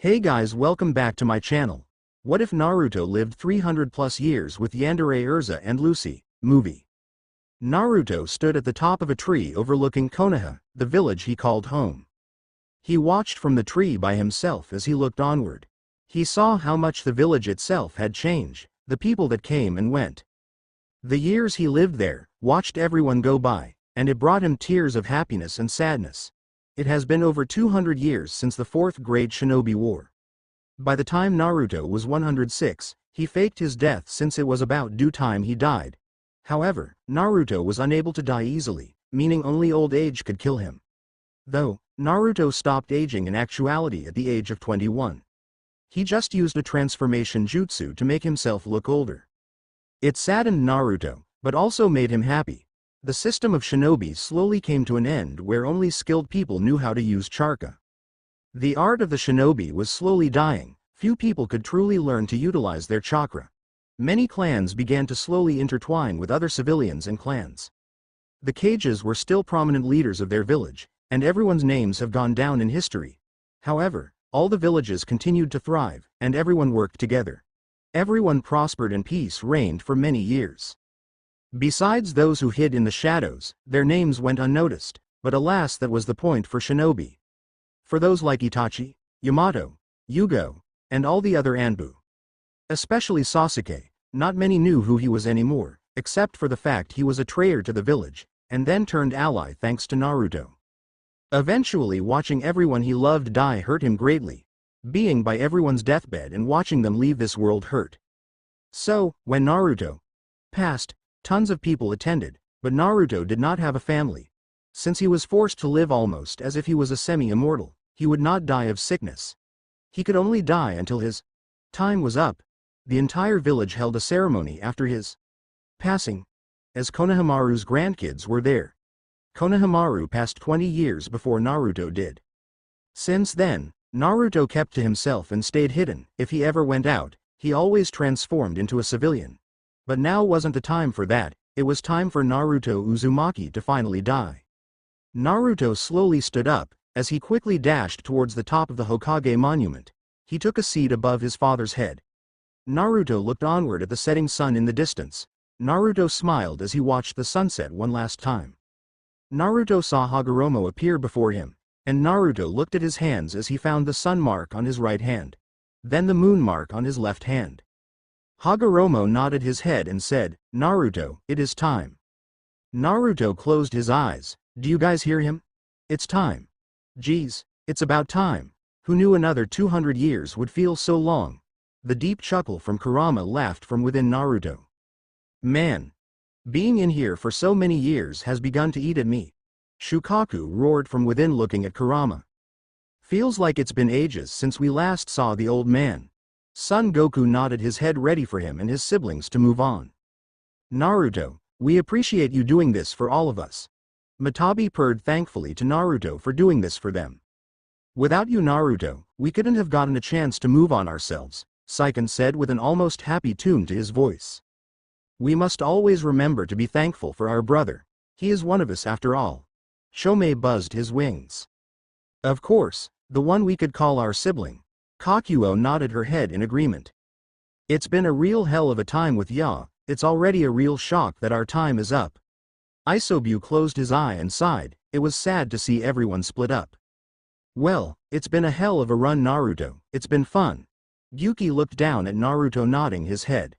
Hey guys, welcome back to my channel. What if Naruto lived 300 plus years with Yandere, Erza and Lucy? Movie. Naruto stood at the top of a tree overlooking Konoha, the village he called home. He watched from the tree by himself as he looked onward. He saw how much the village itself had changed, the people that came and went. The years he lived there, watched everyone go by, and it brought him tears of happiness and sadness. It has been over 200 years since the 4th Grade Shinobi War. By the time Naruto was 106, he faked his death since it was about due time he died. However, Naruto was unable to die easily, meaning only old age could kill him. Though, Naruto stopped aging in actuality at the age of 21. He just used a transformation jutsu to make himself look older. It saddened Naruto, but also made him happy. The system of shinobi slowly came to an end where only skilled people knew how to use chakra. The art of the shinobi was slowly dying, few people could truly learn to utilize their chakra. Many clans began to slowly intertwine with other civilians and clans. The Kages were still prominent leaders of their village, and everyone's names have gone down in history. However, all the villages continued to thrive, and everyone worked together. Everyone prospered and peace reigned for many years. Besides those who hid in the shadows, their names went unnoticed, but alas, that was the point for shinobi. For those like Itachi, Yamato, Yugo, and all the other Anbu. Especially Sasuke, not many knew who he was anymore, except for the fact he was a traitor to the village, and then turned ally thanks to Naruto. Eventually, watching everyone he loved die hurt him greatly. Being by everyone's deathbed and watching them leave this world hurt. So, when Naruto passed, tons of people attended, but Naruto did not have a family. Since he was forced to live almost as if he was a semi-immortal, he would not die of sickness. He could only die until his time was up. The entire village held a ceremony after his passing, as Konohamaru's grandkids were there. Konohamaru passed 20 years before Naruto did. Since then, Naruto kept to himself and stayed hidden. If he ever went out, he always transformed into a civilian. But now wasn't the time for that, it was time for Naruto Uzumaki to finally die. Naruto slowly stood up, as he quickly dashed towards the top of the Hokage monument. He took a seat above his father's head. Naruto looked onward at the setting sun in the distance. Naruto smiled as he watched the sunset one last time. Naruto saw Hagoromo appear before him, and Naruto looked at his hands as he found the sun mark on his right hand. Then the moon mark on his left hand. Hagoromo nodded his head and said, "Naruto, it is time." Naruto closed his eyes. Do you guys hear him? It's time. Geez, it's about time. Who knew another 200 years would feel so long? The deep chuckle from Kurama laughed from within Naruto. Man. Being in here for so many years has begun to eat at me. Shukaku roared from within looking at Kurama. Feels like it's been ages since we last saw the old man. Son Goku nodded his head ready for him and his siblings to move on. Naruto, we appreciate you doing this for all of us. Matabi purred thankfully to Naruto for doing this for them. Without you Naruto, we couldn't have gotten a chance to move on ourselves, Saiken said with an almost happy tune to his voice. We must always remember to be thankful for our brother. He is one of us after all. Shomei buzzed his wings. Of course, the one we could call our sibling. Kakuo nodded her head in agreement. It's been a real hell of a time with Ya, it's already a real shock that our time is up. Isobu closed his eye and sighed, it was sad to see everyone split up. Well, it's been a hell of a run Naruto, it's been fun. Yuki looked down at Naruto nodding his head.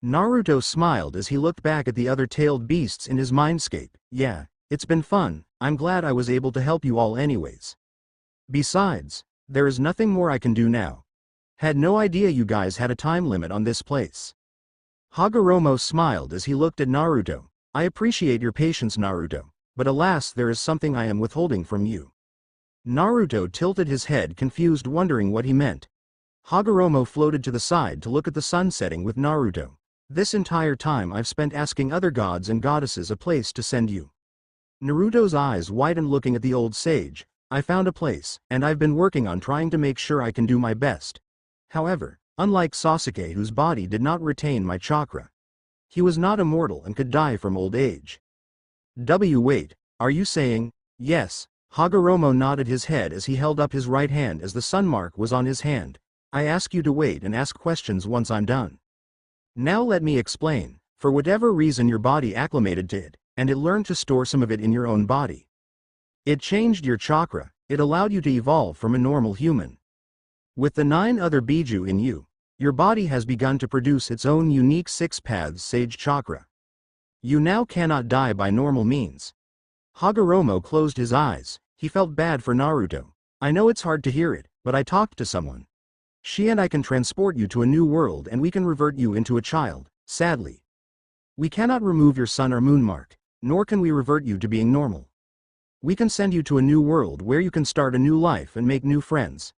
Naruto smiled as he looked back at the other tailed beasts in his mindscape. Yeah, it's been fun, I'm glad I was able to help you all anyways. Besides, there is nothing more I can do now. Had no idea you guys had a time limit on this place. Hagoromo smiled as he looked at Naruto. I appreciate your patience Naruto, but alas there is something I am withholding from you. Naruto tilted his head confused wondering what he meant. Hagoromo floated to the side to look at the sun setting with Naruto. This entire time I've spent asking other gods and goddesses a place to send you. Naruto's eyes widened looking at the old sage. I found a place, and I've been working on trying to make sure I can do my best. However, unlike Sasuke whose body did not retain my chakra. He was not immortal and could die from old age. Wait, are you saying, yes, Hagoromo nodded his head as he held up his right hand as the sun mark was on his hand. I ask you to wait and ask questions once I'm done. Now let me explain. For whatever reason your body acclimated to it, and it learned to store some of it in your own body. It changed your chakra, it allowed you to evolve from a normal human. With the 9 other Biju in you, your body has begun to produce its own unique 6 paths sage chakra. You now cannot die by normal means. Hagoromo closed his eyes. He felt bad for Naruto. I know it's hard to hear it, but I talked to someone. She and I can transport you to a new world and we can revert you into a child, sadly. We cannot remove your sun or moon mark, nor can we revert you to being normal. We can send you to a new world where you can start a new life and make new friends.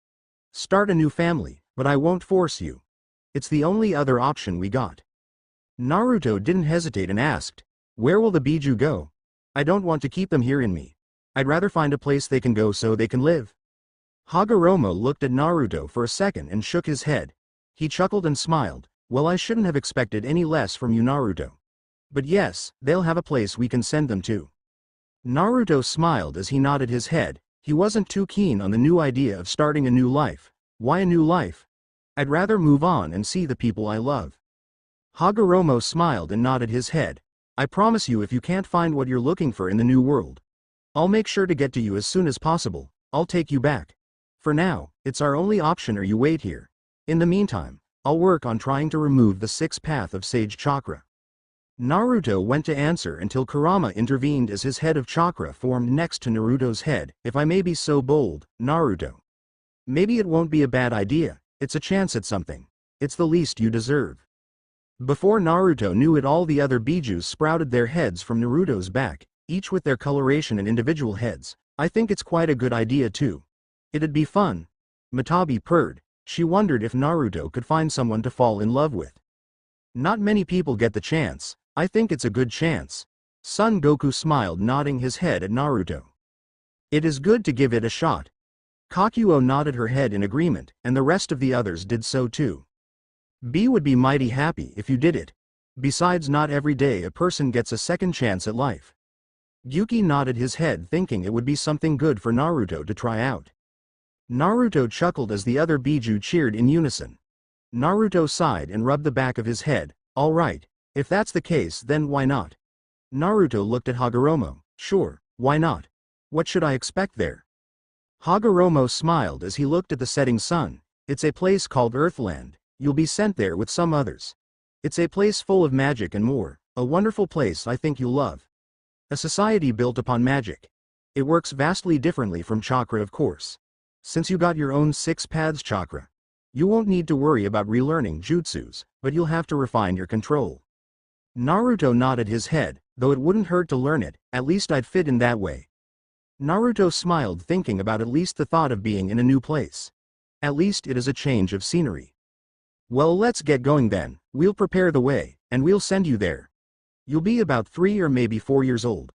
Start a new family, but I won't force you. It's the only other option we got. Naruto didn't hesitate and asked, where will the Biju go? I don't want to keep them here in me. I'd rather find a place they can go so they can live. Hagoromo looked at Naruto for a second and shook his head. He chuckled and smiled. Well, I shouldn't have expected any less from you, Naruto. But yes, they'll have a place we can send them to. Naruto smiled as he nodded his head. He wasn't too keen on the new idea of starting a new life. Why a new life? I'd rather move on and see the people I love. Hagoromo smiled and nodded his head. I promise you, if you can't find what you're looking for in the new world, I'll make sure to get to you as soon as possible. I'll take you back. For now, it's our only option, or you wait here. In the meantime, I'll work on trying to remove the 6th path of sage chakra. Naruto went to answer until Kurama intervened as his head of chakra formed next to Naruto's head. If I may be so bold, Naruto. Maybe it won't be a bad idea. It's a chance at something. It's the least you deserve. Before Naruto knew it, all the other Bijus sprouted their heads from Naruto's back, each with their coloration and individual heads. I think it's quite a good idea too. It'd be fun. Matabi purred. She wondered if Naruto could find someone to fall in love with. Not many people get the chance. I think it's a good chance. Son Goku smiled, nodding his head at Naruto. It is good to give it a shot. Kakuo nodded her head in agreement, and the rest of the others did so too. B would be mighty happy if you did it. Besides, not every day a person gets a second chance at life. Yuki nodded his head, thinking it would be something good for Naruto to try out. Naruto chuckled as the other Biju cheered in unison. Naruto sighed and rubbed the back of his head. All right, if that's the case, then why not? Naruto looked at Hagoromo. Sure, why not? What should I expect there? Hagoromo smiled as he looked at the setting sun. It's a place called Earthland. You'll be sent there with some others. It's a place full of magic and more. A wonderful place I think you'll love. A society built upon magic. It works vastly differently from chakra, of course. Since you got your own 6 paths chakra, you won't need to worry about relearning jutsus, but you'll have to refine your control. Naruto nodded his head. Though it wouldn't hurt to learn it, at least I'd fit in that way. Naruto smiled, thinking about at least the thought of being in a new place. At least it is a change of scenery. Well, let's get going then. We'll prepare the way, and we'll send you there. You'll be about 3 or maybe 4 years old.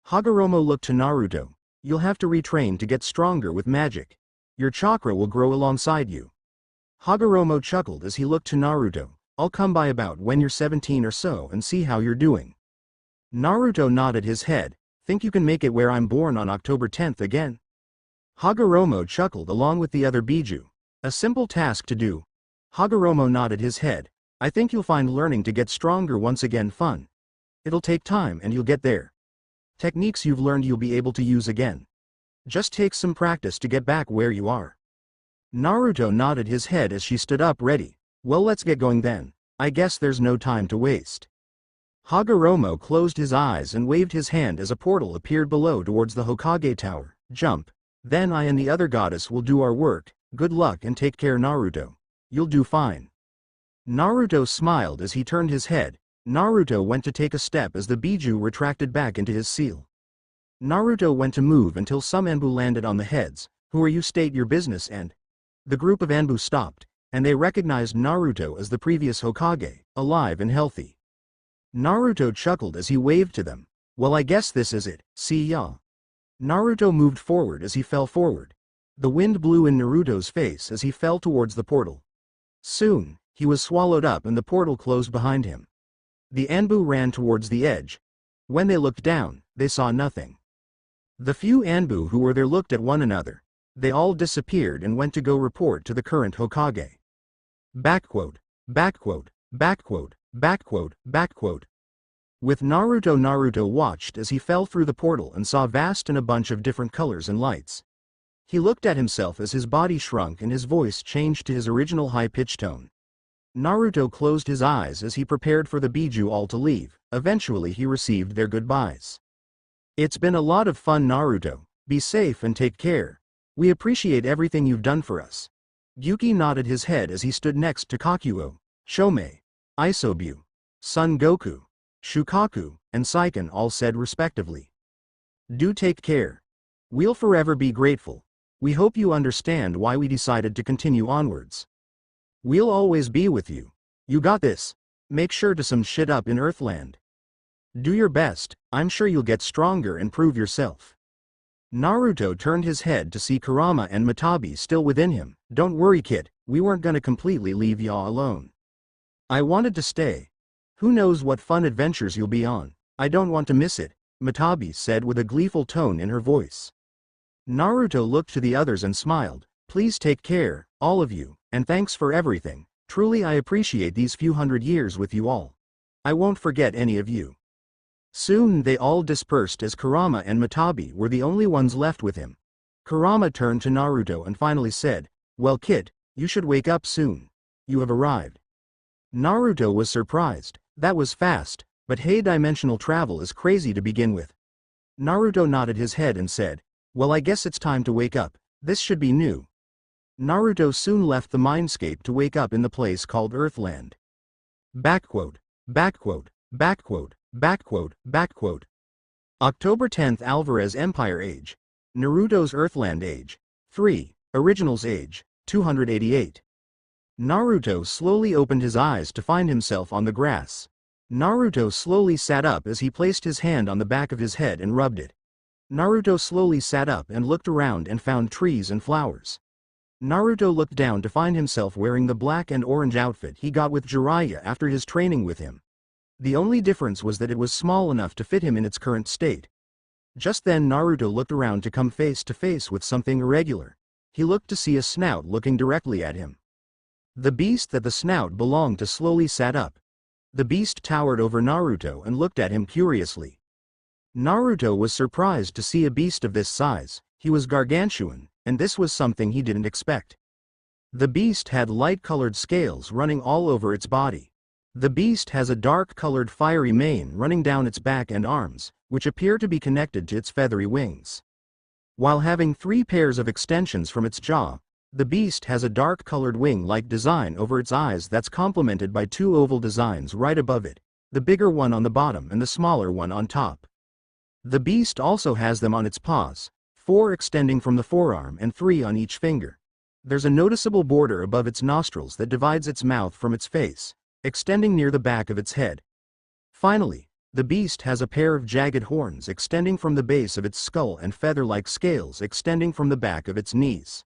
Hagoromo looked to Naruto. You'll have to retrain to get stronger with magic. Your chakra will grow alongside you. Hagoromo chuckled as he looked to Naruto. I'll come by about when you're 17 or so and see how you're doing. Naruto nodded his head. Think you can make it where I'm born on October 10th again? Hagoromo chuckled along with the other Biju. A simple task to do. Hagoromo nodded his head. I think you'll find learning to get stronger once again fun. It'll take time and you'll get there. Techniques you've learned you'll be able to use again. Just take some practice to get back where you are. Naruto nodded his head as she stood up, ready. Well, let's get going then. I guess there's no time to waste. Hagoromo closed his eyes and waved his hand as a portal appeared below towards the Hokage Tower. Jump. Then I and the other goddess will do our work. Good luck and take care, Naruto. You'll do fine. Naruto smiled as he turned his head. Naruto went to take a step as the Biju retracted back into his seal. Naruto went to move until some Anbu landed on the heads. Who are you? State your business. And the group of Anbu stopped, and they recognized Naruto as the previous Hokage, alive and healthy. Naruto chuckled as he waved to them. Well, I guess this is it. See ya. Naruto moved forward as he fell forward. The wind blew in Naruto's face as he fell towards the portal. Soon, he was swallowed up and the portal closed behind him. The Anbu ran towards the edge. When they looked down, they saw nothing. The few Anbu who were there looked at one another. They all disappeared and went to go report to the current Hokage. Backquote, backquote, backquote, backquote, backquote. With Naruto watched as he fell through the portal and saw vast and a bunch of different colors and lights. He looked at himself as his body shrunk and his voice changed to his original high-pitched tone. Naruto closed his eyes as he prepared for the Biju all to leave. Eventually he received their goodbyes. It's been a lot of fun, Naruto. Be safe and take care. We appreciate everything you've done for us. Gyuki nodded his head as he stood next to Kakuo, Shomei, Isobu, Son Goku, Shukaku, and Saiken all said respectively. Do take care. We'll forever be grateful. We hope you understand why we decided to continue onwards. We'll always be with you. You got this. Make sure to sum shit up in Earthland. Do your best, I'm sure you'll get stronger and prove yourself. Naruto turned his head to see Kurama and Matabi still within him. Don't worry, kid, we weren't gonna completely leave ya alone. I wanted to stay. Who knows what fun adventures you'll be on. I don't want to miss it, Matabi said with a gleeful tone in her voice. Naruto looked to the others and smiled. Please take care, all of you, and thanks for everything. Truly I appreciate these few hundred years with you all. I won't forget any of you. Soon they all dispersed as Kurama and Matabi were the only ones left with him. Kurama turned to Naruto and finally said, Well kid, you should wake up soon. You have arrived. Naruto was surprised. That was fast, but hey, dimensional travel is crazy to begin with. Naruto nodded his head and said, Well, I guess it's time to wake up. This should be new. Naruto soon left the mindscape to wake up in the place called Earthland. Backquote, backquote, backquote, backquote, backquote. October 10th, Alvarez Empire Age. Naruto's Earthland Age. 3. Originals Age. 288. Naruto slowly opened his eyes to find himself on the grass. Naruto slowly sat up as he placed his hand on the back of his head and rubbed it. Naruto slowly sat up and looked around and found trees and flowers. Naruto looked down to find himself wearing the black and orange outfit he got with Jiraiya after his training with him. The only difference was that it was small enough to fit him in its current state. Just then Naruto looked around to come face to face with something irregular. He looked to see a snout looking directly at him. The beast that the snout belonged to slowly sat up. The beast towered over Naruto and looked at him curiously. Naruto was surprised to see a beast of this size. He was gargantuan, and this was something he didn't expect. The beast had light-colored scales running all over its body. The beast has a dark-colored fiery mane running down its back and arms, which appear to be connected to its feathery wings. While having 3 pairs of extensions from its jaw, the beast has a dark-colored wing-like design over its eyes that's complemented by 2 oval designs right above it, the bigger one on the bottom and the smaller one on top. The beast also has them on its paws, 4 extending from the forearm and 3 on each finger. There's a noticeable border above its nostrils that divides its mouth from its face, extending near the back of its head. Finally, the beast has a pair of jagged horns extending from the base of its skull and feather-like scales extending from the back of its knees.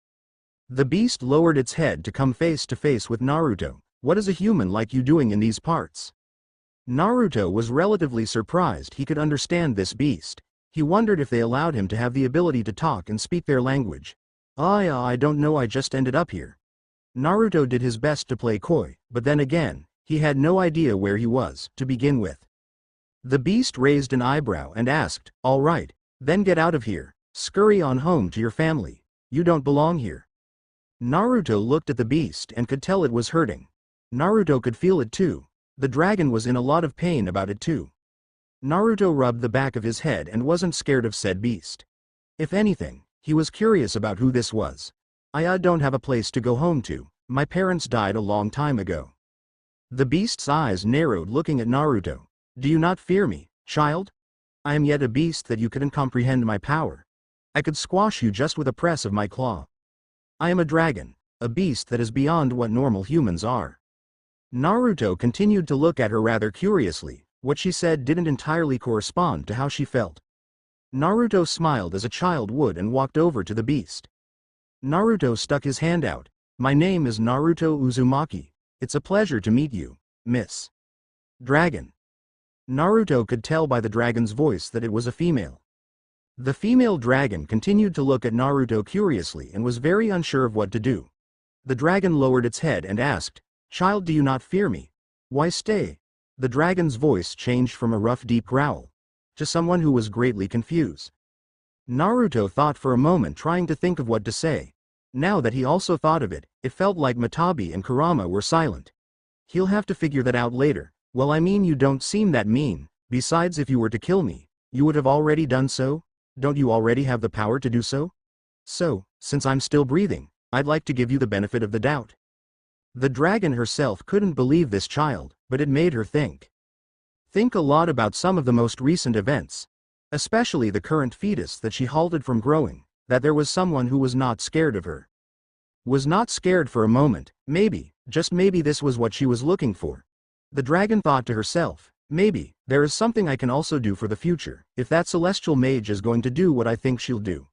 The beast lowered its head to come face to face with Naruto. What is a human like you doing in these parts? Naruto was relatively surprised he could understand this beast. He wondered if they allowed him to have the ability to talk and speak their language. I don't know, I just ended up here. Naruto did his best to play coy, but then again, he had no idea where he was, to begin with. The beast raised an eyebrow and asked, All right, then get out of here, scurry on home to your family, you don't belong here. Naruto looked at the beast and could tell it was hurting. Naruto could feel it too. The dragon was in a lot of pain about it too. Naruto rubbed the back of his head and wasn't scared of said beast. If anything, he was curious about who this was. I don't have a place to go home to, my parents died a long time ago. The beast's eyes narrowed looking at Naruto. Do you not fear me, child? I am yet a beast that you couldn't comprehend my power. I could squash you just with a press of my claw. I am a dragon, a beast that is beyond what normal humans are. Naruto continued to look at her rather curiously. What she said didn't entirely correspond to how she felt. Naruto smiled as a child would and walked over to the beast. Naruto stuck his hand out. My name is Naruto Uzumaki. It's a pleasure to meet you, Miss Dragon. Naruto could tell by the dragon's voice that it was a female. The female dragon continued to look at Naruto curiously and was very unsure of what to do. The dragon lowered its head and asked, "Child, do you not fear me? Why stay?" The dragon's voice changed from a rough deep growl to someone who was greatly confused. Naruto thought for a moment, trying to think of what to say. Now that he also thought of it, it felt like Matabi and Kurama were silent. He'll have to figure that out later. Well, I mean, you don't seem that mean. Besides, if you were to kill me, you would have already done so? Don't you already have the power to do so? So, since I'm still breathing, I'd like to give you the benefit of the doubt. The dragon herself couldn't believe this child, but it made her think. Think a lot about some of the most recent events. Especially the current fetus that she halted from growing, that there was someone who was not scared of her. Was not scared for a moment, maybe, just maybe this was what she was looking for. The dragon thought to herself, maybe, there is something I can also do for the future, if that celestial mage is going to do what I think she'll do.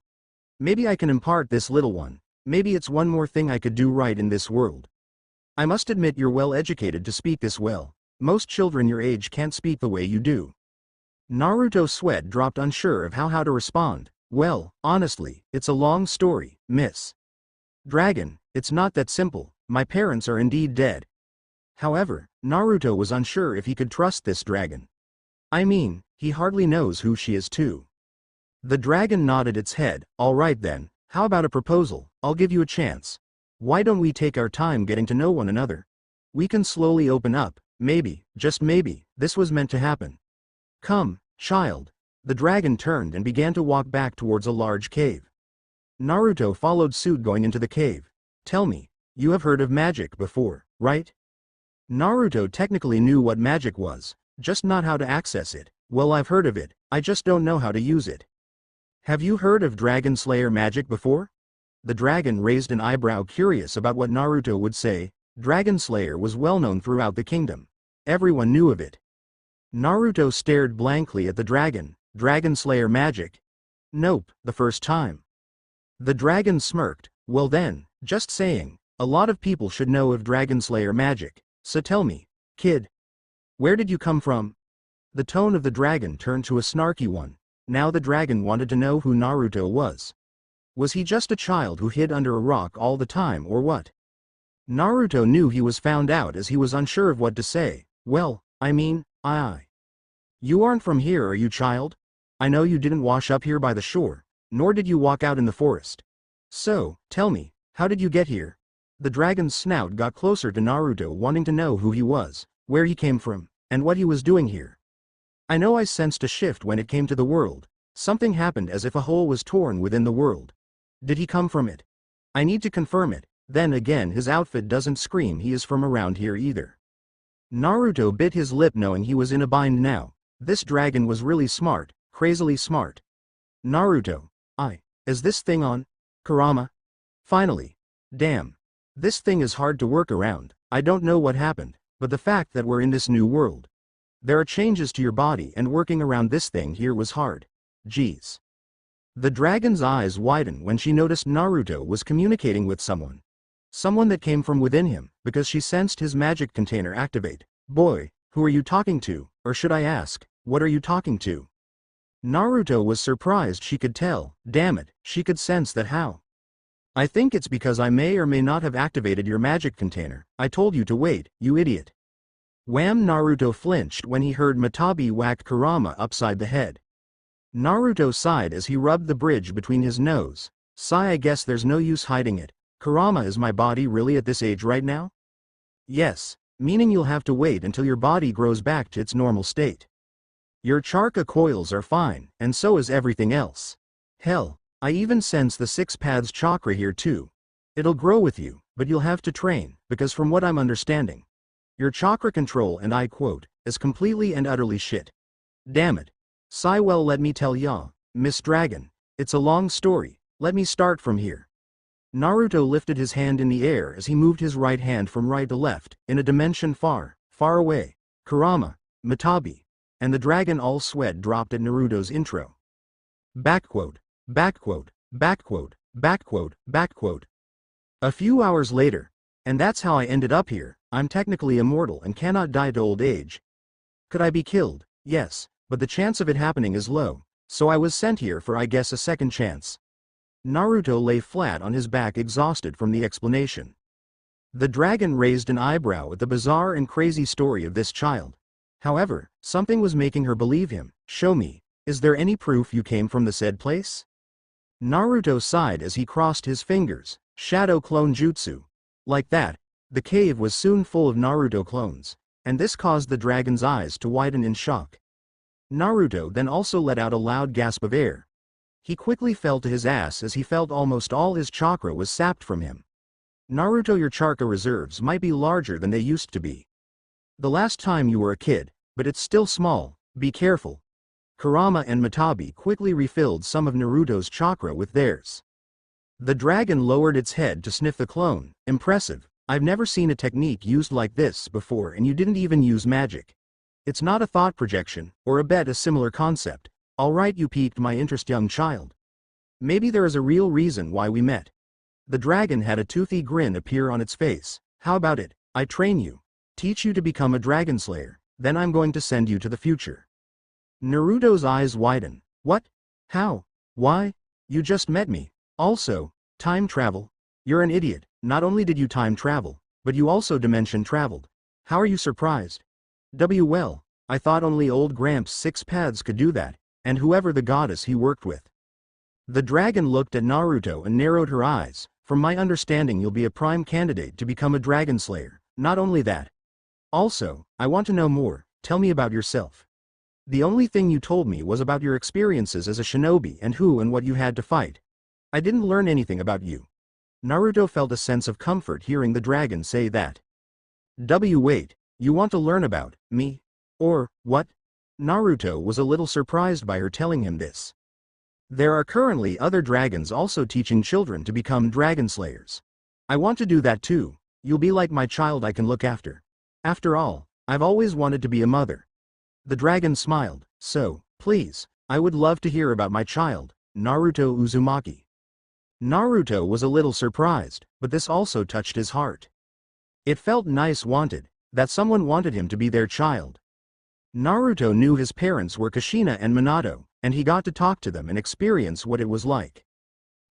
Maybe I can impart this little one, maybe it's one more thing I could do right in this world. I must admit you're well educated to speak this well. Most children your age can't speak the way you do. Naruto's sweat dropped, unsure of how to respond. Well, honestly, it's a long story, Miss Dragon, it's not that simple. My parents are indeed dead. However, Naruto was unsure if he could trust this dragon. I mean, he hardly knows who she is too. The dragon nodded its head. All right then, how about a proposal? I'll give you a chance. Why don't we take our time getting to know one another? We can slowly open up. Maybe, just maybe, this was meant to happen. Come, child. The dragon turned and began to walk back towards a large cave. Naruto followed suit, going into the cave. Tell me, you have heard of magic before, right? Naruto technically knew what magic was, just not how to access it. Well, I've heard of it, I just don't know how to use it. Have you heard of Dragon Slayer magic before? The dragon raised an eyebrow, curious about what Naruto would say. Dragon Slayer was well known throughout the kingdom. Everyone knew of it. Naruto stared blankly at the dragon. Dragon Slayer magic? Nope, the first time. The dragon smirked. Well then, just saying, a lot of people should know of Dragon Slayer magic, so tell me, kid, where did you come from? The tone of the dragon turned to a snarky one. Now the dragon wanted to know who Naruto was. Was he just a child who hid under a rock all the time, or what? Naruto knew he was found out, as he was unsure of what to say. Well, I mean, You aren't from here, are you, child? I know you didn't wash up here by the shore, nor did you walk out in the forest. So, tell me, how did you get here? The dragon's snout got closer to Naruto, wanting to know who he was, where he came from, and what he was doing here. I know I sensed a shift when it came to the world. Something happened, as if a hole was torn within the world. Did he come from it? I need to confirm it. Then again, his outfit doesn't scream he is from around here either. Naruto bit his lip, knowing he was in a bind now. This dragon was really smart, crazily smart. Naruto, is this thing on? Kurama? Finally. Damn. This thing is hard to work around. I don't know what happened, but the fact that we're in this new world. There are changes to your body, and working around this thing here was hard. Geez. The dragon's eyes widened when she noticed Naruto was communicating with someone. Someone that came from within him, because she sensed his magic container activate. Boy, who are you talking to? Or should I ask, what are you talking to? Naruto was surprised she could tell. Damn it, she could sense that. How? I think it's because I may or may not have activated your magic container. I told you to wait, you idiot. Wham! Naruto flinched when he heard Matabi whack Kurama upside the head. Naruto sighed as he rubbed the bridge between his nose. Sigh, I guess there's no use hiding it. Kurama, is my body really at this age right now? Yes, meaning you'll have to wait until your body grows back to its normal state. Your chakra coils are fine, and so is everything else. Hell, I even sense the 6 paths chakra here too. It'll grow with you, but you'll have to train, because from what I'm understanding, your chakra control, and I quote, is completely and utterly shit. Damn it. Sigh, well, let me tell ya, Miss Dragon, it's a long story. Let me start from here. Naruto lifted his hand in the air as he moved his right hand from right to left, in a dimension far, far away. Kurama, Matabi, and the dragon. All sweat dropped at Naruto's intro. Backquote, backquote, backquote, backquote, backquote. A few hours later. And that's how I ended up here. I'm technically immortal and cannot die to old age. Could I be killed? Yes, but the chance of it happening is low. So I was sent here for I guess a second chance. Naruto lay flat on his back exhausted from the explanation. The dragon raised an eyebrow at the bizarre and crazy story of this child. However, something was making her believe him. Show me. Is there any proof you came from the said place? Naruto sighed as he crossed his fingers. Shadow clone jutsu. Like that, the cave was soon full of Naruto clones, and this caused the dragon's eyes to widen in shock. Naruto then also let out a loud gasp of air. He quickly fell to his ass as he felt almost all his chakra was sapped from him. Naruto, your chakra reserves might be larger than they used to be. The last time you were a kid, but it's still small, be careful. Kurama and Matabi quickly refilled some of Naruto's chakra with theirs. The dragon lowered its head to sniff the clone. Impressive, I've never seen a technique used like this before, and you didn't even use magic. It's not a thought projection, or a similar concept. Alright, you piqued my interest, young child. Maybe there is a real reason why we met. The dragon had a toothy grin appear on its face. How about it? I train you. Teach you to become a dragon slayer, then I'm going to send you to the future. Naruto's eyes widen. What? How? Why? You just met me. Also, time travel? You're an idiot. Not only did you time travel, but you also dimension traveled. How are you surprised? Well, I thought only old Gramps Six Paths could do that, and whoever the goddess he worked with. The dragon looked at Naruto and narrowed her eyes. From my understanding, you'll be a prime candidate to become a dragon slayer. Not only that. Also, I want to know more. Tell me about yourself. The only thing you told me was about your experiences as a shinobi and who and what you had to fight. I didn't learn anything about you. Naruto felt a sense of comfort hearing the dragon say that. Wait, you want to learn about me? Or what? Naruto was a little surprised by her telling him this. There are currently other dragons also teaching children to become dragon slayers. I want to do that too. You'll be like my child I can look after. After all, I've always wanted to be a mother. The dragon smiled. So, please, I would love to hear about my child, Naruto Uzumaki. Naruto was a little surprised, but this also touched his heart. It felt nice that someone wanted him to be their child. Naruto knew his parents were Kushina and Minato, and he got to talk to them and experience what it was like.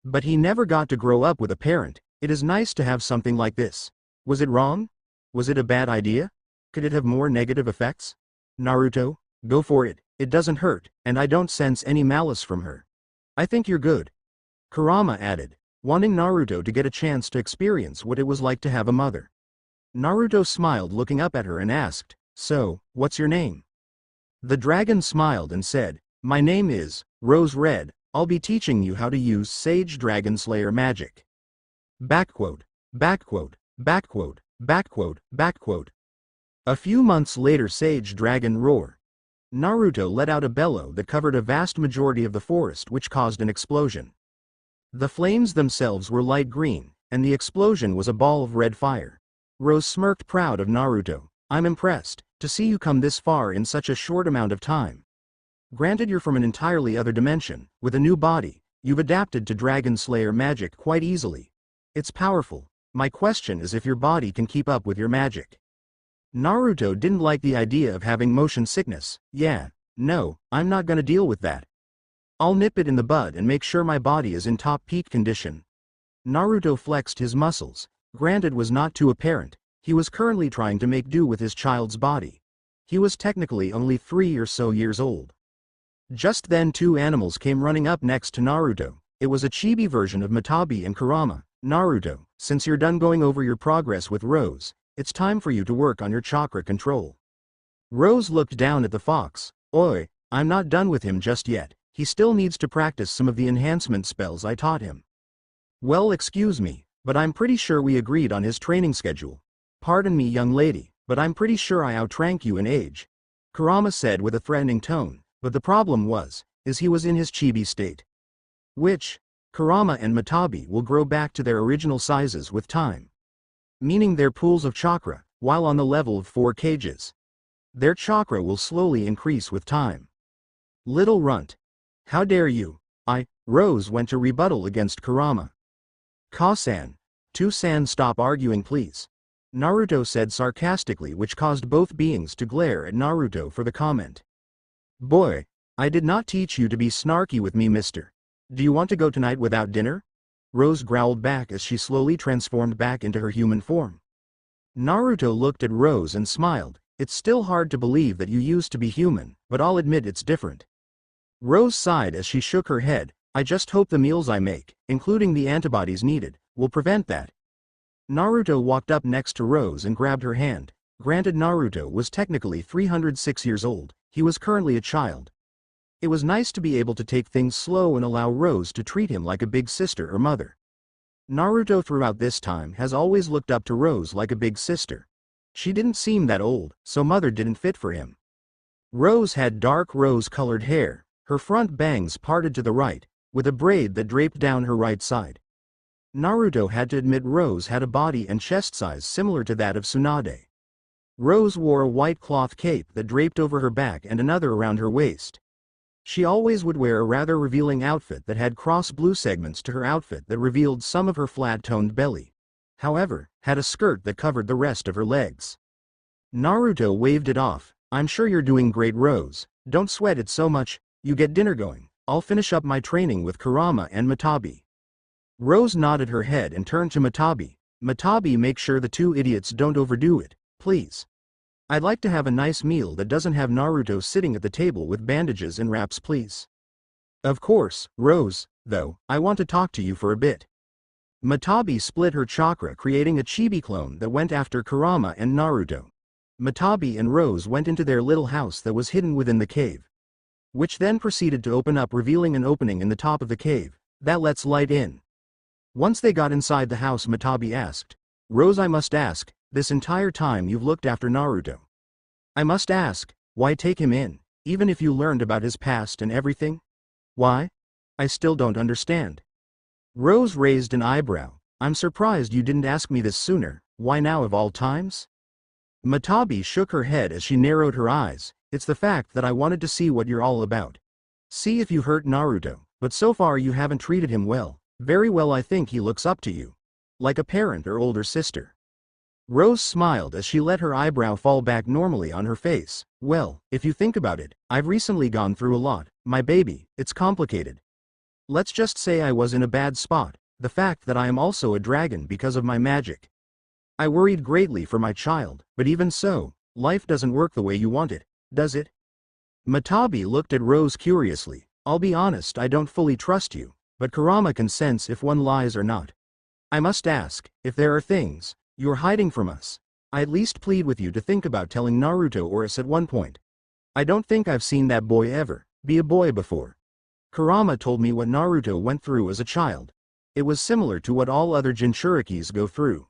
But he never got to grow up with a parent. It is nice to have something like this. Was it wrong? Was it a bad idea? Could it have more negative effects? Naruto, go for it, it doesn't hurt, and I don't sense any malice from her. I think you're good. Kurama added, wanting Naruto to get a chance to experience what it was like to have a mother. Naruto smiled looking up at her and asked, so, what's your name? The dragon smiled and said, my name is Rose Red. I'll be teaching you how to use Sage Dragon Slayer magic. Backquote. A few months later, Sage Dragon Roar. Naruto let out a bellow that covered a vast majority of the forest, which caused an explosion. The flames themselves were light green, and the explosion was a ball of red fire. Rose smirked, proud of Naruto. I'm impressed to see you come this far in such a short amount of time. Granted, you're from an entirely other dimension, with a new body, you've adapted to Dragon Slayer magic quite easily. It's powerful. My question is if your body can keep up with your magic. Naruto didn't like the idea of having motion sickness. Yeah, no, I'm not gonna deal with that. I'll nip it in the bud and make sure my body is in top peak condition. Naruto flexed his muscles. Granted, was not too apparent. He was currently trying to make do with his child's body. He was technically only 3 or so years old. Just then two animals came running up next to Naruto. It was a chibi version of Matabi and Kurama. Naruto, since you're done going over your progress with Rose, it's time for you to work on your chakra control. Rose looked down at the fox. Oi, I'm not done with him just yet. He still needs to practice some of the enhancement spells I taught him. Well, excuse me, but I'm pretty sure we agreed on his training schedule. Pardon me, young lady, but I'm pretty sure I outrank you in age. Kurama said with a threatening tone, but the problem is he was in his chibi state. Which, Kurama and Matabi will grow back to their original sizes with time. Meaning their pools of chakra, while on the level of 4 cages. Their chakra will slowly increase with time. Little runt. How dare you? Rose went to rebuttal against Kurama. Ka-san. To-san, stop arguing please. Naruto said sarcastically, which caused both beings to glare at Naruto for the comment. Boy, I did not teach you to be snarky with me, mister. Do you want to go tonight without dinner? Rose growled back as she slowly transformed back into her human form. Naruto looked at Rose and smiled. It's still hard to believe that you used to be human, but I'll admit it's different. Rose sighed as she shook her head. I just hope the meals I make, including the antibodies needed, will prevent that. Naruto walked up next to Rose and grabbed her hand. Granted, Naruto was technically 306 years old, he was currently a child. It was nice to be able to take things slow and allow Rose to treat him like a big sister or mother. Naruto throughout this time has always looked up to Rose like a big sister. She didn't seem that old, so mother didn't fit for him. Rose had dark rose-colored hair, her front bangs parted to the right, with a braid that draped down her right side. Naruto had to admit Rose had a body and chest size similar to that of Tsunade. Rose wore a white cloth cape that draped over her back and another around her waist. She always would wear a rather revealing outfit that had cross-blue segments to her outfit that revealed some of her flat-toned belly. However, had a skirt that covered the rest of her legs. Naruto waved it off. I'm sure you're doing great, Rose. Don't sweat it so much, you get dinner going. I'll finish up my training with Kurama and Matabi. Rose nodded her head and turned to Matabi. Matabi, make sure the two idiots don't overdo it, please. I'd like to have a nice meal that doesn't have Naruto sitting at the table with bandages and wraps, please. Of course, Rose, though, I want to talk to you for a bit. Matabi split her chakra, creating a chibi clone that went after Kurama and Naruto. Matabi and Rose went into their little house that was hidden within the cave, which then proceeded to open up, revealing an opening in the top of the cave that lets light in. Once they got inside the house, Matabi asked, Rose, I must ask, this entire time you've looked after Naruto. I must ask, why take him in, even if you learned about his past and everything? Why? I still don't understand. Rose raised an eyebrow. I'm surprised you didn't ask me this sooner. Why now of all times? Matabi shook her head as she narrowed her eyes. It's the fact that I wanted to see what you're all about. See if you hurt Naruto, but so far you haven't treated him well. Very well, I think he looks up to you. Like a parent or older sister. Rose smiled as she let her eyebrow fall back normally on her face. Well, if you think about it, I've recently gone through a lot, my baby, it's complicated. Let's just say I was in a bad spot, the fact that I am also a dragon because of my magic. I worried greatly for my child, but even so, life doesn't work the way you want it, does it? Matabi looked at Rose curiously. I'll be honest, I don't fully trust you, but Kurama can sense if one lies or not. I must ask, if there are things you're hiding from us, I at least plead with you to think about telling Naruto or us at one point. I don't think I've seen that boy ever be a boy before. Kurama told me what Naruto went through as a child. It was similar to what all other Jinchurikis go through.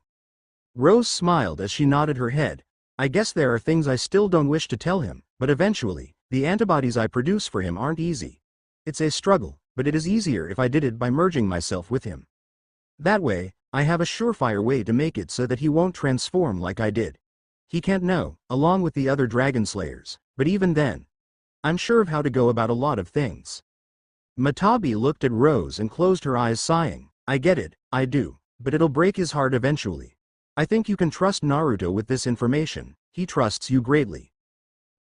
Rose smiled as she nodded her head. I guess there are things I still don't wish to tell him, but eventually, the antibodies I produce for him aren't easy. It's a struggle, but it is easier if I did it by merging myself with him. That way, I have a surefire way to make it so that he won't transform like I did. He can't know, along with the other dragon slayers, but even then, I'm sure of how to go about a lot of things. Matabi looked at Rose and closed her eyes, sighing. I get it, I do, but it'll break his heart eventually. I think you can trust Naruto with this information, he trusts you greatly.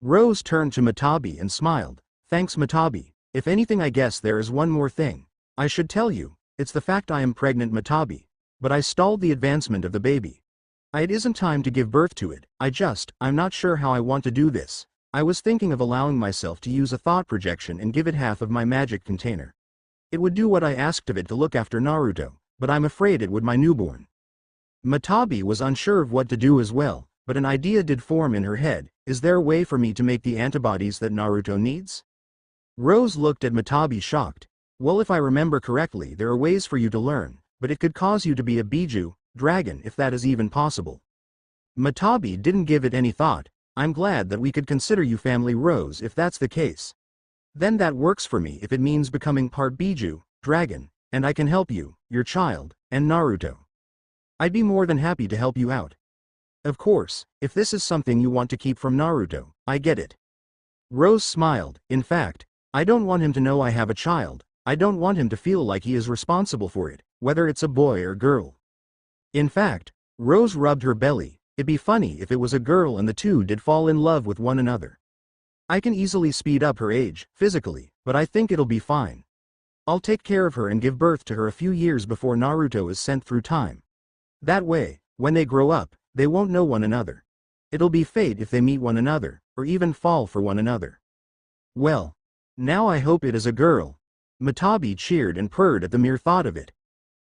Rose turned to Matabi and smiled. Thanks, Matabi. If anything, I guess there is one more thing I should tell you. It's the fact I am pregnant, Matabi. But I stalled the advancement of the baby. It isn't time to give birth to it. I'm not sure how I want to do this. I was thinking of allowing myself to use a thought projection and give it half of my magic container. It would do what I asked of it to look after Naruto, but I'm afraid it would my newborn. Matabi was unsure of what to do as well, but an idea did form in her head. Is there a way for me to make the antibodies that Naruto needs? Rose looked at Matabi shocked. Well, if I remember correctly, there are ways for you to learn, but it could cause you to be a Biju dragon if that is even possible. Matabi didn't give it any thought. I'm glad that we could consider you family, Rose, if that's the case. Then that works for me if it means becoming part Biju dragon, and I can help you, your child, and Naruto. I'd be more than happy to help you out. Of course, if this is something you want to keep from Naruto, I get it. Rose smiled. In fact, I don't want him to know I have a child. I don't want him to feel like he is responsible for it, whether it's a boy or girl. In fact, Rose rubbed her belly. It'd be funny if it was a girl and the two did fall in love with one another. I can easily speed up her age, physically, but I think it'll be fine. I'll take care of her and give birth to her a few years before Naruto is sent through time. That way, when they grow up, they won't know one another. It'll be fate if they meet one another, or even fall for one another. Well, now I hope it is a girl. Matabi cheered and purred at the mere thought of it.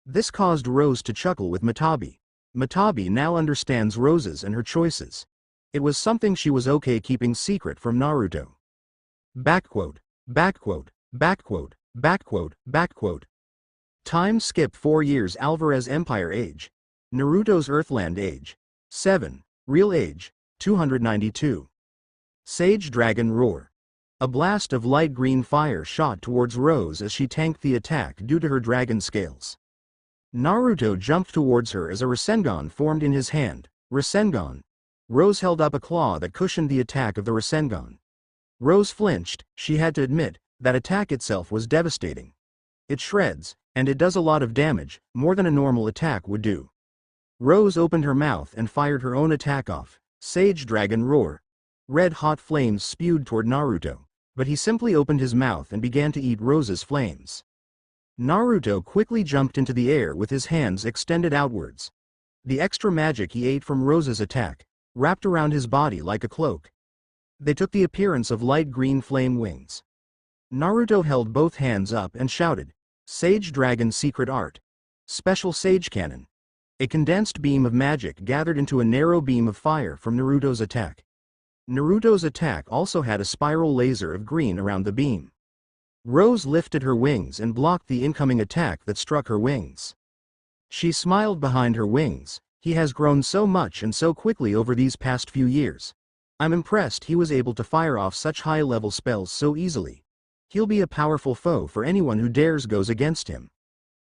This caused Rose to chuckle with Matabi. Matabi now understands Rose's and her choices. It was something she was okay keeping secret from Naruto. Backquote, backquote, backquote, backquote, backquote. Time skip 4 years. Alvarez Empire age. Naruto's Earthland age. 7. Real age. 292. Sage Dragon Roar. A blast of light green fire shot towards Rose as she tanked the attack due to her dragon scales. Naruto jumped towards her as a Rasengan formed in his hand. Rasengan. Rose held up a claw that cushioned the attack of the Rasengan. Rose flinched. She had to admit, that attack itself was devastating. It shreds, and it does a lot of damage, more than a normal attack would do. Rose opened her mouth and fired her own attack off. Sage Dragon Roar. Red-hot flames spewed toward Naruto, but he simply opened his mouth and began to eat Rose's flames. Naruto quickly jumped into the air with his hands extended outwards. The extra magic he ate from Rose's attack wrapped around his body like a cloak. They took the appearance of light green flame wings. Naruto held both hands up and shouted, "Sage Dragon Secret Art. Special Sage Cannon." A condensed beam of magic gathered into a narrow beam of fire from Naruto's attack. Naruto's attack also had a spiral laser of green around the beam. Rose lifted her wings and blocked the incoming attack that struck her wings. She smiled behind her wings. He has grown so much and so quickly over these past few years. I'm impressed he was able to fire off such high-level spells so easily. He'll be a powerful foe for anyone who dares goes against him.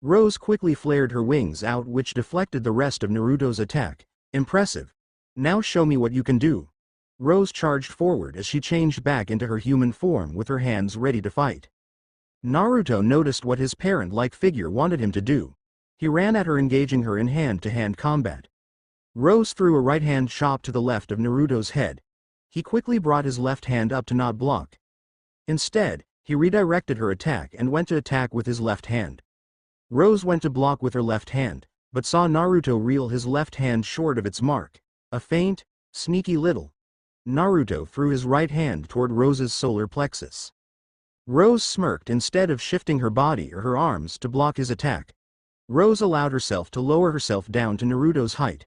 Rose quickly flared her wings out, which deflected the rest of Naruto's attack. Impressive. Now show me what you can do. Rose charged forward as she changed back into her human form with her hands ready to fight. Naruto noticed what his parent-like figure wanted him to do. He ran at her, engaging her in hand-to-hand combat. Rose threw a right-hand chop to the left of Naruto's head. He quickly brought his left hand up to not block. Instead, he redirected her attack and went to attack with his left hand. Rose went to block with her left hand, but saw Naruto reel his left hand short of its mark. A faint, sneaky little. Naruto threw his right hand toward Rose's solar plexus. Rose smirked instead of shifting her body or her arms to block his attack. Rose allowed herself to lower herself down to Naruto's height.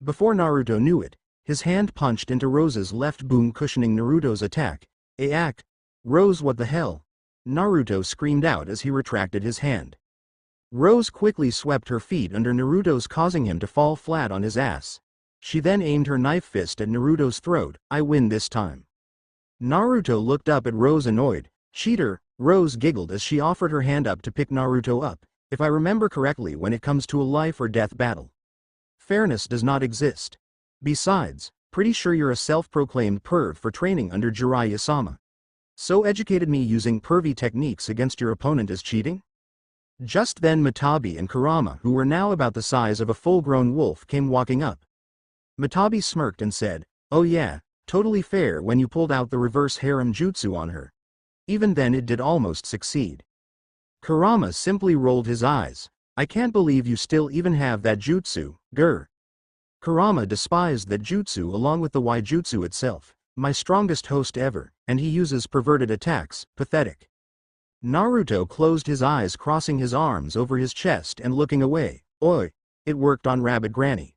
Before Naruto knew it, his hand punched into Rose's left boom, cushioning Naruto's attack. Ack! Rose, what the hell? Naruto screamed out as he retracted his hand. Rose quickly swept her feet under Naruto's, causing him to fall flat on his ass. She then aimed her knife fist at Naruto's throat. I win this time. Naruto looked up at Rose, annoyed. Cheater! Rose giggled as she offered her hand up to pick Naruto up. If I remember correctly, when it comes to a life or death battle, fairness does not exist. Besides, pretty sure you're a self-proclaimed perv for training under Jiraiya-sama. So educated me using pervy techniques against your opponent is cheating? Just then Matabi and Kurama, who were now about the size of a full-grown wolf, came walking up. Matabi smirked and said, "Oh yeah, totally fair when you pulled out the reverse harem jutsu on her. Even then it did almost succeed." Kurama simply rolled his eyes. "I can't believe you still even have that jutsu, grr." Kurama despised that jutsu along with the Waijutsu itself. My strongest host ever, and he uses perverted attacks, pathetic. Naruto closed his eyes, crossing his arms over his chest and looking away. Oi, it worked on Rabbit Granny.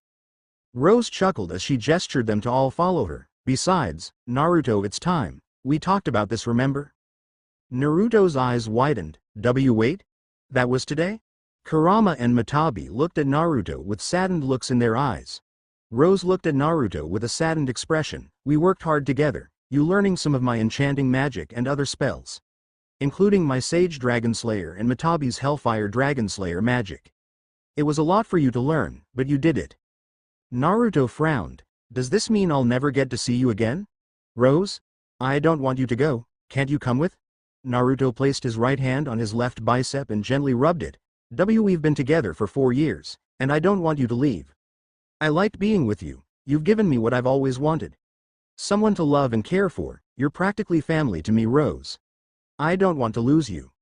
Rose chuckled as she gestured them to all follow her. Besides, Naruto, it's time. We talked about this, remember? Naruto's eyes widened. Wait? That was today? Kurama and Matabi looked at Naruto with saddened looks in their eyes. Rose looked at Naruto with a saddened expression. We worked hard together, you learning some of my enchanting magic and other spells, including my Sage Dragon Slayer and Matabi's Hellfire Dragon Slayer magic. It was a lot for you to learn, but you did it. Naruto frowned. Does this mean I'll never get to see you again? Rose? I don't want you to go, can't you come with? Naruto placed his right hand on his left bicep and gently rubbed it. We've been together for 4 years, and I don't want you to leave. I liked being with you. You've given me what I've always wanted. Someone to love and care for. You're practically family to me, Rose. I don't want to lose you.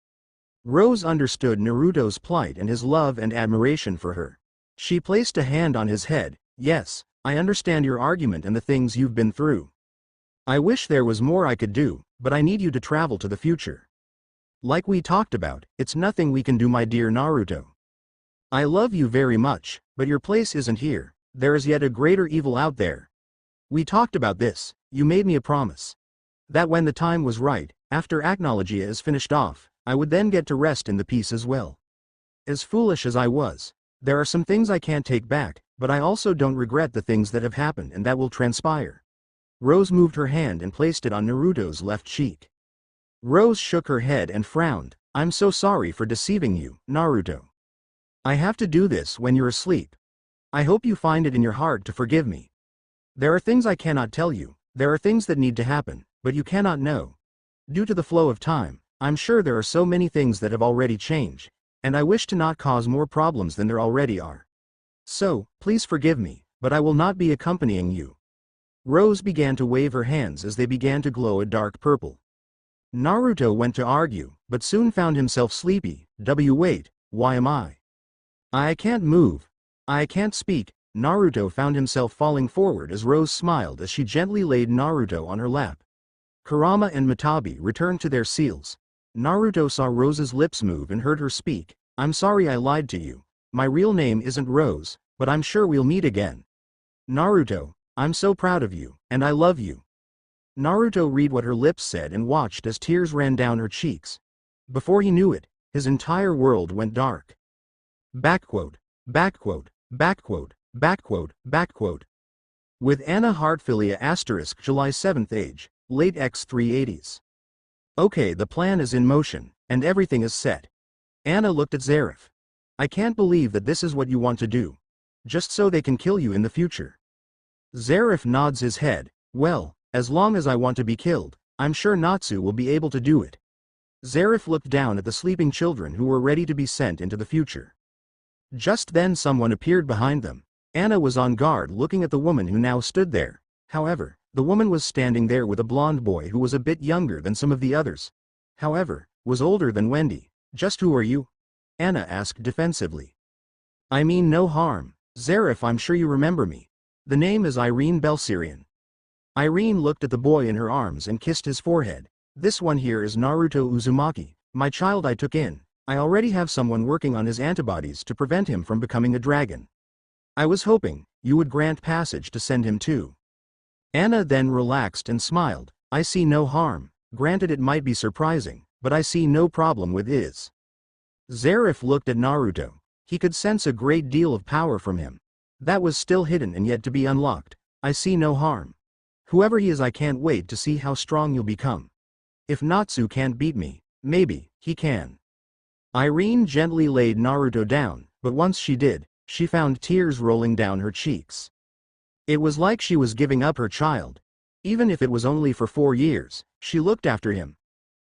Rose understood Naruto's plight and his love and admiration for her. She placed a hand on his head. Yes, I understand your argument and the things you've been through. I wish there was more I could do, but I need you to travel to the future. Like we talked about, it's nothing we can do, my dear Naruto. I love you very much, but your place isn't here. There is yet a greater evil out there. We talked about this. You made me a promise. That when the time was right, after Acnologia is finished off, I would then get to rest in the peace as well. As foolish as I was, there are some things I can't take back, but I also don't regret the things that have happened and that will transpire. Rose moved her hand and placed it on Naruto's left cheek. Rose shook her head and frowned. I'm so sorry for deceiving you, Naruto. I have to do this when you're asleep. I hope you find it in your heart to forgive me. There are things I cannot tell you, there are things that need to happen, but you cannot know. Due to the flow of time, I'm sure there are so many things that have already changed, and I wish to not cause more problems than there already are. So, please forgive me, but I will not be accompanying you. Rose began to wave her hands as they began to glow a dark purple. Naruto went to argue, but soon found himself sleepy. Wait, why am I? I can't move. I can't speak. Naruto found himself falling forward as Rose smiled as she gently laid Naruto on her lap. Kurama and Matabi returned to their seals. Naruto saw Rose's lips move and heard her speak. I'm sorry I lied to you. My real name isn't Rose, but I'm sure we'll meet again. Naruto, I'm so proud of you, and I love you. Naruto read what her lips said and watched as tears ran down her cheeks. Before he knew it, his entire world went dark. Backquote, backquote, backquote, backquote, backquote. With Anna Heartfilia * July 7th age, late X380s. Okay, the plan is in motion, and everything is set. Anna looked at Zareth. I can't believe that this is what you want to do. Just so they can kill you in the future. Zareth nods his head. Well, as long as I want to be killed, I'm sure Natsu will be able to do it. Zareth looked down at the sleeping children who were ready to be sent into the future. Just then someone appeared behind them. Anna was on guard looking at the woman who now stood there. However, the woman was standing there with a blonde boy who was a bit younger than some of the others. However, was older than Wendy. Just who are you? Anna asked defensively. I mean no harm. Zareth, I'm sure you remember me. The name is Irene Belsirian. Irene looked at the boy in her arms and kissed his forehead. This one here is Naruto Uzumaki, my child I took in. I already have someone working on his antibodies to prevent him from becoming a dragon. I was hoping you would grant passage to send him too. Anna then relaxed and smiled. I see no harm. Granted, it might be surprising, but I see no problem with it. Zareth looked at Naruto. He could sense a great deal of power from him. That was still hidden and yet to be unlocked. I see no harm. Whoever he is, I can't wait to see how strong you'll become. If Natsu can't beat me, maybe he can. Irene gently laid Naruto down, but once she did, she found tears rolling down her cheeks. It was like she was giving up her child. Even if it was only for 4 years, she looked after him.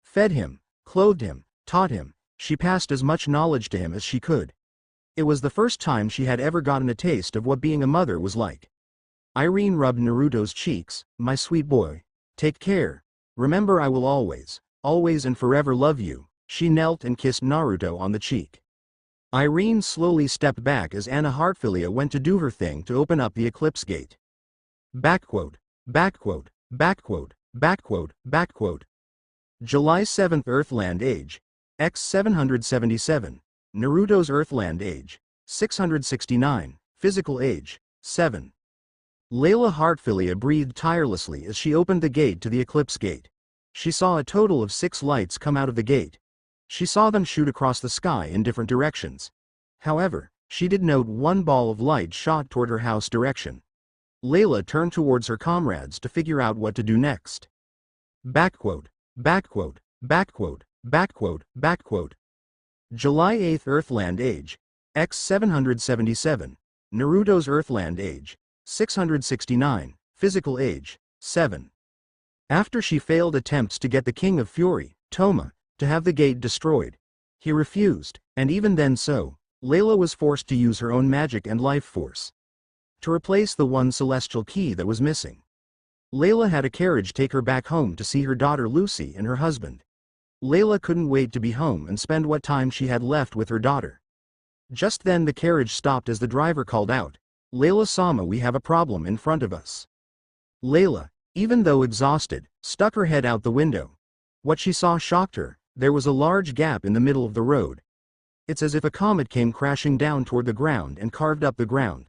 Fed him, clothed him, taught him, she passed as much knowledge to him as she could. It was the first time she had ever gotten a taste of what being a mother was like. Irene rubbed Naruto's cheeks. My sweet boy. Take care. Remember, I will always, always and forever love you. She knelt and kissed Naruto on the cheek. Irene slowly stepped back as Anna Heartfilia went to do her thing to open up the Eclipse Gate. Backquote, backquote, backquote, backquote, backquote. July 7th Earthland Age, X777. Naruto's Earthland Age, 669. Physical Age, 7. Layla Heartfilia breathed tirelessly as she opened the gate to the Eclipse Gate. She saw a total of 6 lights come out of the gate. She saw them shoot across the sky in different directions. However, she did note one ball of light shot toward her house direction. Layla turned towards her comrades to figure out what to do next. Backquote, backquote, backquote, backquote, backquote. July 8th Earthland Age, X777. Naruto's Earthland Age, 669. Physical Age, 7. After she failed attempts to get the King of Fury, Toma, to have the gate destroyed, he refused, and even then Layla was forced to use her own magic and life force to replace the one celestial key that was missing. Layla had a carriage take her back home to see her daughter Lucy and her husband. Layla couldn't wait to be home and spend what time she had left with her daughter. Just then the carriage stopped as the driver called out, "Layla Sama, we have a problem in front of us." Layla, even though exhausted, stuck her head out the window. What she saw shocked her. There was a large gap in the middle of the road. It's as if a comet came crashing down toward the ground and carved up the ground.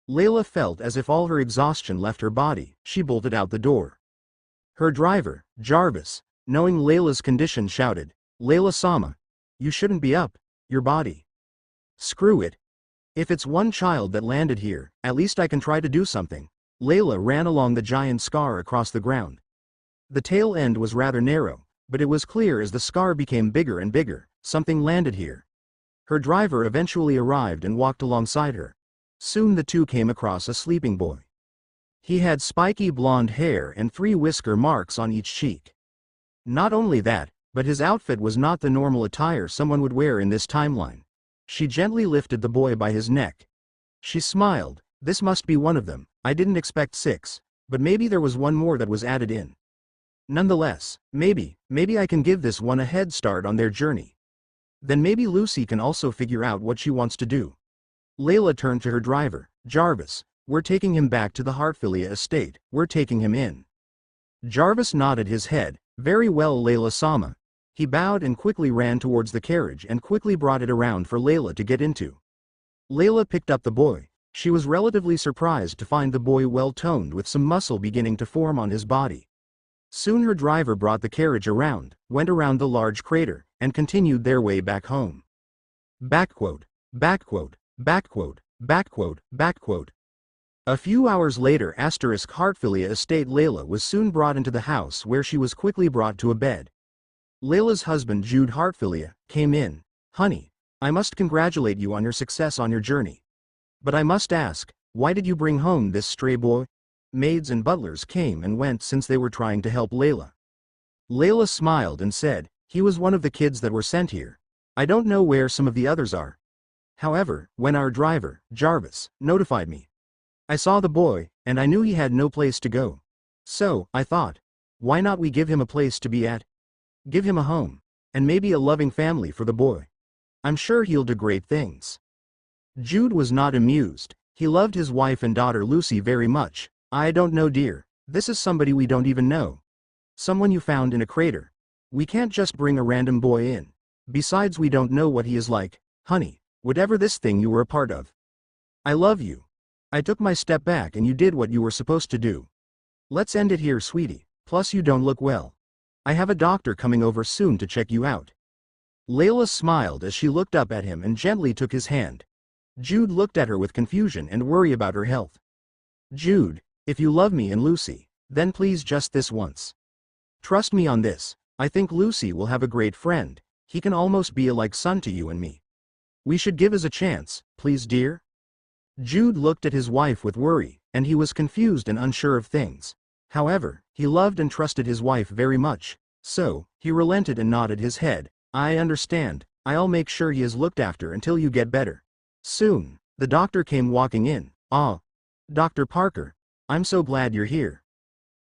Layla felt as if all her exhaustion left her body. She bolted out the door. Her driver, Jarvis, knowing Layla's condition, shouted, "Layla Sama, you shouldn't be up, your body. Screw it. If it's one child that landed here, at least I can try to do something." Layla ran along the giant scar across the ground. The tail end was rather narrow, but it was clear as the scar became bigger and bigger, something landed here. Her driver eventually arrived and walked alongside her. Soon the two came across a sleeping boy. He had spiky blonde hair and 3 whisker marks on each cheek. Not only that, but his outfit was not the normal attire someone would wear in this timeline. She gently lifted the boy by his neck. She smiled. "This must be one of them. I didn't expect 6, but maybe there was one more that was added in. Nonetheless, maybe I can give this one a head start on their journey. Then maybe Lucy can also figure out what she wants to do." Layla turned to her driver, Jarvis. "We're taking him back to the Hartfilia estate. We're taking him in." Jarvis nodded his head. "Very well, Layla Sama." He bowed and quickly ran towards the carriage and quickly brought it around for Layla to get into. Layla picked up the boy. She was relatively surprised to find the boy well-toned with some muscle beginning to form on his body. Soon her driver brought the carriage around, went around the large crater, and continued their way back home. Backquote. Backquote. Backquote. Backquote. Backquote. A few hours later, Hartfilia estate. Layla was soon brought into the house where she was quickly brought to a bed. Layla's husband Jude Hartfilia came in. "Honey, I must congratulate you on your success on your journey. But I must ask, why did you bring home this stray boy?" Maids and butlers came and went since they were trying to help Layla. Layla smiled and said, "He was one of the kids that were sent here. I don't know where some of the others are. However, when our driver, Jarvis, notified me, I saw the boy, and I knew he had no place to go. So, I thought, why not we give him a place to be at? Give him a home, and maybe a loving family for the boy. I'm sure he'll do great things." Jude was not amused. He loved his wife and daughter Lucy very much. "I don't know, dear. This is somebody we don't even know. Someone you found in a crater. We can't just bring a random boy in. Besides, we don't know what he is like, honey, whatever this thing you were a part of. I love you. I took my step back and you did what you were supposed to do. Let's end it here, sweetie. Plus you don't look well. I have a doctor coming over soon to check you out." Layla smiled as she looked up at him and gently took his hand. Jude looked at her with confusion and worry about her health. "Jude, if you love me and Lucy, then please just this once. Trust me on this. I think Lucy will have a great friend. He can almost be a like son to you and me. We should give us a chance, please, dear." Jude looked at his wife with worry, and he was confused and unsure of things. However, he loved and trusted his wife very much, so he relented and nodded his head. "I understand. I'll make sure he is looked after until you get better." Soon, the doctor came walking in. "Ah, Dr. Parker, I'm so glad you're here."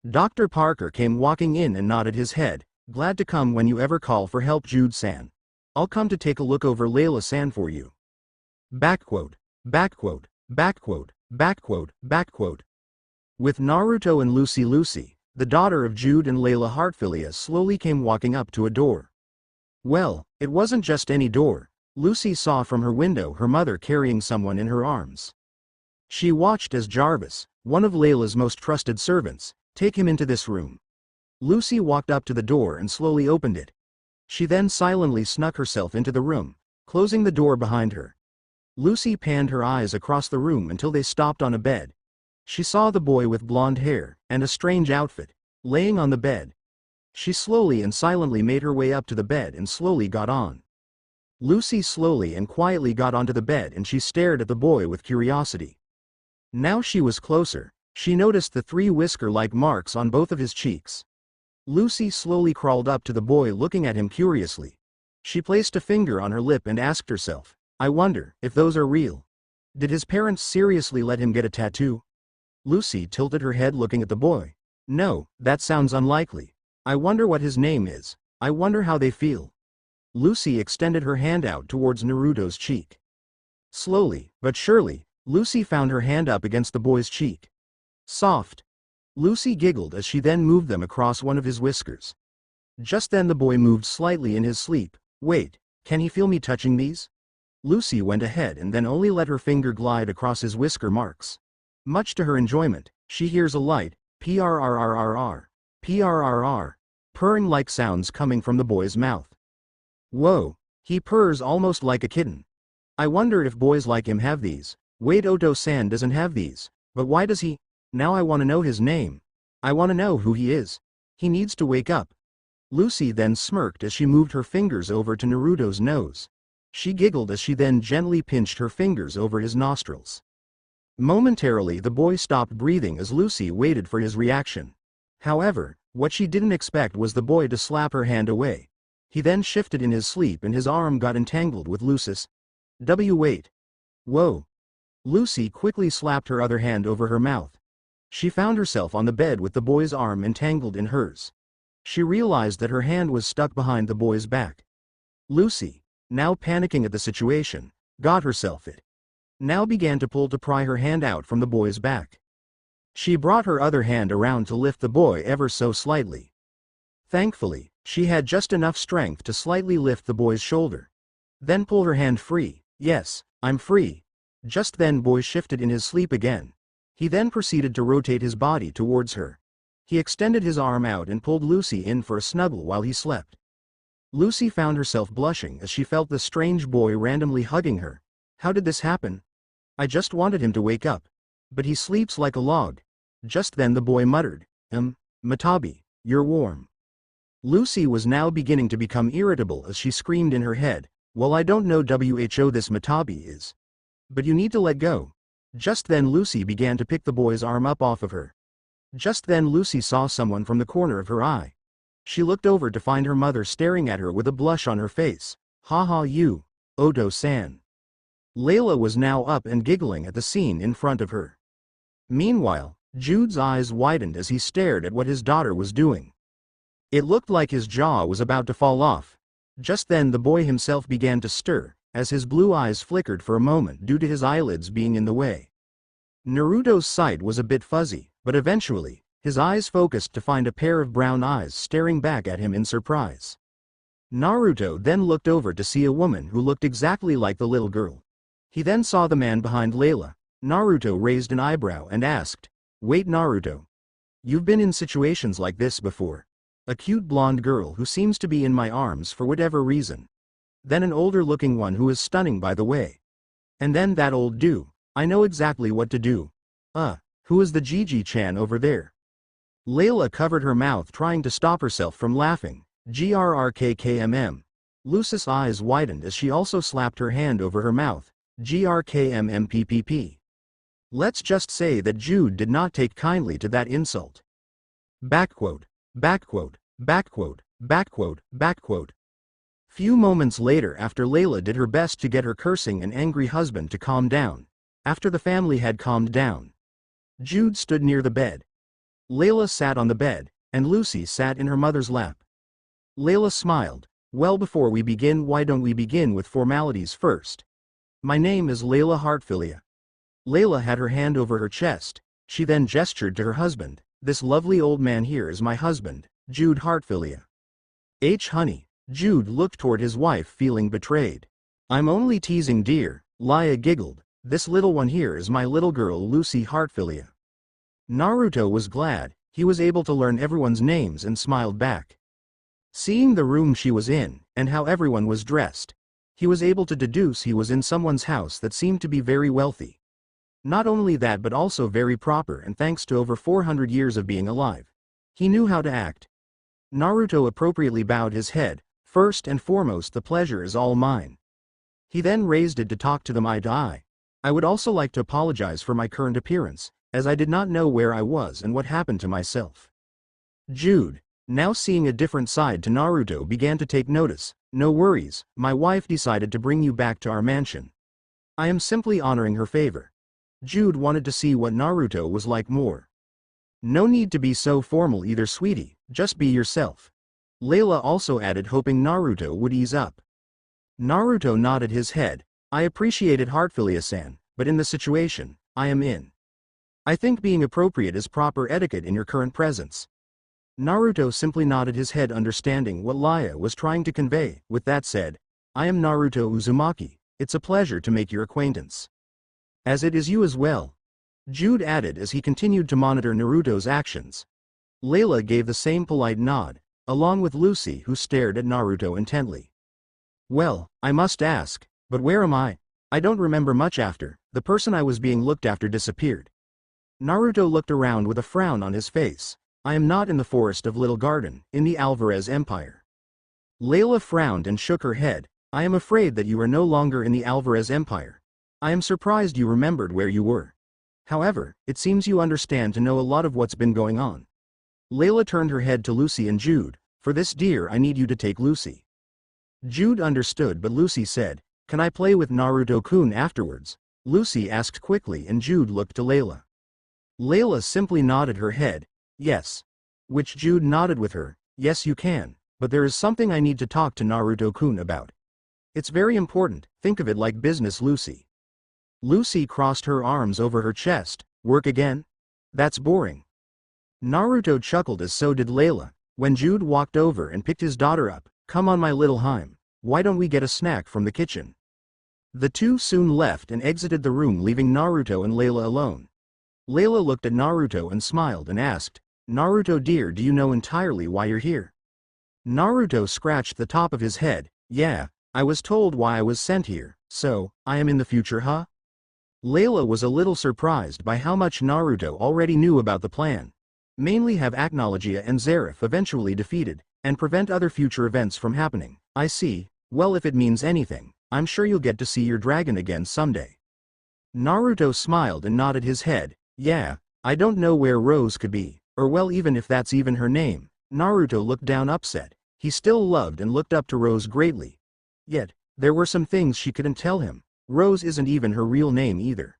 Dr. Parker came walking in and nodded his head. "Glad to come when you ever call for help, Jude-san. I'll come to take a look over Layla-san for you." Backquote. Backquote. Backquote. Backquote. Backquote. With Naruto and Lucy, the daughter of Jude and Layla Hartfilia, slowly came walking up to a door. Well, it wasn't just any door. Lucy saw from her window her mother carrying someone in her arms. She watched as Jarvis, one of Layla's most trusted servants, take him into this room. Lucy walked up to the door and slowly opened it. She then silently snuck herself into the room, closing the door behind her. Lucy panned her eyes across the room until they stopped on a bed. She saw the boy with blonde hair and a strange outfit, laying on the bed. She slowly and silently made her way up to the bed and slowly got on. Lucy slowly and quietly got onto the bed and she stared at the boy with curiosity. Now she was closer. She noticed the 3 whisker-like marks on both of his cheeks. Lucy slowly crawled up to the boy, looking at him curiously. She placed a finger on her lip and asked herself, "I wonder if those are real. Did his parents seriously let him get a tattoo?" Lucy tilted her head looking at the boy. No, that sounds unlikely. I wonder what his name is. I wonder how they feel. Lucy extended her hand out towards Naruto's cheek. Slowly, but surely, Lucy found her hand up against the boy's cheek. Soft. Lucy giggled as she then moved them across one of his whiskers. Just then the boy moved slightly in his sleep. Wait, can he feel me touching these? Lucy went ahead and then only let her finger glide across his whisker marks. Much to her enjoyment, she hears a light, prrrrrr, prrrr, purring-like sounds coming from the boy's mouth. Whoa, he purrs almost like a kitten. I wonder if boys like him have these. Wait, Oto-san doesn't have these, but why does he? Now I want to know his name. I want to know who he is. He needs to wake up. Lucy then smirked as she moved her fingers over to Naruto's nose. She giggled as she then gently pinched her fingers over his nostrils. Momentarily the boy stopped breathing as Lucy waited for his reaction. However, what she didn't expect was the boy to slap her hand away. He then shifted in his sleep and his arm got entangled with Lucy's. Wait. Whoa. Lucy quickly slapped her other hand over her mouth. She found herself on the bed with the boy's arm entangled in hers. She realized that her hand was stuck behind the boy's back. Lucy, now panicking at the situation, got herself it. Now began to pull to pry her hand out from the boy's back. She brought her other hand around to lift the boy ever so slightly. Thankfully, she had just enough strength to slightly lift the boy's shoulder. Then pull her hand free. Yes, I'm free. Just then boy shifted in his sleep again. He then proceeded to rotate his body towards her. He extended his arm out and pulled Lucy in for a snuggle while he slept. Lucy found herself blushing as she felt the strange boy randomly hugging her. How did this happen? I just wanted him to wake up. But he sleeps like a log. Just then the boy muttered, Matabi, you're warm. Lucy was now beginning to become irritable as she screamed in her head, well, I don't know who this Matabi is. But you need to let go. Just then Lucy began to pick the boy's arm up off of her. Just then Lucy saw someone from the corner of her eye. She looked over to find her mother staring at her with a blush on her face. Haha, you, Oto-san. Layla was now up and giggling at the scene in front of her. Meanwhile, Jude's eyes widened as he stared at what his daughter was doing. It looked like his jaw was about to fall off. Just then the boy himself began to stir, as his blue eyes flickered for a moment due to his eyelids being in the way. Naruto's sight was a bit fuzzy, but eventually, his eyes focused to find a pair of brown eyes staring back at him in surprise. Naruto then looked over to see a woman who looked exactly like the little girl. He then saw the man behind Layla. Naruto raised an eyebrow and asked, Wait, Naruto. You've been in situations like this before. A cute blonde girl who seems to be in my arms for whatever reason. Then an older looking one who is stunning by the way. And then that old dude. I know exactly what to do. Who is the Gigi-chan over there? Layla covered her mouth trying to stop herself from laughing. Grrkkmm. Lucy's eyes widened as she also slapped her hand over her mouth. Grkmmpp. Let's just say that Jude did not take kindly to that insult. Backquote. Backquote. Backquote. Backquote. Backquote. Few moments later, after Layla did her best to get her cursing and angry husband to calm down. After the family had calmed down, Jude stood near the bed. Layla sat on the bed, and Lucy sat in her mother's lap. Layla smiled. Well, before we begin, why don't we begin with formalities first? My name is Layla Heartfilia. Layla had her hand over her chest. She then gestured to her husband. This lovely old man here is my husband, Jude Heartfilia. Honey. Jude looked toward his wife feeling betrayed. I'm only teasing, dear, Layla giggled. This little one here is my little girl Lucy Heartfilia. Naruto was glad. He was able to learn everyone's names and smiled back. Seeing the room she was in, and how everyone was dressed, he was able to deduce he was in someone's house that seemed to be very wealthy. Not only that, but also very proper, and thanks to over 400 years of being alive, he knew how to act. Naruto appropriately bowed his head. First and foremost, the pleasure is all mine. He then raised it to talk to them eye to eye. I would also like to apologize for my current appearance, as I did not know where I was and what happened to myself. Jude, now seeing a different side to Naruto, began to take notice. No worries, my wife decided to bring you back to our mansion. I am simply honoring her favor. Jude wanted to see what Naruto was like more. No need to be so formal either, sweetie, just be yourself. Layla also added, hoping Naruto would ease up. Naruto nodded his head. I appreciate it heartfully, San, but in the situation I am in, I think being appropriate is proper etiquette in your current presence. Naruto simply nodded his head, understanding what Laya was trying to convey. With that said, I am Naruto Uzumaki. It's a pleasure to make your acquaintance. As it is you as well, Jude added as he continued to monitor Naruto's actions. Layla gave the same polite nod, along with Lucy, who stared at Naruto intently. Well, I must ask, but where am I? I don't remember much after the person I was being looked after disappeared. Naruto looked around with a frown on his face. I am not in the forest of Little Garden, in the Alvarez Empire. Layla frowned and shook her head. I am afraid that you are no longer in the Alvarez Empire. I am surprised you remembered where you were. However, it seems you understand to know a lot of what's been going on. Layla turned her head to Lucy and Jude. For this, dear, I need you to take Lucy. Jude understood, but Lucy said, can I play with Naruto-kun afterwards? Lucy asked quickly, and Jude looked to Layla. Layla simply nodded her head. Yes. Which Jude nodded with her. Yes, you can, but there is something I need to talk to Naruto-kun about. It's very important, think of it like business, Lucy. Lucy crossed her arms over her chest. Work again? That's boring. Naruto chuckled, as so did Layla, when Jude walked over and picked his daughter up. Come on, my little Haim, why don't we get a snack from the kitchen? The two soon left and exited the room, leaving Naruto and Layla alone. Layla looked at Naruto and smiled and asked, Naruto dear, do you know entirely why you're here? Naruto scratched the top of his head. Yeah, I was told why I was sent here, so, I am in the future, huh? Layla was a little surprised by how much Naruto already knew about the plan. Mainly have Aknologia and Zareth eventually defeated, and prevent other future events from happening. I see. Well, if it means anything, I'm sure you'll get to see your dragon again someday. Naruto smiled and nodded his head. Yeah, I don't know where Rose could be, or well, even if that's even her name. Naruto looked down upset. He still loved and looked up to Rose greatly. Yet, there were some things she couldn't tell him. Rose isn't even her real name either.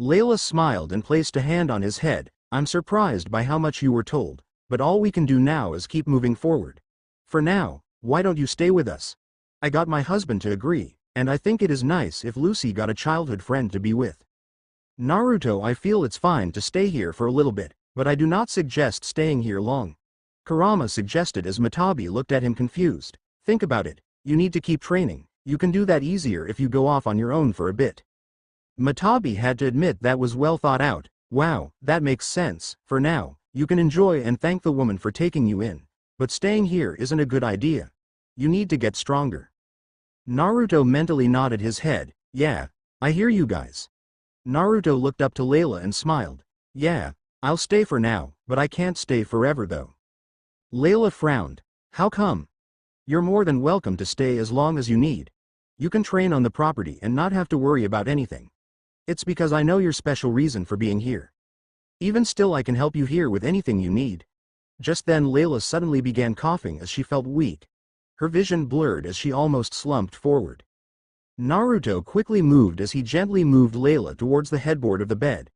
Layla smiled and placed a hand on his head. I'm surprised by how much you were told, but all we can do now is keep moving forward. For now, why don't you stay with us? I got my husband to agree, and I think it is nice if Lucy got a childhood friend to be with. Naruto, I feel it's fine to stay here for a little bit, but I do not suggest staying here long. Kurama suggested as Matabi looked at him confused. Think about it, you need to keep training, you can do that easier if you go off on your own for a bit. Matabi had to admit that was well thought out. Wow, that makes sense. For now, you can enjoy and thank the woman for taking you in, but staying here isn't a good idea. You need to get stronger. Naruto mentally nodded his head. Yeah, I hear you guys. Naruto looked up to Layla and smiled. Yeah, I'll stay for now, but I can't stay forever though. Layla frowned. How come? You're more than welcome to stay as long as you need. You can train on the property and not have to worry about anything. It's because I know your special reason for being here. Even still, I can help you here with anything you need. Just then Layla suddenly began coughing as she felt weak. Her vision blurred as she almost slumped forward. Naruto quickly moved as he gently moved Layla towards the headboard of the bed.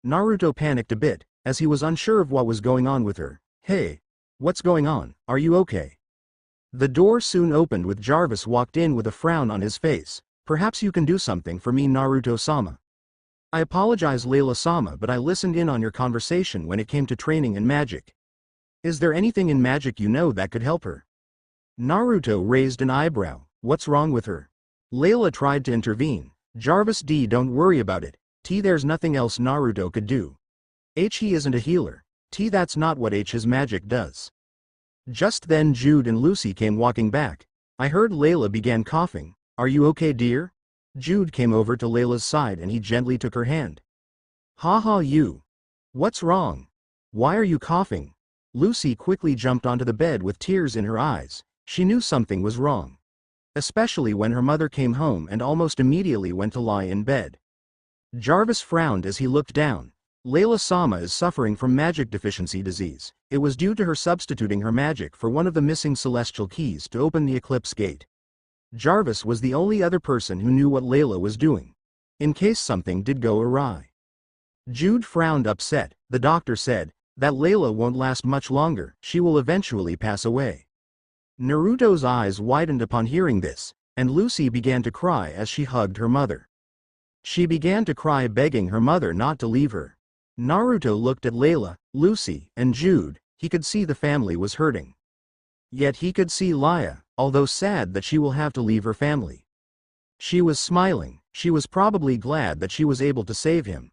Naruto panicked a bit, as he was unsure of what was going on with her. Hey, what's going on? Are you okay? The door soon opened with Jarvis walked in with a frown on his face. Perhaps you can do something for me, Naruto-sama. I apologize, Layla-sama, but I listened in on your conversation when it came to training and magic. Is there anything in magic you know that could help her? Naruto raised an eyebrow. What's wrong with her? Layla tried to intervene. Jarvis D, don't worry about it. T, there's nothing else Naruto could do. H, he isn't a healer. T, that's not what H's magic does. Just then Jude and Lucy came walking back. I heard Layla began coughing. Are you okay, dear? Jude came over to Layla's side and he gently took her hand. Ha, you. What's wrong? Why are you coughing? Lucy quickly jumped onto the bed with tears in her eyes. She knew something was wrong. Especially when her mother came home and almost immediately went to lie in bed. Jarvis frowned as he looked down. Layla-sama is suffering from magic deficiency disease. It was due to her substituting her magic for one of the missing celestial keys to open the eclipse gate. Jarvis was the only other person who knew what Layla was doing, in case something did go awry. Jude frowned upset. The doctor said, That Layla won't last much longer, she will eventually pass away. Naruto's eyes widened upon hearing this, and Lucy began to cry as she hugged her mother. She began to cry begging her mother not to leave her. Naruto looked at Layla, Lucy, and Jude. He could see the family was hurting. Yet he could see Laya, although sad that she will have to leave her family. She was smiling, she was probably glad that she was able to save him.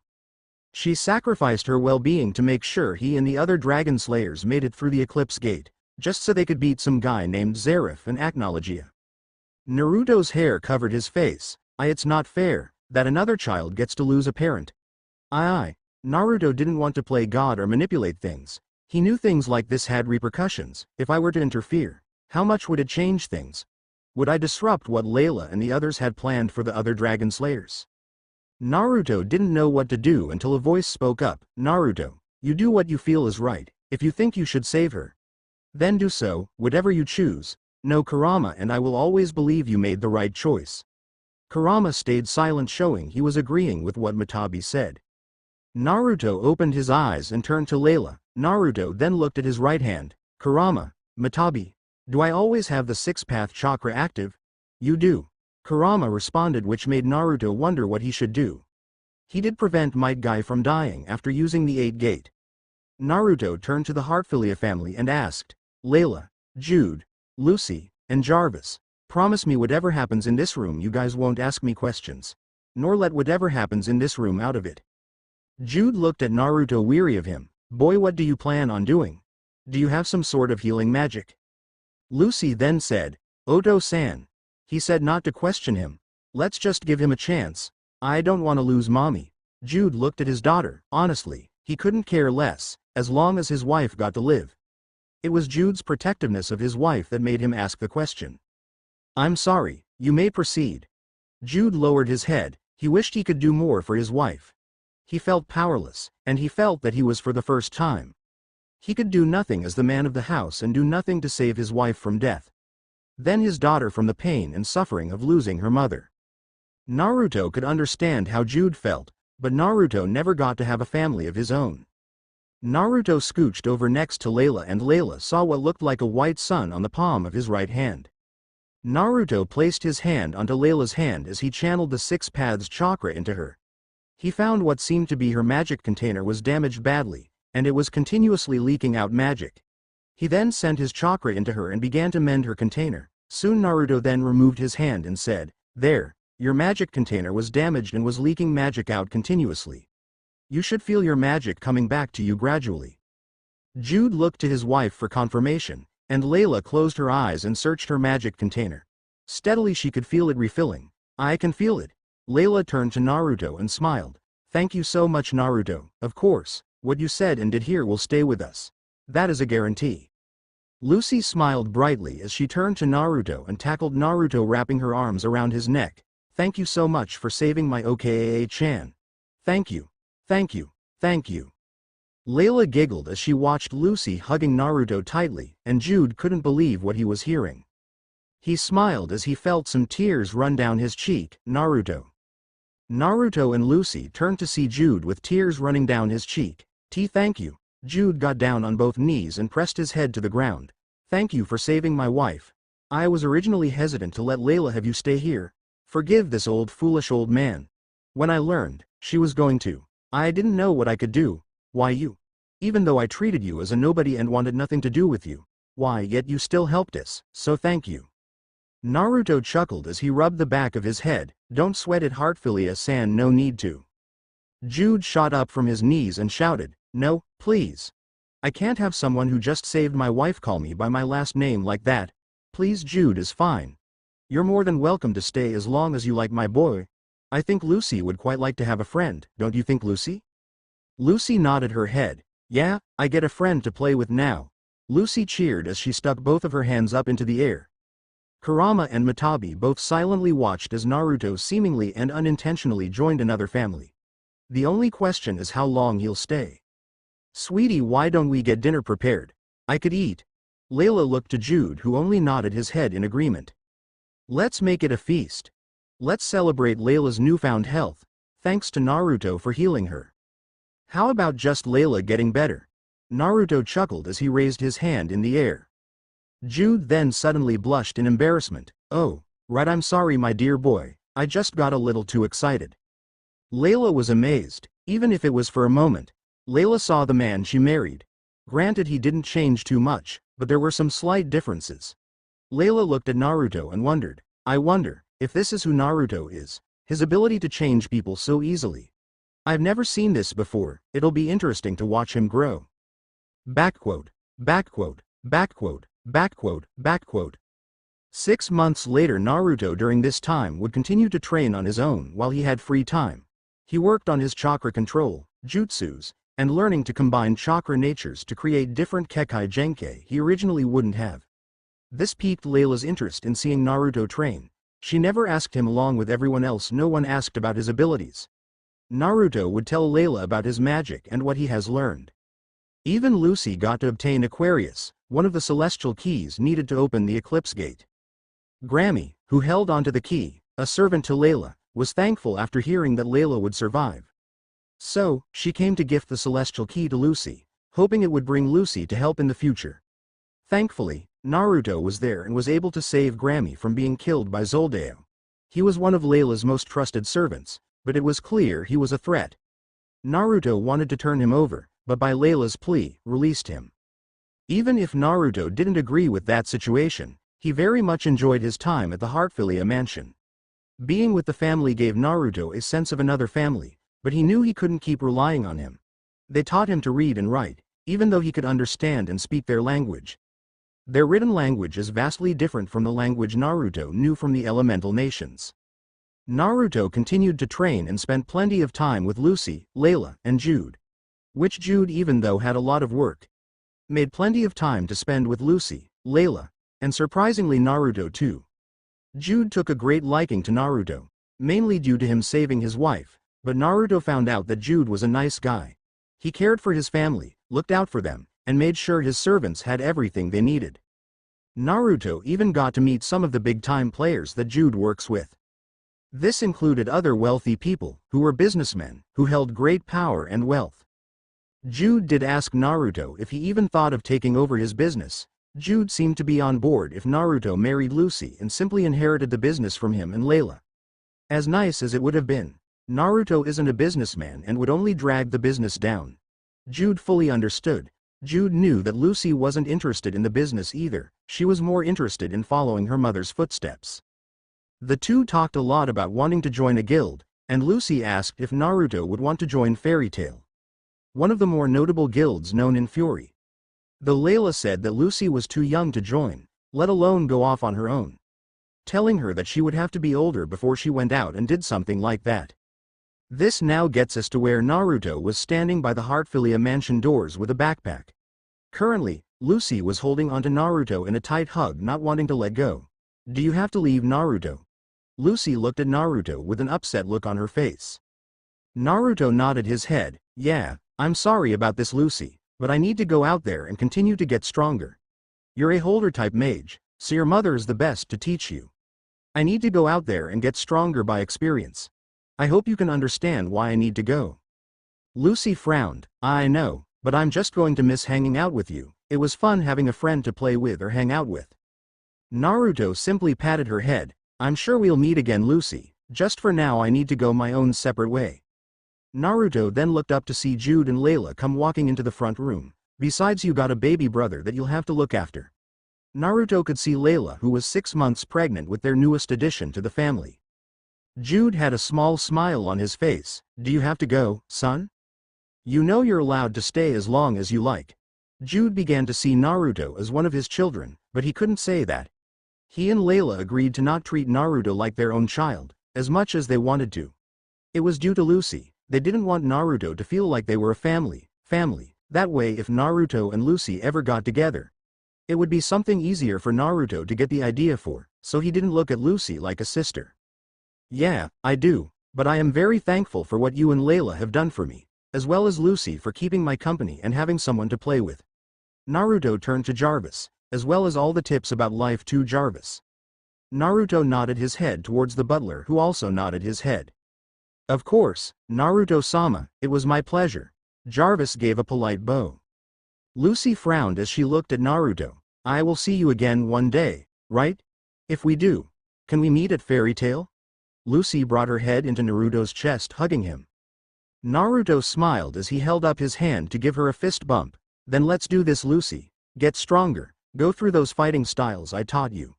She sacrificed her well-being to make sure he and the other Dragon Slayers made it through the Eclipse Gate, just so they could beat some guy named Zareth and Acnologia. Naruto's hair covered his face. It's not fair that another child gets to lose a parent. Naruto didn't want to play God or manipulate things. He knew things like this had repercussions. If I were to interfere, how much would it change things? Would I disrupt what Layla and the others had planned for the other Dragon Slayers? Naruto didn't know what to do until a voice spoke up. Naruto, you do what you feel is right. If you think you should save her, then do so, whatever you choose. No, Kurama and I will always believe you made the right choice. Kurama stayed silent, showing he was agreeing with what Matabi said. Naruto opened his eyes and turned to Layla. Naruto then looked at his right hand. Kurama, Matabi, do I always have the six-path chakra active? You do. Kurama responded, which made Naruto wonder what he should do. He did prevent Might Guy from dying after using the 8 gate. Naruto turned to the Heartfilia family and asked, Layla, Jude, Lucy, and Jarvis, promise me whatever happens in this room you guys won't ask me questions. Nor let whatever happens in this room out of it. Jude looked at Naruto, weary of him. Boy, what do you plan on doing? Do you have some sort of healing magic? Lucy then said, Oto-san. He said not to question him. Let's just give him a chance. I don't want to lose mommy. Jude looked at his daughter. Honestly, he couldn't care less, as long as his wife got to live. It was Jude's protectiveness of his wife that made him ask the question. I'm sorry, you may proceed. Jude lowered his head. He wished he could do more for his wife. He felt powerless, and he felt that he was for the first time. He could do nothing as the man of the house and do nothing to save his wife from death. Then his daughter from the pain and suffering of losing her mother. Naruto could understand how Jude felt, but Naruto never got to have a family of his own. Naruto scooched over next to Layla, and Layla saw what looked like a white sun on the palm of his right hand. Naruto placed his hand onto Layla's hand as he channeled the 6 paths chakra into her. He found what seemed to be her magic container was damaged badly, and it was continuously leaking out magic. He then sent his chakra into her and began to mend her container. Soon Naruto then removed his hand and said, There, your magic container was damaged and was leaking magic out continuously. You should feel your magic coming back to you gradually. Jude looked to his wife for confirmation, and Layla closed her eyes and searched her magic container. Steadily she could feel it refilling. I can feel it. Layla turned to Naruto and smiled. Thank you so much, Naruto. Of course, what you said and did here will stay with us. That is a guarantee. Lucy smiled brightly as she turned to Naruto and tackled Naruto, wrapping her arms around his neck. Thank you so much for saving my Okaa-chan. Thank you. Thank you. Thank you. Layla giggled as she watched Lucy hugging Naruto tightly, and Jude couldn't believe what he was hearing. He smiled as he felt some tears run down his cheek. Naruto. Naruto and Lucy turned to see Jude with tears running down his cheek. Thank you. Jude got down on both knees and pressed his head to the ground. Thank you for saving my wife. I was originally hesitant to let Layla have you stay here. Forgive this foolish old man. When I learned she was going to, I didn't know what I could do. Why you? Even though I treated you as a nobody and wanted nothing to do with you. Why, yet you still helped us, so thank you. Naruto chuckled as he rubbed the back of his head. Don't sweat it, Heartfilia-san, no need to. Jude shot up from his knees and shouted, No, please. I can't have someone who just saved my wife call me by my last name like that. Please, Jude is fine. You're more than welcome to stay as long as you like, my boy. I think Lucy would quite like to have a friend, don't you think, Lucy? Lucy nodded her head. Yeah, I get a friend to play with now. Lucy cheered as she stuck both of her hands up into the air. Kurama and Matabi both silently watched as Naruto seemingly and unintentionally joined another family. The only question is how long he'll stay. Sweetie, why don't we get dinner prepared? I could eat. Layla looked to Jude, who only nodded his head in agreement. Let's make it a feast. Let's celebrate Layla's newfound health, thanks to Naruto for healing her. How about just Layla getting better? Naruto chuckled as he raised his hand in the air. Jude then suddenly blushed in embarrassment. "Oh, right, I'm sorry my dear boy, I just got a little too excited." Layla was amazed, even if it was for a moment. Layla saw the man she married. Granted, he didn't change too much, but there were some slight differences. Layla looked at Naruto and wondered, "I wonder if this is who Naruto is, his ability to change people so easily. I've never seen this before, it'll be interesting to watch him grow." Backquote, backquote, backquote, backquote, backquote. 6 months later, Naruto during this time would continue to train on his own while he had free time. He worked on his chakra control, jutsus, and learning to combine chakra natures to create different Kekkei Genkai he originally wouldn't have. This piqued Layla's interest in seeing Naruto train. She never asked him along with everyone else, no one asked about his abilities. Naruto would tell Layla about his magic and what he has learned. Even Lucy got to obtain Aquarius, one of the celestial keys needed to open the Eclipse Gate. Grammy, who held onto the key, a servant to Layla, was thankful after hearing that Layla would survive. So, she came to gift the celestial key to Lucy, hoping it would bring Lucy to help in the future. Thankfully, Naruto was there and was able to save Grammy from being killed by Zoldeo. He was one of Layla's most trusted servants, but it was clear he was a threat. Naruto wanted to turn him over, but by Layla's plea, released him. Even if Naruto didn't agree with that situation, he very much enjoyed his time at the Heartfilia mansion. Being with the family gave Naruto a sense of another family, but he knew he couldn't keep relying on him. They taught him to read and write, even though he could understand and speak their language. Their written language is vastly different from the language Naruto knew from the elemental nations. Naruto continued to train and spent plenty of time with Lucy, Layla, and Jude. Which Jude, even though had a lot of work, made plenty of time to spend with Lucy, Layla, and surprisingly Naruto too. Jude took a great liking to Naruto, mainly due to him saving his wife, but Naruto found out that Jude was a nice guy. He cared for his family, looked out for them, and made sure his servants had everything they needed. Naruto even got to meet some of the big-time players that Jude works with. This included other wealthy people, who were businessmen, who held great power and wealth. Jude did ask Naruto if he even thought of taking over his business. Jude seemed to be on board if Naruto married Lucy and simply inherited the business from him and Layla. As nice as it would have been, Naruto isn't a businessman and would only drag the business down. Jude fully understood. Jude knew that Lucy wasn't interested in the business either, she was more interested in following her mother's footsteps. The two talked a lot about wanting to join a guild, and Lucy asked if Naruto would want to join Fairy Tail, one of the more notable guilds known in Fury. Though Layla said that Lucy was too young to join, let alone go off on her own, telling her that she would have to be older before she went out and did something like that. This now gets us to where Naruto was standing by the Heartfilia mansion doors with a backpack. Currently, Lucy was holding onto Naruto in a tight hug, not wanting to let go. "Do you have to leave, Naruto?" Lucy looked at Naruto with an upset look on her face. Naruto nodded his head. "Yeah, I'm sorry about this, Lucy, but I need to go out there and continue to get stronger. You're a holder-type mage, so your mother is the best to teach you. I need to go out there and get stronger by experience. I hope you can understand why I need to go." Lucy frowned. "I know, but I'm just going to miss hanging out with you. It was fun having a friend to play with or hang out with." Naruto simply patted her head. "I'm sure we'll meet again, Lucy. Just for now I need to go my own separate way." Naruto then looked up to see Jude and Layla come walking into the front room. "Besides, you got a baby brother that you'll have to look after." Naruto could see Layla, who was 6 months pregnant with their newest addition to the family. Jude had a small smile on his face. "Do you have to go, son? You know you're allowed to stay as long as you like." Jude began to see Naruto as one of his children, but he couldn't say that. He and Layla agreed to not treat Naruto like their own child, as much as they wanted to. It was due to Lucy. They didn't want Naruto to feel like they were a family. That way, if Naruto and Lucy ever got together, it would be something easier for Naruto to get the idea for, so he didn't look at Lucy like a sister. "Yeah, I do, but I am very thankful for what you and Layla have done for me, as well as Lucy for keeping my company and having someone to play with." Naruto turned to Jarvis, "As well as all the tips about life too, Jarvis." Naruto nodded his head towards the butler, who also nodded his head. "Of course, Naruto-sama, it was my pleasure." Jarvis gave a polite bow. Lucy frowned as she looked at Naruto. I will see you again one day, right? If we do, can we meet at Fairy Tail? Lucy brought her head into Naruto's chest, hugging him. Naruto smiled as he held up his hand to give her a fist bump. Then let's do this, Lucy. Get stronger, go through those fighting styles I taught you.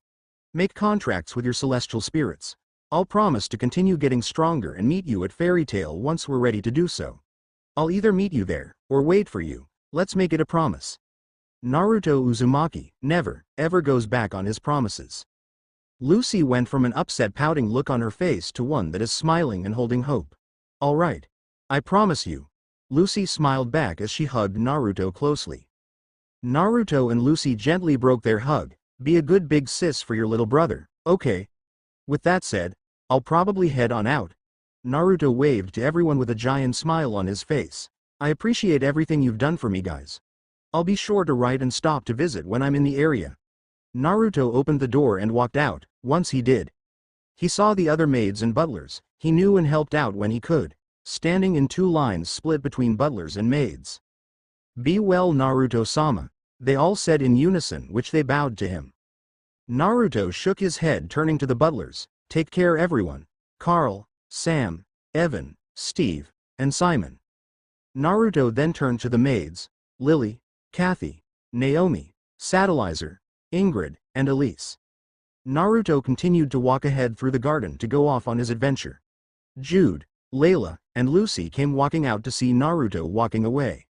Make contracts with your celestial spirits. I'll promise to continue getting stronger and meet you at Fairy Tail once we're ready to do so. I'll either meet you there, or wait for you. Let's make it a promise. Naruto Uzumaki never, ever goes back on his promises. Lucy went from an upset pouting look on her face to one that is smiling and holding hope. All right. I promise you. Lucy smiled back as she hugged Naruto closely. Naruto and Lucy gently broke their hug. Be a good big sis for your little brother, okay? With that said, I'll probably head on out. Naruto waved to everyone with a giant smile on his face. I appreciate everything you've done for me, guys. I'll be sure to write and stop to visit when I'm in the area. Naruto opened the door and walked out. Once he did, he saw the other maids and butlers. He knew and helped out when he could, standing in two lines split between butlers and maids. Be well, Naruto-sama, they all said in unison, which they bowed to him. Naruto shook his head, turning to the butlers. Take care, everyone. Carl, Sam, Evan, Steve, and Simon. Naruto then turned to the maids, Lily, Kathy, Naomi, Satellaizer, Ingrid, and Elise. Naruto continued to walk ahead through the garden to go off on his adventure. Jude, Layla, and Lucy came walking out to see Naruto walking away.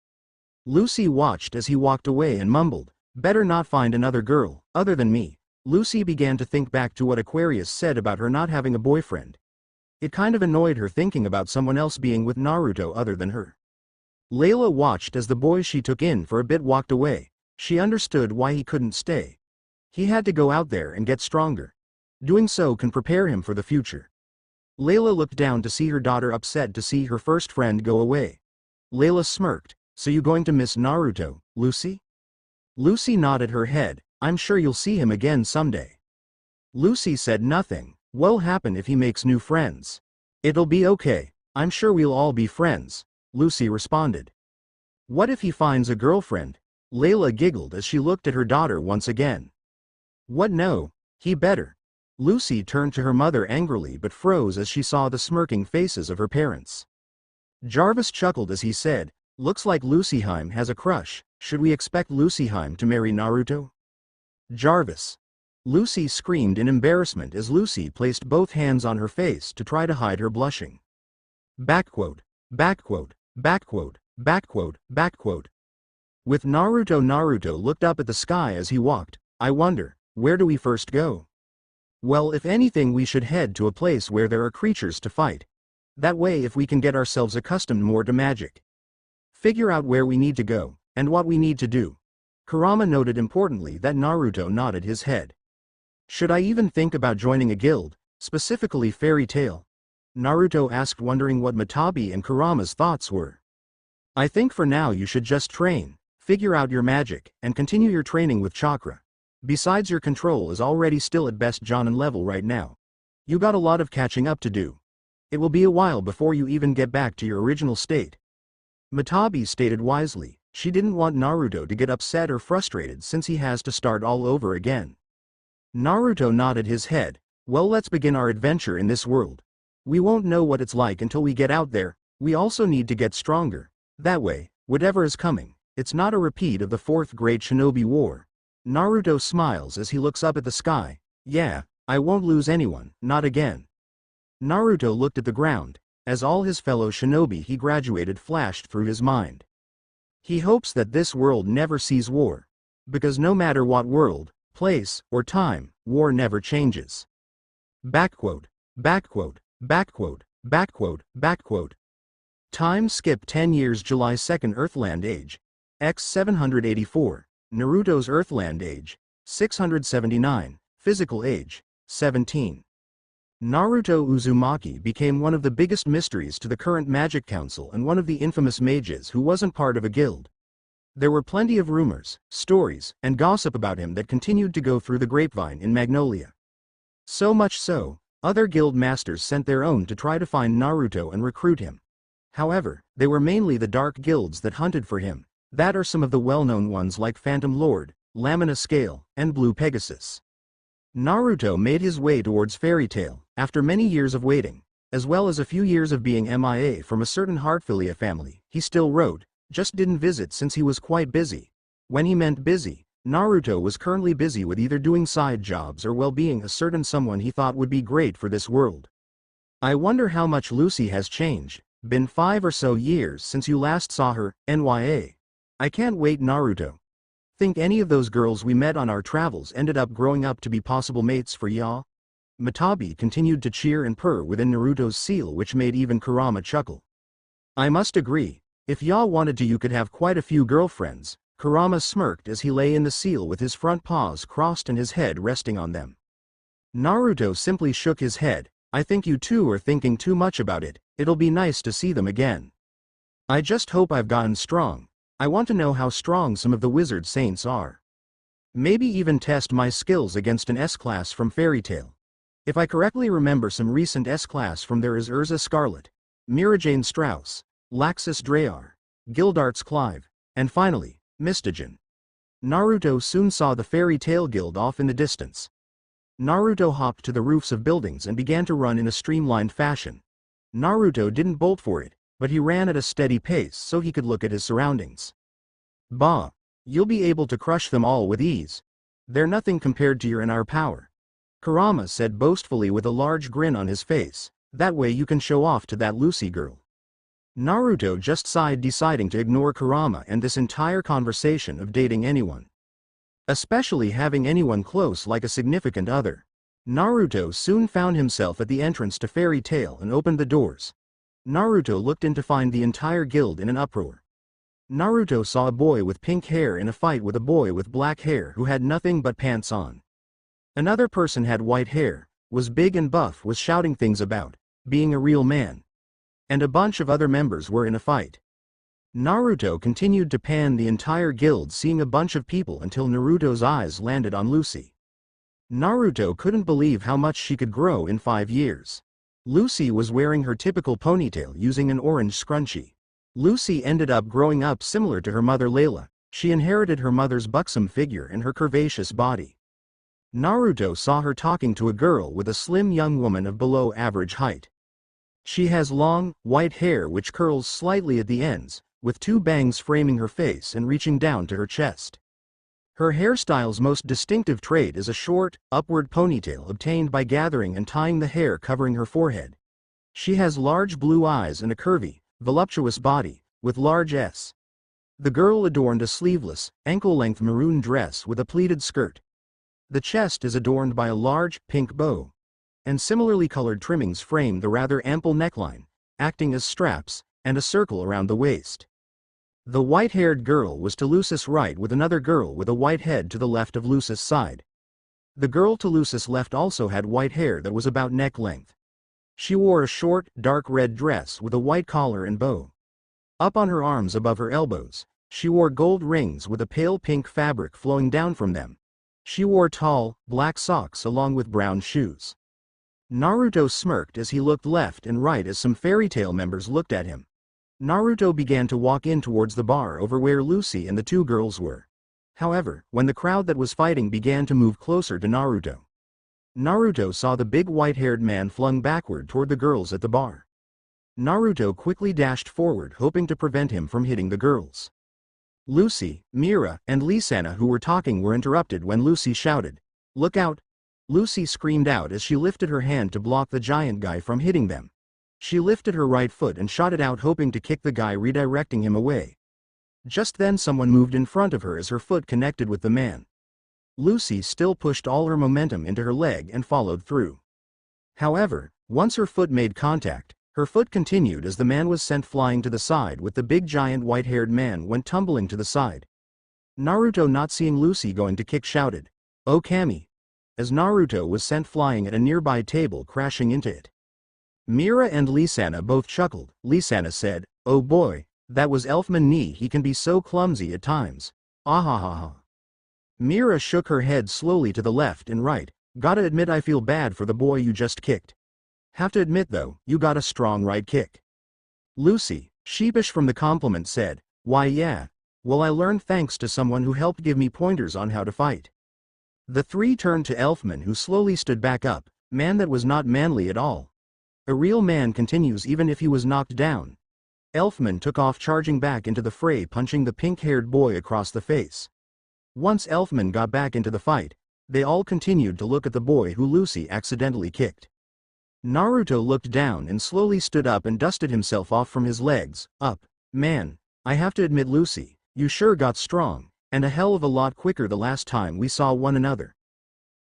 Lucy watched as he walked away and mumbled, better not find another girl, other than me. Lucy began to think back to what Aquarius said about her not having a boyfriend. It kind of annoyed her thinking about someone else being with Naruto other than her. Layla watched as the boys she took in for a bit walked away. She understood why he couldn't stay. He had to go out there and get stronger. Doing so can prepare him for the future. Layla looked down to see her daughter upset to see her first friend go away. Layla smirked, so you going to miss Naruto, Lucy? Lucy nodded her head, I'm sure you'll see him again someday. Lucy said nothing. What'll happen if he makes new friends? It'll be okay, I'm sure we'll all be friends, Lucy responded. What if he finds a girlfriend? Layla giggled as she looked at her daughter once again. What, no, he better. Lucy turned to her mother angrily but froze as she saw the smirking faces of her parents. Jarvis chuckled as he said, looks like Lucyheim has a crush. Should we expect Lucyheim to marry Naruto? Jarvis. Lucy screamed in embarrassment as Lucy placed both hands on her face to try to hide her blushing. Backquote, backquote, backquote, backquote, backquote. With Naruto looked up at the sky as he walked. I wonder, where do we first go? Well, if anything, we should head to a place where there are creatures to fight. That way, if we can get ourselves accustomed more to magic. Figure out where we need to go, and what we need to do. Kurama noted importantly that Naruto nodded his head. Should I even think about joining a guild, specifically Fairy Tail? Naruto asked, wondering what Matabi and Kurama's thoughts were. I think for now you should just train, figure out your magic, and continue your training with chakra. Besides, your control is already still at best Jonin level right now. You got a lot of catching up to do. It will be a while before you even get back to your original state. Matabi stated wisely. She didn't want Naruto to get upset or frustrated since he has to start all over again. Naruto nodded his head. Well, let's begin our adventure in this world. We won't know what it's like until we get out there. We also need to get stronger. That way, whatever is coming, it's not a repeat of the Fourth Great Shinobi War. Naruto smiles as he looks up at the sky. Yeah, I won't lose anyone, not again. Naruto looked at the ground, as all his fellow shinobi he graduated flashed through his mind. He hopes that this world never sees war. Because no matter what world, place, or time, war never changes. Backquote, backquote, backquote, backquote, backquote. Time skip 10 years. July 2nd, Earthland Age. X 784. Naruto's Earthland Age. 679. Physical Age. 17. Naruto Uzumaki became one of the biggest mysteries to the current Magic Council and one of the infamous mages who wasn't part of a guild. There were plenty of rumors, stories, and gossip about him that continued to go through the grapevine in Magnolia. So much so, other guild masters sent their own to try to find Naruto and recruit him. However, they were mainly the dark guilds that hunted for him. That are some of the well-known ones like Phantom Lord, Lamina Scale, and Blue Pegasus. Naruto made his way towards Fairy Tail, after many years of waiting, as well as a few years of being MIA from a certain Heartfilia family. He still wrote, just didn't visit since he was quite busy. When he meant busy, Naruto was currently busy with either doing side jobs or well-being a certain someone he thought would be great for this world. I wonder how much Lucy has changed. Been 5 or so years since you last saw her, NYA. I can't wait. Naruto. Think any of those girls we met on our travels ended up growing up to be possible mates for ya? Matabi continued to cheer and purr within Naruto's seal, which made even Kurama chuckle. I must agree, if ya wanted to you could have quite a few girlfriends. Kurama smirked as he lay in the seal with his front paws crossed and his head resting on them. Naruto simply shook his head. I think you two are thinking too much about it. It'll be nice to see them again. I just hope I've gotten strong. I want to know how strong some of the wizard saints are. Maybe even test my skills against an S-class from Fairy Tail. If I correctly remember some recent S-class from there is Erza Scarlet, Mirajane Strauss, Laxus Drayar, Gildarts Clive, and finally, Mystogen. Naruto soon saw the Fairy Tail Guild off in the distance. Naruto hopped to the roofs of buildings and began to run in a streamlined fashion. Naruto didn't bolt for it, but he ran at a steady pace so he could look at his surroundings. Bah! You'll be able to crush them all with ease. They're nothing compared to your and our power. Kurama said boastfully with a large grin on his face, that way you can show off to that Lucy girl. Naruto just sighed, deciding to ignore Kurama and this entire conversation of dating anyone. Especially having anyone close like a significant other. Naruto soon found himself at the entrance to Fairy Tail and opened the doors. Naruto looked in to find the entire guild in an uproar. Naruto saw a boy with pink hair in a fight with a boy with black hair who had nothing but pants on. Another person had white hair, was big and buff, was shouting things about being a real man. And a bunch of other members were in a fight. Naruto continued to pan the entire guild, seeing a bunch of people until Naruto's eyes landed on Lucy. Naruto couldn't believe how much she could grow in 5 years. Lucy was wearing her typical ponytail using an orange scrunchie. Lucy ended up growing up similar to her mother Layla. She inherited her mother's buxom figure and her curvaceous body. Naruto saw her talking to a girl with a slim young woman of below average height. She has long, white hair which curls slightly at the ends, with 2 bangs framing her face and reaching down to her chest. Her hairstyle's most distinctive trait is a short, upward ponytail obtained by gathering and tying the hair covering her forehead. She has large blue eyes and a curvy, voluptuous body, with large S. The girl adorned a sleeveless, ankle-length maroon dress with a pleated skirt. The chest is adorned by a large, pink bow. And similarly colored trimmings frame the rather ample neckline, acting as straps, and a circle around the waist. The white-haired girl was to Lucy's right with another girl with a white head to the left of Lucy's side. The girl to Lucy's left also had white hair that was about neck length. She wore a short, dark red dress with a white collar and bow. Up on her arms above her elbows, she wore gold rings with a pale pink fabric flowing down from them. She wore tall, black socks along with brown shoes. Naruto smirked as he looked left and right as some Fairy Tail members looked at him. Naruto began to walk in towards the bar over where Lucy and the 2 girls were. However, when the crowd that was fighting began to move closer to Naruto, Naruto saw the big white-haired man flung backward toward the girls at the bar. Naruto quickly dashed forward, hoping to prevent him from hitting the girls. Lucy, Mira, and Lisana, who were talking, were interrupted when Lucy shouted, "Look out!" Lucy screamed out as she lifted her hand to block the giant guy from hitting them. She lifted her right foot and shot it out, hoping to kick the guy, redirecting him away. Just then someone moved in front of her as her foot connected with the man. Lucy still pushed all her momentum into her leg and followed through. However, once her foot made contact, her foot continued as the man was sent flying to the side, with the big giant white-haired man went tumbling to the side. Naruto, not seeing Lucy going to kick, shouted, "Oh Kami!" as Naruto was sent flying at a nearby table, crashing into it. Mira and Lisana both chuckled. Lisana said, "Oh boy, that was Elfman knee, he can be so clumsy at times. Ahahaha." Mira shook her head slowly to the left and right. "Gotta admit I feel bad for the boy you just kicked. Have to admit though, you got a strong right kick." Lucy, sheepish from the compliment, said, "Why yeah, Well, I learned thanks to someone who helped give me pointers on how to fight. The three turned to Elfman, who slowly stood back up. Man, that was not manly at all. A real man continues even if he was knocked down. Elfman took off, charging back into the fray, punching the pink-haired boy across the face. Once Elfman got back into the fight, they all continued to look at the boy who Lucy accidentally kicked. Naruto looked down and slowly stood up and dusted himself off from his legs. Up. Man, I have to admit, Lucy, you sure got strong, and a hell of a lot quicker the last time we saw one another.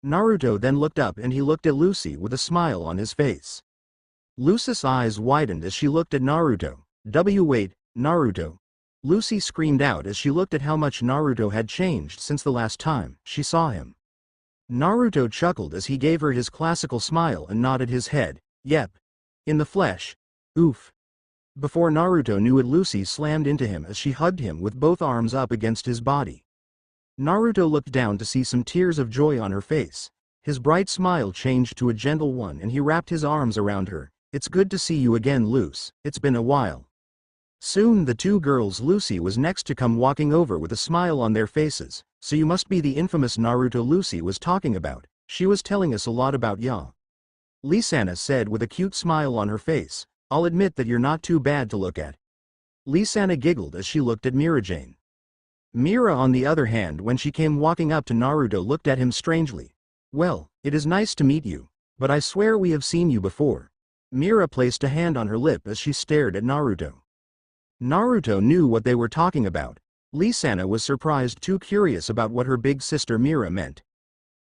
Naruto then looked up and he looked at Lucy with a smile on his face. Lucy's eyes widened as she looked at Naruto. Wait, Naruto. Lucy screamed out as she looked at how much Naruto had changed since the last time she saw him. Naruto chuckled as he gave her his classical smile and nodded his head. Yep. In the flesh. Oof. Before Naruto knew it, Lucy slammed into him as she hugged him with both arms up against his body. Naruto looked down to see some tears of joy on her face. His bright smile changed to a gentle one and he wrapped his arms around her. It's good to see you again, Luce. It's been a while. Soon the two girls Lucy was next to come walking over with a smile on their faces. So you must be the infamous Naruto Lucy was talking about. She was telling us a lot about ya. Lisana said with a cute smile on her face. I'll admit that you're not too bad to look at. Lisana giggled as she looked at Mira-Jane. Mira, on the other hand, when she came walking up to Naruto, looked at him strangely. Well, it is nice to meet you, but I swear we have seen you before. Mira placed a hand on her lip as she stared at Naruto. Naruto knew what they were talking about. Lisana was surprised, too curious about what her big sister Mira meant.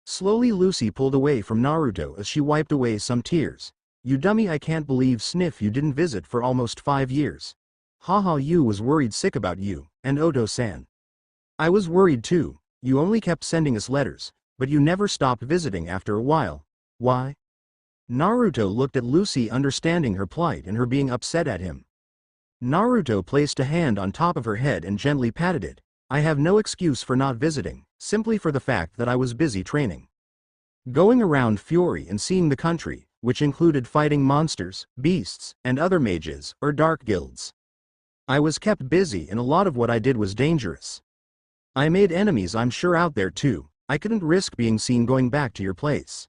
Slowly Lucy pulled away from Naruto as she wiped away some tears. You dummy, I can't believe Sniff you didn't visit for almost 5 years. Haha, you was worried sick about you, and Oto-san. I was worried too. You only kept sending us letters, but you never stopped visiting after a while. Why? Naruto looked at Lucy, understanding her plight and her being upset at him. Naruto placed a hand on top of her head and gently patted it. I have no excuse for not visiting, simply for the fact that I was busy training. Going around Fury and seeing the country, which included fighting monsters, beasts, and other mages, or dark guilds. I was kept busy and a lot of what I did was dangerous. I made enemies, I'm sure, out there too. I couldn't risk being seen going back to your place.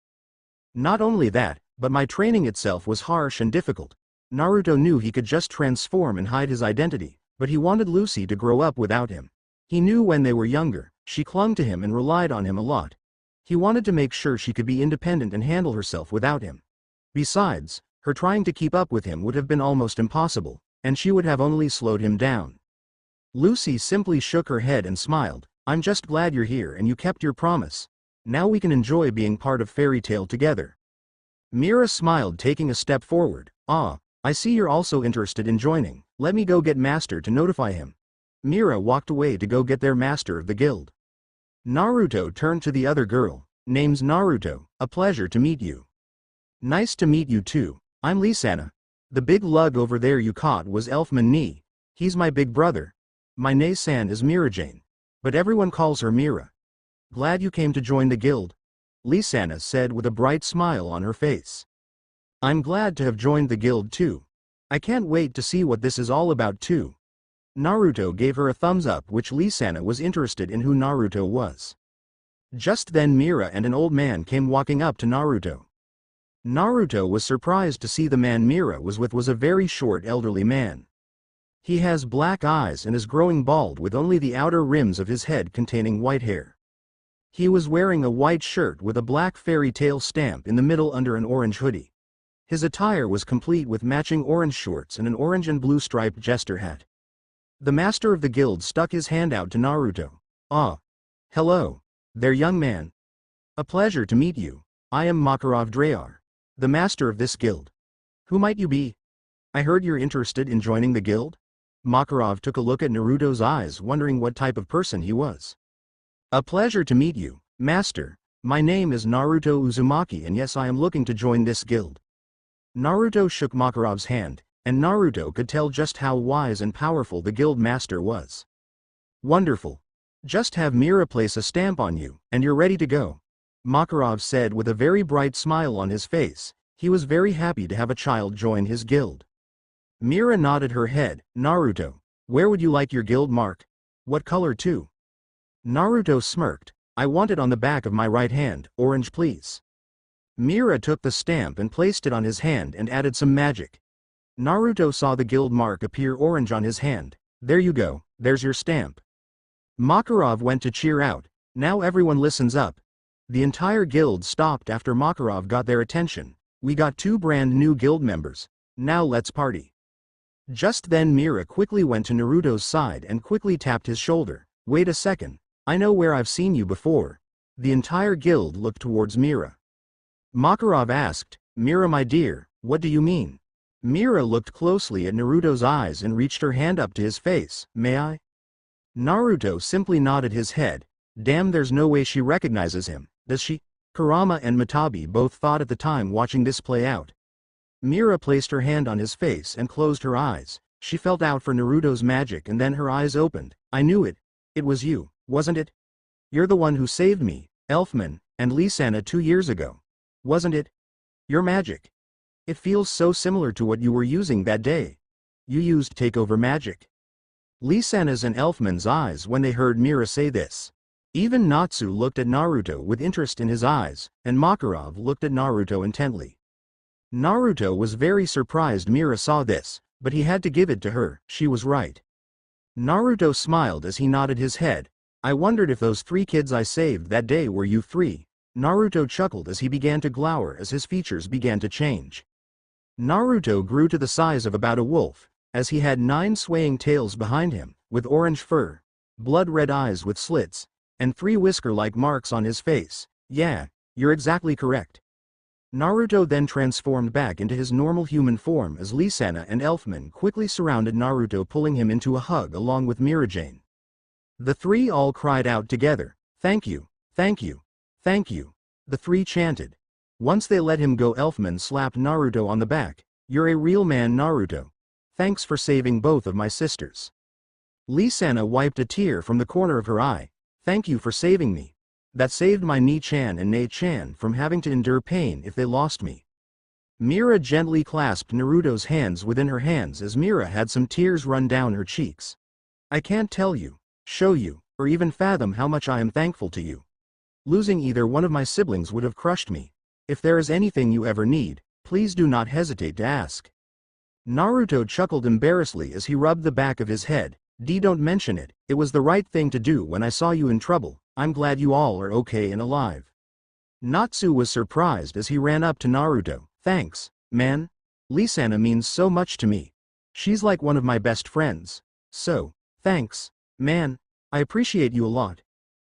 Not only that, but my training itself was harsh and difficult. Naruto knew he could just transform and hide his identity, but he wanted Lucy to grow up without him. He knew when they were younger, she clung to him and relied on him a lot. He wanted to make sure she could be independent and handle herself without him. Besides, her trying to keep up with him would have been almost impossible, and she would have only slowed him down. Lucy simply shook her head and smiled. I'm just glad you're here and you kept your promise. Now we can enjoy being part of Fairy Tail together. Mira smiled, taking a step forward. Ah, I see you're also interested in joining. Let me go get Master to notify him. Mira walked away to go get their master of the guild. Naruto turned to the other girl. Name's Naruto, a pleasure to meet you. Nice to meet you too. I'm Lisana. The big lug over there you caught was Elfman Nee. He's my big brother. My Nae-san is Mira-Jane, but everyone calls her Mira. Glad you came to join the guild, Lisana said with a bright smile on her face. I'm glad to have joined the guild too. I can't wait to see what this is all about too. Naruto gave her a thumbs up, which Lisana was interested in who Naruto was. Just then Mira and an old man came walking up to Naruto. Naruto was surprised to see the man Mira was with was a very short elderly man. He has black eyes and is growing bald with only the outer rims of his head containing white hair. He was wearing a white shirt with a black Fairy Tail stamp in the middle under an orange hoodie. His attire was complete with matching orange shorts and an orange and blue striped jester hat. The master of the guild stuck his hand out to Naruto. Ah. Hello. There, young man. A pleasure to meet you. I am Makarov Drayar, the master of this guild. Who might you be? I heard you're interested in joining the guild? Makarov took a look at Naruto's eyes, wondering what type of person he was. A pleasure to meet you, master. My name is Naruto Uzumaki and yes, I am looking to join this guild. Naruto shook Makarov's hand, and Naruto could tell just how wise and powerful the guild master was. Wonderful. Just have Mira place a stamp on you, and you're ready to go, Makarov said with a very bright smile on his face. He was very happy to have a child join his guild. Mira nodded her head. Naruto, where would you like your guild mark? What color too? Naruto smirked. I want it on the back of my right hand, orange please. Mira took the stamp and placed it on his hand and added some magic. Naruto saw the guild mark appear orange on his hand. There you go, there's your stamp. Makarov went to cheer out. Now everyone listens up. The entire guild stopped after Makarov got their attention. We got 2 brand new guild members. Now let's party. Just then Mira quickly went to Naruto's side and quickly tapped his shoulder. Wait a second. I know where I've seen you before. The entire guild looked towards Mira. Makarov asked, Mira my dear, what do you mean? Mira looked closely at Naruto's eyes and reached her hand up to his face. May I? Naruto simply nodded his head. Damn, there's no way she recognizes him, does she? Kurama and Matabi both thought at the time watching this play out. Mira placed her hand on his face and closed her eyes. She felt out for Naruto's magic and then her eyes opened. I knew it. It was you, wasn't it? You're the one who saved me, Elfman, and Lisana 2 years ago. Wasn't it? Your magic. It feels so similar to what you were using that day. You used takeover magic. Lisana's and Elfman's eyes when they heard Mira say this. Even Natsu looked at Naruto with interest in his eyes, and Makarov looked at Naruto intently. Naruto was very surprised Mira saw this, but he had to give it to her, she was right. Naruto smiled as he nodded his head. I wondered if those 3 kids I saved that day were you 3. Naruto chuckled as he began to glower as his features began to change. Naruto grew to the size of about a wolf, as he had 9 swaying tails behind him, with orange fur, blood-red eyes with slits, and 3 whisker-like marks on his face. Yeah, you're exactly correct. Naruto then transformed back into his normal human form as Lisana and Elfman quickly surrounded Naruto, pulling him into a hug along with Mirajane. The 3 all cried out together, thank you, thank you, thank you. The 3 chanted. Once they let him go, Elfman slapped Naruto on the back. You're a real man, Naruto. Thanks for saving both of my sisters. Lisana wiped a tear from the corner of her eye. Thank you for saving me. That saved my Ni-chan and Nei-chan from having to endure pain if they lost me. Mira gently clasped Naruto's hands within her hands as Mira had some tears run down her cheeks. I can't tell you, show you, or even fathom how much I am thankful to you. Losing either one of my siblings would have crushed me. If there is anything you ever need, please do not hesitate to ask. Naruto chuckled embarrassedly as he rubbed the back of his head. Don't mention it, it was the right thing to do when I saw you in trouble. I'm glad you all are okay and alive. Natsu was surprised as he ran up to Naruto. Thanks, man. Lisana means so much to me. She's like one of my best friends. So, thanks, man. I appreciate you a lot.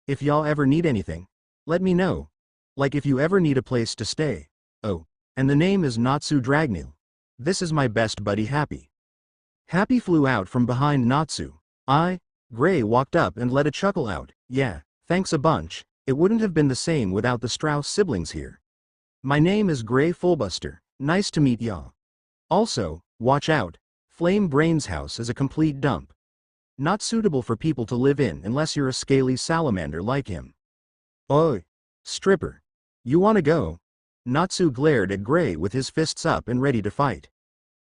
If y'all ever need anything, let me know. Like if you ever need a place to stay. Oh, and the name is Natsu Dragneel. This is my best buddy Happy. Happy flew out from behind Natsu. Gray walked up and let a chuckle out. Yeah, thanks a bunch. It wouldn't have been the same without the Strauss siblings here. My name is Gray Fullbuster. Nice to meet y'all. Also, watch out. Flame Brain's house is a complete dump. Not suitable for people to live in unless you're a scaly salamander like him. Oi, stripper. You wanna go? Natsu glared at Gray with his fists up and ready to fight.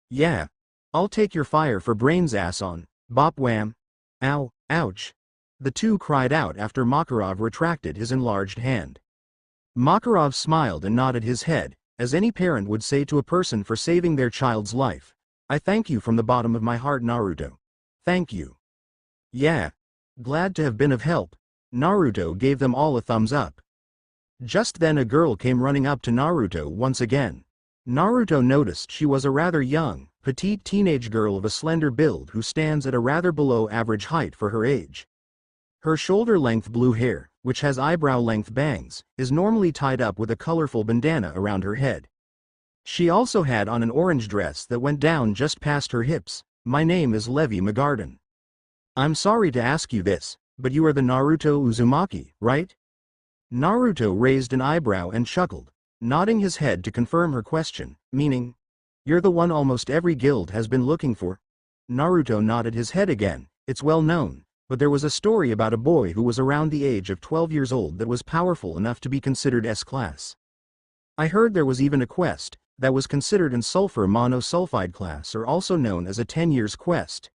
Yeah. I'll take your fire for Brain's ass on. Bop wham. Ow, ouch. The 2 cried out after Makarov retracted his enlarged hand. Makarov smiled and nodded his head, as any parent would say to a person for saving their child's life. I thank you from the bottom of my heart, Naruto. Thank you. Yeah. Glad to have been of help. Naruto gave them all a thumbs up. Just then a girl came running up to Naruto once again. Naruto noticed she was a rather young, petite teenage girl of a slender build who stands at a rather below average height for her age. Her shoulder-length blue hair, which has eyebrow-length bangs, is normally tied up with a colorful bandana around her head. She also had on an orange dress that went down just past her hips. My name is Levi Magarden. I'm sorry to ask you this, but you are the Naruto Uzumaki, right? Naruto raised an eyebrow and chuckled, nodding his head to confirm her question, meaning, you're the one almost every guild has been looking for? Naruto nodded his head again. It's well known, but there was a story about a boy who was around the age of 12 years old that was powerful enough to be considered S-class. I heard there was even a quest that was considered in sulfur monosulfide class, or also known as a 10 years quest.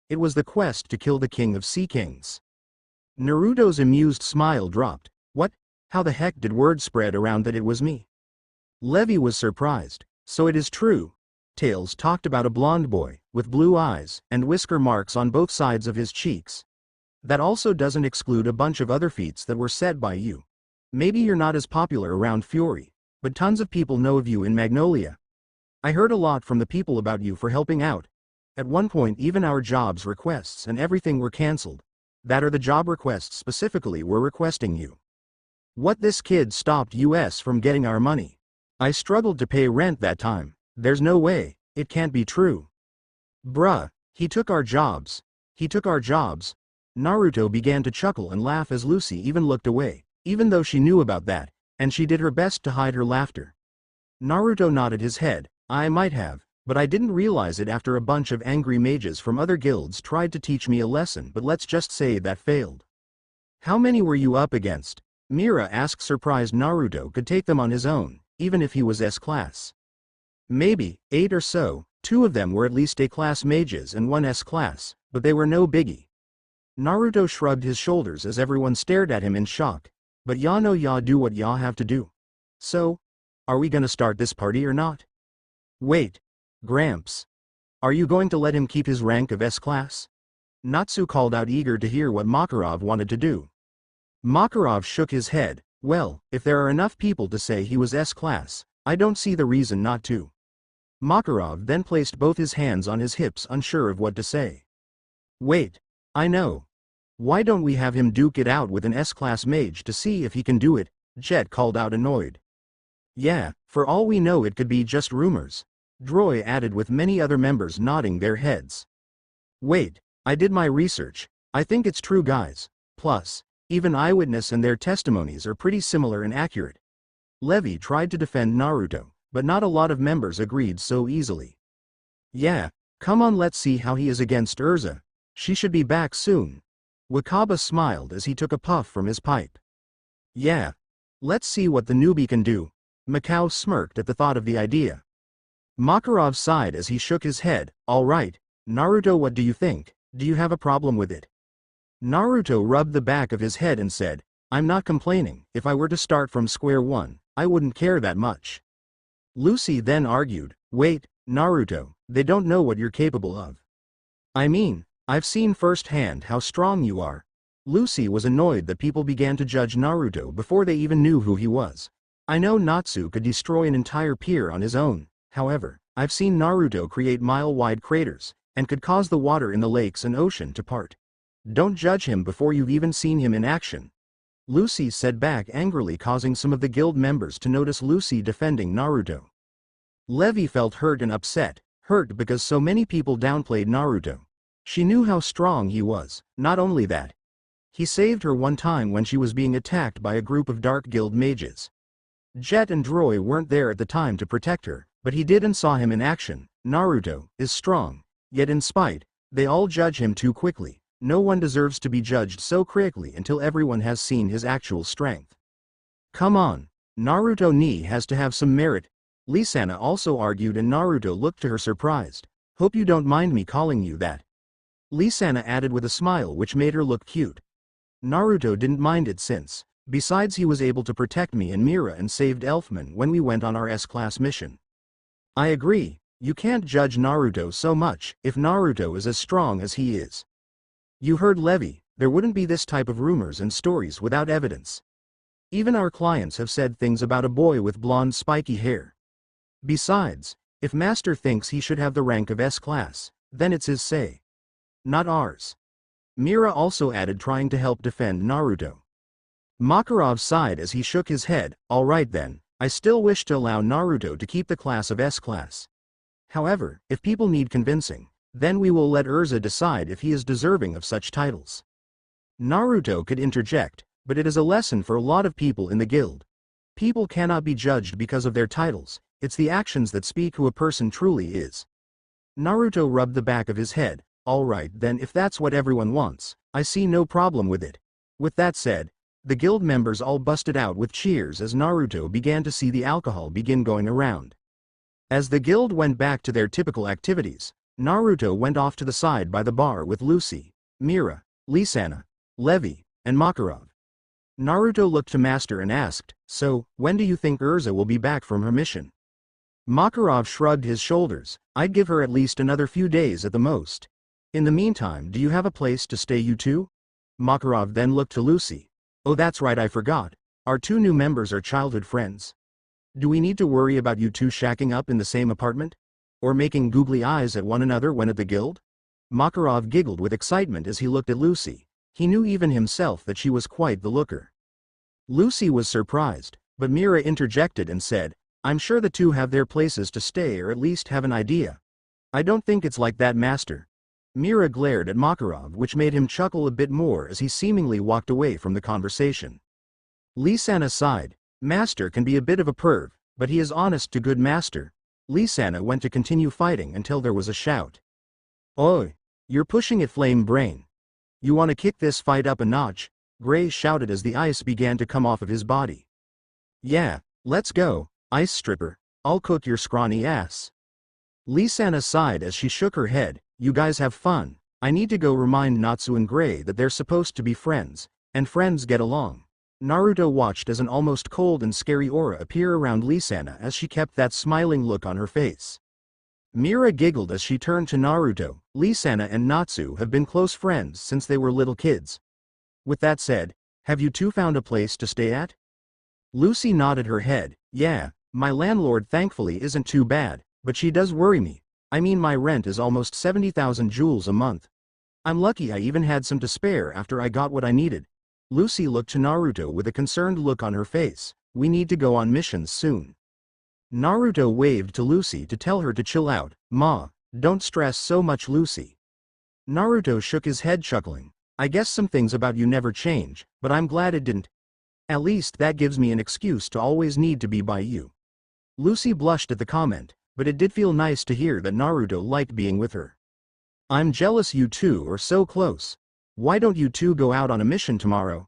It was the quest to kill the King of Sea Kings. Naruto's amused smile dropped. What? How the heck did word spread around that it was me? Levi was surprised. So it is true. Tails talked about a blonde boy, with blue eyes, and whisker marks on both sides of his cheeks. That also doesn't exclude a bunch of other feats that were said by you. Maybe you're not as popular around Fury, but tons of people know of you in Magnolia. I heard a lot from the people about you for helping out. At one point even our jobs requests and everything were cancelled. That are the job requests specifically were requesting you. What this kid stopped us from getting our money. I struggled to pay rent that time. There's no way, it can't be true. Bruh, he took our jobs. He took our jobs. Naruto began to chuckle and laugh as Lucy even looked away, even though she knew about that, and she did her best to hide her laughter. Naruto nodded his head. I might have, but I didn't realize it after a bunch of angry mages from other guilds tried to teach me a lesson, but let's just say that failed. How many were you up against? Mira asked, surprised Naruto could take them on his own, even if he was S-class. Maybe 8 or so. 2 of them were at least A-class mages and 1 S-class, but they were no biggie. Naruto shrugged his shoulders as everyone stared at him in shock. But ya know ya do what ya have to do. So, are we gonna start this party or not? Wait. Gramps. Are you going to let him keep his rank of S-class? Natsu called out, eager to hear what Makarov wanted to do. Makarov shook his head. Well, if there are enough people to say he was S-class, I don't see the reason not to. Makarov then placed both his hands on his hips, unsure of what to say. Wait. I know. Why don't we have him duke it out with an S-class mage to see if he can do it? Jet called out, annoyed. Yeah, for all we know it could be just rumors. Droy added, with many other members nodding their heads. Wait, I did my research. I think it's true, guys. Plus, even eyewitness and their testimonies are pretty similar and accurate. Levi tried to defend Naruto, but not a lot of members agreed so easily. Yeah, come on, let's see how he is against Erza. She should be back soon. Wakaba smiled as he took a puff from his pipe. Yeah. Let's see what the newbie can do. Mikao smirked at the thought of the idea. Makarov sighed as he shook his head. All right, Naruto, what do you think? Do you have a problem with it? Naruto rubbed the back of his head and said, I'm not complaining. If I were to start from square one, I wouldn't care that much. Lucy then argued, wait, Naruto, they don't know what you're capable of. I mean, I've seen firsthand how strong you are. Lucy was annoyed that people began to judge Naruto before they even knew who he was. I know Natsu could destroy an entire pier on his own. However, I've seen Naruto create mile-wide craters, and could cause the water in the lakes and ocean to part. Don't judge him before you've even seen him in action. Lucy said back angrily, causing some of the guild members to notice Lucy defending Naruto. Levi felt hurt and upset, hurt because so many people downplayed Naruto. She knew how strong he was. Not only that, he saved her one time when she was being attacked by a group of Dark Guild mages. Jet and Droy weren't there at the time to protect her, but he did and saw him in action. Naruto is strong, yet in spite, they all judge him too quickly. No one deserves to be judged so critically until everyone has seen his actual strength. Come on, Naruto ni has to have some merit. Lisana also argued, and Naruto looked to her surprised. Hope you don't mind me calling you that. Lisana added with a smile which made her look cute. Naruto didn't mind it since, besides, he was able to protect me and Mira and saved Elfman when we went on our S-class mission. I agree, you can't judge Naruto so much if Naruto is as strong as he is. You heard Levi, there wouldn't be this type of rumors and stories without evidence. Even our clients have said things about a boy with blonde spiky hair. Besides, if Master thinks he should have the rank of S-class, then it's his say. Not ours. Mira also added, trying to help defend Naruto. Makarov sighed as he shook his head. All right then, I still wish to allow Naruto to keep the class of S-class. However, if people need convincing, then we will let Erza decide if he is deserving of such titles. Naruto could interject, but it is a lesson for a lot of people in the guild. People cannot be judged because of their titles, it's the actions that speak who a person truly is. Naruto rubbed the back of his head. All right then, if that's what everyone wants, I see no problem with it. With that said, the guild members all busted out with cheers as Naruto began to see the alcohol begin going around. As the guild went back to their typical activities, Naruto went off to the side by the bar with Lucy, Mira, Lisanna, Levi, and Makarov. Naruto looked to Master and asked, "So, when do you think Erza will be back from her mission?" Makarov shrugged his shoulders. "I'd give her at least another few days at the most. In the meantime, do you have a place to stay, you two?" Makarov then looked to Lucy. "Oh, that's right, I forgot. Our two new members are childhood friends. Do we need to worry about you two shacking up in the same apartment? Or making googly eyes at one another when at the guild?" Makarov giggled with excitement as he looked at Lucy. He knew even himself that she was quite the looker. Lucy was surprised, but Mira interjected and said, "I'm sure the two have their places to stay, or at least have an idea." "I don't think it's like that, Master." Mira glared at Makarov, which made him chuckle a bit more as he seemingly walked away from the conversation. Lisanna sighed. "Master can be a bit of a perv, but he is honest to good, Master." Lisanna went to continue fighting until there was a shout. "Oi! You're pushing it, Flame Brain. You want to kick this fight up a notch?" Gray shouted as the ice began to come off of his body. "Yeah, let's go, Ice Stripper. I'll cook your scrawny ass." Lisanna sighed as she shook her head. "You guys have fun. I need to go remind Natsu and Gray that they're supposed to be friends, and friends get along." Naruto watched as an almost cold and scary aura appear around Lisanna as she kept that smiling look on her face. Mira giggled as she turned to Naruto. "Lisanna and Natsu have been close friends since they were little kids. With that said, have you two found a place to stay at?" Lucy nodded her head. "Yeah, my landlord thankfully isn't too bad, but she does worry me. I mean, my rent is almost 70,000 joules a month. I'm lucky I even had some to spare after I got what I needed." Lucy looked to Naruto with a concerned look on her face. "We need to go on missions soon." Naruto waved to Lucy to tell her to chill out. "Ma, don't stress so much, Lucy." Naruto shook his head, chuckling. "I guess some things about you never change, but I'm glad it didn't. At least that gives me an excuse to always need to be by you." Lucy blushed at the comment, but it did feel nice to hear that Naruto liked being with her. "I'm jealous you two are so close. Why don't you two go out on a mission tomorrow?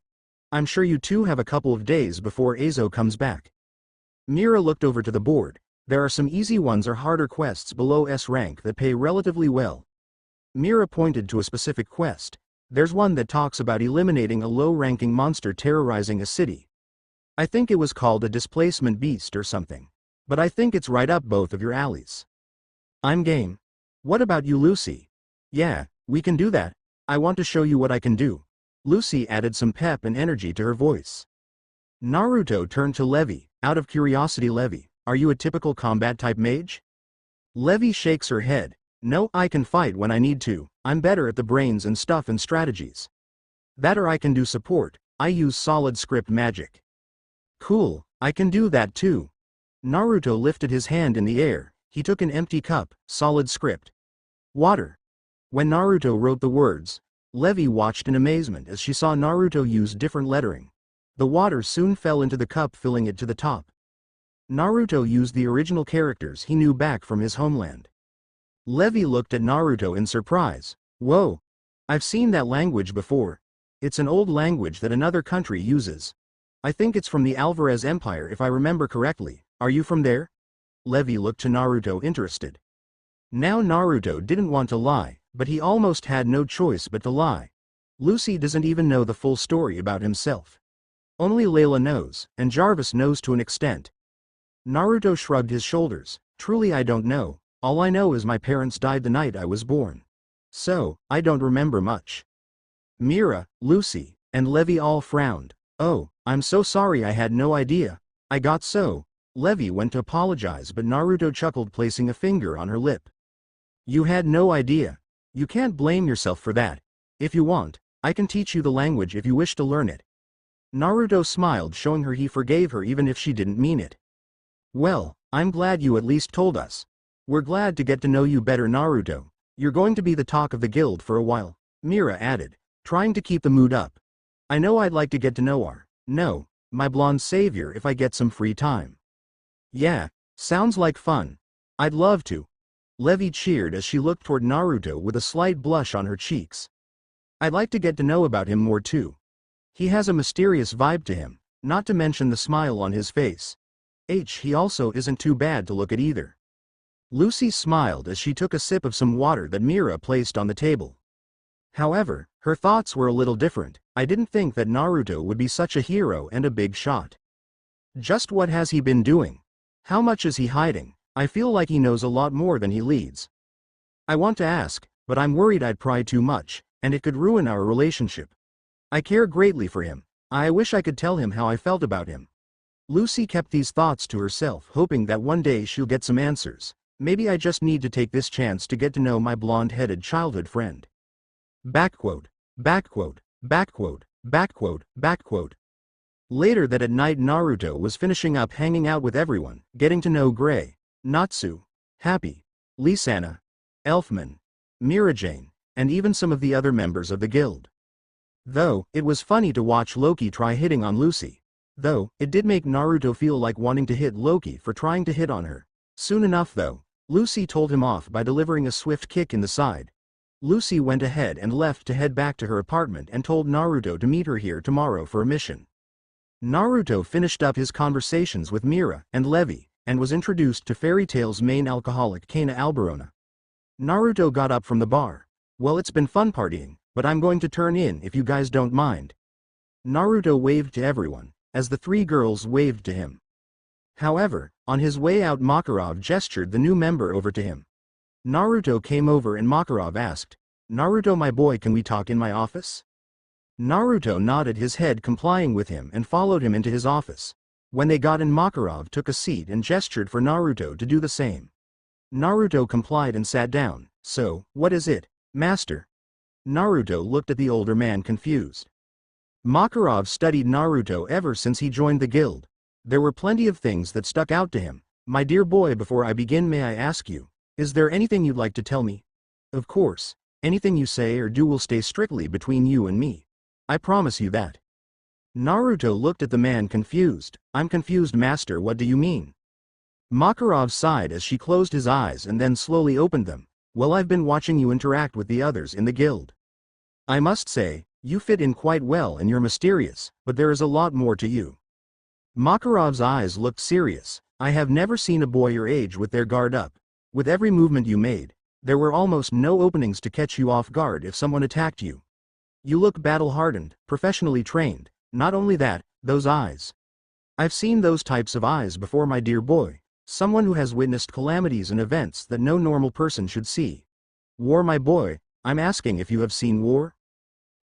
I'm sure you two have a couple of days before Azo comes back." Mira looked over to the board. "There are some easy ones or harder quests below S rank that pay relatively well." Mira pointed to a specific quest. "There's one that talks about eliminating a low-ranking monster terrorizing a city. I think it was called a displacement beast or something. But I think it's right up both of your alleys." "I'm game. What about you, Lucy?" "Yeah, we can do that. I want to show you what I can do." Lucy added some pep and energy to her voice. Naruto turned to Levi. "Out of curiosity, Levi, are you a typical combat-type mage?" Levi shakes her head. "No, I can fight when I need to. I'm better at the brains and stuff and strategies. That, or I can do support. I use solid script magic." "Cool, I can do that too." Naruto lifted his hand in the air. He took an empty cup. "Solid script. Water." When Naruto wrote the words, Levi watched in amazement as she saw Naruto use different lettering. The water soon fell into the cup, filling it to the top. Naruto used the original characters he knew back from his homeland. Levi looked at Naruto in surprise. "Whoa! I've seen that language before. It's an old language that another country uses. I think it's from the Alvarez Empire if I remember correctly. Are you from there?" Levi looked to Naruto, interested. Now Naruto didn't want to lie, but he almost had no choice but to lie. Lucy doesn't even know the full story about himself. Only Layla knows, and Jarvis knows to an extent. Naruto shrugged his shoulders. "Truly, I don't know. All I know is my parents died the night I was born. So, I don't remember much." Mira, Lucy, and Levi all frowned. "Oh, I'm so sorry, I had no idea. I got so..." Levi went to apologize, but Naruto chuckled, placing a finger on her lip. "You had no idea. You can't blame yourself for that. If you want, I can teach you the language if you wish to learn it." Naruto smiled, showing her he forgave her even if she didn't mean it. "Well, I'm glad you at least told us. We're glad to get to know you better, Naruto. You're going to be the talk of the guild for a while," Mira added, trying to keep the mood up. "I know I'd like to get to know my blonde savior if I get some free time." "Yeah, sounds like fun. I'd love to." Levi cheered as she looked toward Naruto with a slight blush on her cheeks. "I'd like to get to know about him more too. He has a mysterious vibe to him, not to mention the smile on his face. He also isn't too bad to look at either." Lucy smiled as she took a sip of some water that Mira placed on the table. However, her thoughts were a little different. I didn't think that Naruto would be such a hero and a big shot. Just what has he been doing? How much is he hiding? I feel like he knows a lot more than he leads. I want to ask, but I'm worried I'd pry too much, and it could ruin our relationship. I care greatly for him. I wish I could tell him how I felt about him. Lucy kept these thoughts to herself, hoping that one day she'll get some answers. Maybe I just need to take this chance to get to know my blonde-headed childhood friend. Backquote, backquote, backquote, backquote, backquote. Later that at night Naruto was finishing up hanging out with everyone, getting to know Gray, Natsu, Happy, Lisana, Elfman, Mirajane, and even some of the other members of the guild. Though, it was funny to watch Loki try hitting on Lucy. Though, it did make Naruto feel like wanting to hit Loki for trying to hit on her. Soon enough though, Lucy told him off by delivering a swift kick in the side. Lucy went ahead and left to head back to her apartment and told Naruto to meet her here tomorrow for a mission. Naruto finished up his conversations with Mira and Levi, and was introduced to Fairy Tail's main alcoholic Kana Alberona. Naruto got up from the bar. Well, it's been fun partying, but I'm going to turn in if you guys don't mind. Naruto waved to everyone, as the three girls waved to him. However, on his way out Makarov gestured the new member over to him. Naruto came over and Makarov asked, "Naruto my boy, can we talk in my office?" Naruto nodded his head complying with him and followed him into his office. When they got in Makarov took a seat and gestured for Naruto to do the same. Naruto complied and sat down. "So, what is it, master?" Naruto looked at the older man confused. Makarov studied Naruto ever since he joined the guild. There were plenty of things that stuck out to him. "My dear boy, before I begin, may I ask you, is there anything you'd like to tell me?" "Of course, anything you say or do will stay strictly between you and me. I promise you that." Naruto looked at the man confused. "I'm confused, master, what do you mean?" Makarov sighed as she closed his eyes and then slowly opened them. "Well, I've been watching you interact with the others in the guild. I must say, you fit in quite well and you're mysterious, but there is a lot more to you." Makarov's eyes looked serious. "I have never seen a boy your age with their guard up. With every movement you made, there were almost no openings to catch you off guard if someone attacked you. You look battle-hardened, professionally trained. Not only that, those eyes. I've seen those types of eyes before, my dear boy. Someone who has witnessed calamities and events that no normal person should see. War, my boy, I'm asking if you have seen war?"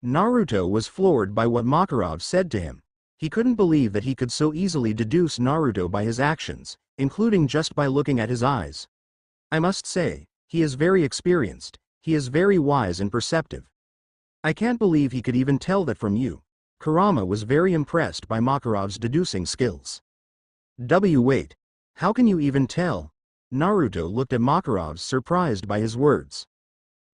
Naruto was floored by what Makarov said to him. He couldn't believe that he could so easily deduce Naruto by his actions, including just by looking at his eyes. "I must say, he is very experienced. He is very wise and perceptive. I can't believe he could even tell that from you." Kurama was very impressed by Makarov's deducing skills. Wait. How can you even tell?" Naruto looked at Makarov, surprised by his words.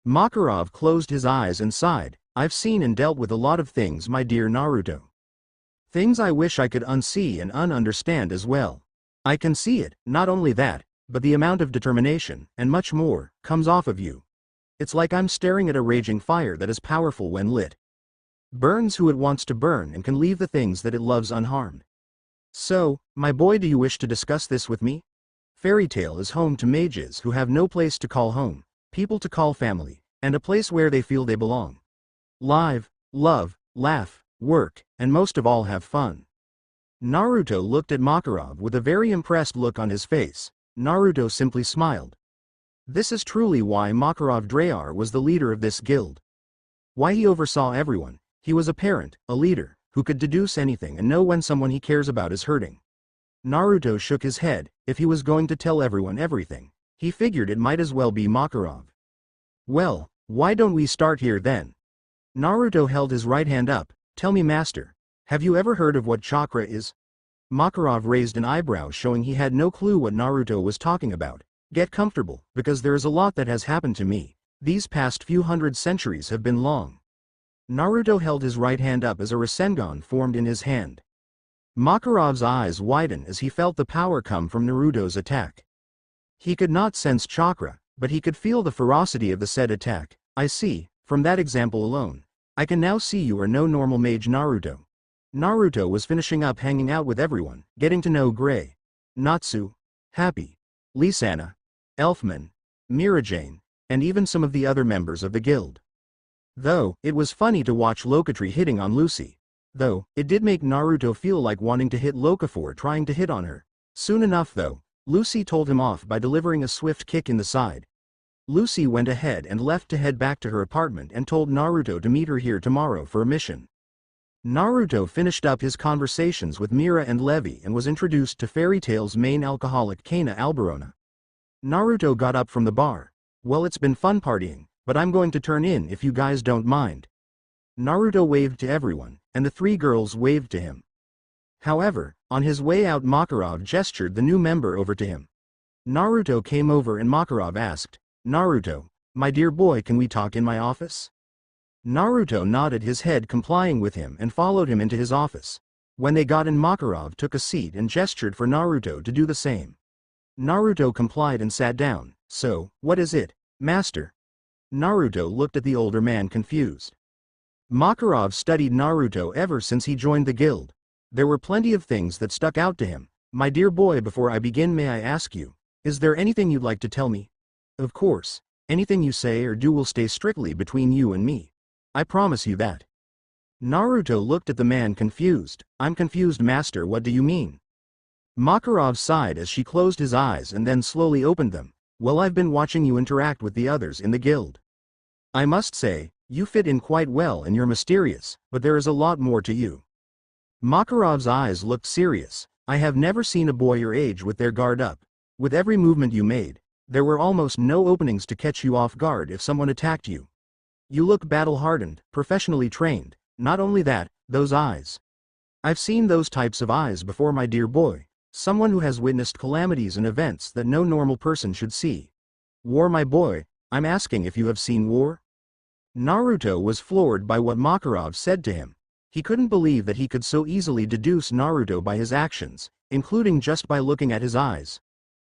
Makarov closed his eyes and sighed. "I've seen and dealt with a lot of things, my dear Naruto. Things I wish I could unsee and ununderstand as well. I can see it, not only that, but the amount of determination, and much more, comes off of you. It's like I'm staring at a raging fire that is powerful when lit. Burns who it wants to burn and can leave the things that it loves unharmed. So, my boy, do you wish to discuss this with me? Fairy Tail is home to mages who have no place to call home, people to call family, and a place where they feel they belong. Live, love, laugh, work, and most of all have fun." Naruto looked at Makarov with a very impressed look on his face. Naruto simply smiled. This is truly why Makarov Drayar was the leader of this guild. Why he oversaw everyone. He was a parent, a leader, who could deduce anything and know when someone he cares about is hurting. Naruto shook his head. If he was going to tell everyone everything, he figured it might as well be Makarov. "Well, why don't we start here then?" Naruto held his right hand up. "Tell me, master, have you ever heard of what chakra is?" Makarov raised an eyebrow, showing he had no clue what Naruto was talking about. "Get comfortable, because there is a lot that has happened to me. These past few hundred centuries have been long." Naruto held his right hand up as a Rasengan formed in his hand. Makarov's eyes widened as he felt the power come from Naruto's attack. He could not sense chakra, but he could feel the ferocity of the said attack. "I see, from that example alone. I can now see you are no normal mage, Naruto." Naruto was finishing up hanging out with everyone, getting to know Gray, Natsu, Happy, Lisana, Elfman, Mirajane, and even some of the other members of the guild. Though, it was funny to watch Locatree hitting on Lucy. Though, it did make Naruto feel like wanting to hit Locafor trying to hit on her. Soon enough though, Lucy told him off by delivering a swift kick in the side. Lucy went ahead and left to head back to her apartment and told Naruto to meet her here tomorrow for a mission. Naruto finished up his conversations with Mira and Levi and was introduced to Fairy Tail's main alcoholic Kana Alberona. Naruto got up from the bar. "Well, it's been fun partying, but I'm going to turn in if you guys don't mind." Naruto waved to everyone, and the three girls waved to him. However, on his way out Makarov gestured the new member over to him. Naruto came over and Makarov asked, "Naruto, my dear boy, can we talk in my office?" Naruto nodded his head complying with him and followed him into his office. When they got in, Makarov took a seat and gestured for Naruto to do the same. Naruto complied and sat down. "So, what is it, master?" Naruto looked at the older man confused. Makarov studied Naruto ever since he joined the guild. There were plenty of things that stuck out to him. "My dear boy, before I begin, may I ask you, is there anything you'd like to tell me?" "Of course, anything you say or do will stay strictly between you and me. I promise you that." Naruto looked at the man confused. "I'm confused, master, what do you mean?" Makarov sighed as she closed his eyes and then slowly opened them. "Well, I've been watching you interact with the others in the guild. I must say, you fit in quite well and you're mysterious, but there is a lot more to you." Makarov's eyes looked serious. "I have never seen a boy your age with their guard up. With every movement you made, there were almost no openings to catch you off guard if someone attacked you. You look battle-hardened, professionally trained. Not only that, those eyes. I've seen those types of eyes before, my dear boy. Someone who has witnessed calamities and events that no normal person should see. War, my boy, I'm asking if you have seen war?" Naruto was floored by what Makarov said to him. He couldn't believe that he could so easily deduce Naruto by his actions, including just by looking at his eyes.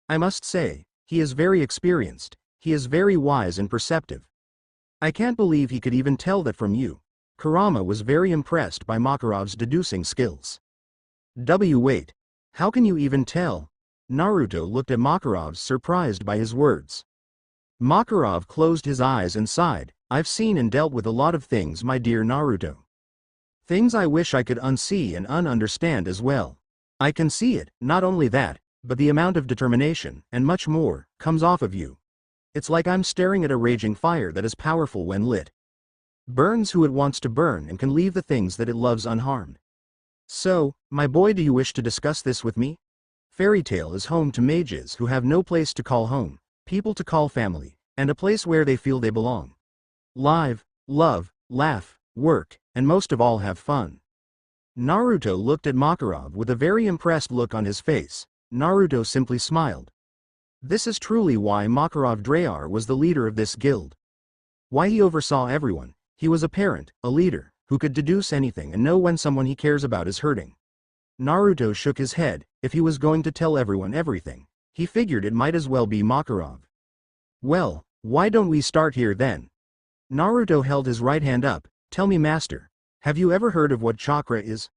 "I must say, he is very experienced. He is very wise and perceptive. I can't believe he could even tell that from you." Kurama was very impressed by Makarov's deducing skills. Wait. How can you even tell?" Naruto looked at Makarov, surprised by his words. Makarov closed his eyes and sighed. "I've seen and dealt with a lot of things, my dear Naruto. Things I wish I could unsee and ununderstand as well. I can see it, not only that, but the amount of determination, and much more, comes off of you. It's like I'm staring at a raging fire that is powerful when lit. Burns who it wants to burn and can leave the things that it loves unharmed. So, my boy, do you wish to discuss this with me? Fairy Tail is home to mages who have no place to call home, people to call family, and a place where they feel they belong. Live, love, laugh, work, and most of all have fun." Naruto looked at Makarov with a very impressed look on his face. Naruto simply smiled. This is truly why Makarov Drayar was the leader of this guild. Why he oversaw everyone. He was a parent, a leader, who could deduce anything and know when someone he cares about is hurting. Naruto shook his head. If he was going to tell everyone everything, he figured it might as well be Makarov. "Well, why don't we start here then?" Naruto held his right hand up. "Tell me, master, have you ever heard of what chakra is?"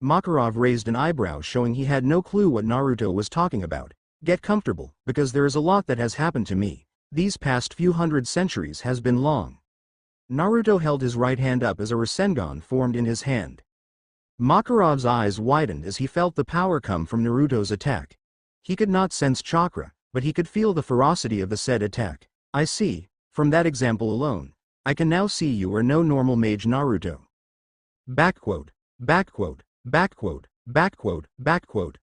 Makarov raised an eyebrow, showing he had no clue what Naruto was talking about. "Get comfortable, because there is a lot that has happened to me. These past few hundred centuries has been long." Naruto held his right hand up as a Rasengan formed in his hand. Makarov's eyes widened as he felt the power come from Naruto's attack. He could not sense chakra, but he could feel the ferocity of the said attack. "I see, from that example alone, I can now see you are no normal mage, Naruto." Backquote, backquote, backquote, backquote, backquote.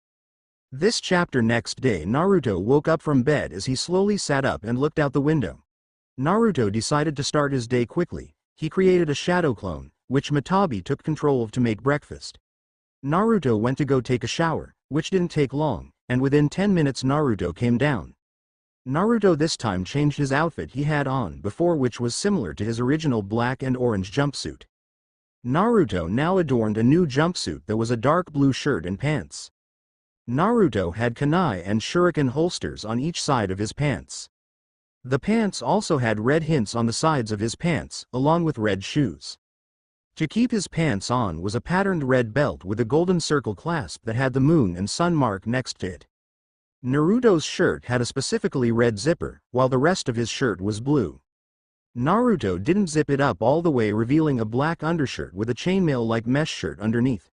This chapter. Next day, Naruto woke up from bed as he slowly sat up and looked out the window. Naruto decided to start his day quickly. He created a shadow clone, which Matabi took control of to make breakfast. Naruto went to go take a shower, which didn't take long, and within 10 minutes Naruto came down. Naruto this time changed his outfit he had on before, which was similar to his original black and orange jumpsuit. Naruto now adorned a new jumpsuit that was a dark blue shirt and pants. Naruto had kunai and shuriken holsters on each side of his pants. The pants also had red hints on the sides of his pants, along with red shoes. To keep his pants on was a patterned red belt with a golden circle clasp that had the moon and sun mark next to it. Naruto's shirt had a specifically red zipper, while the rest of his shirt was blue. Naruto didn't zip it up all the way, revealing a black undershirt with a chainmail-like mesh shirt underneath.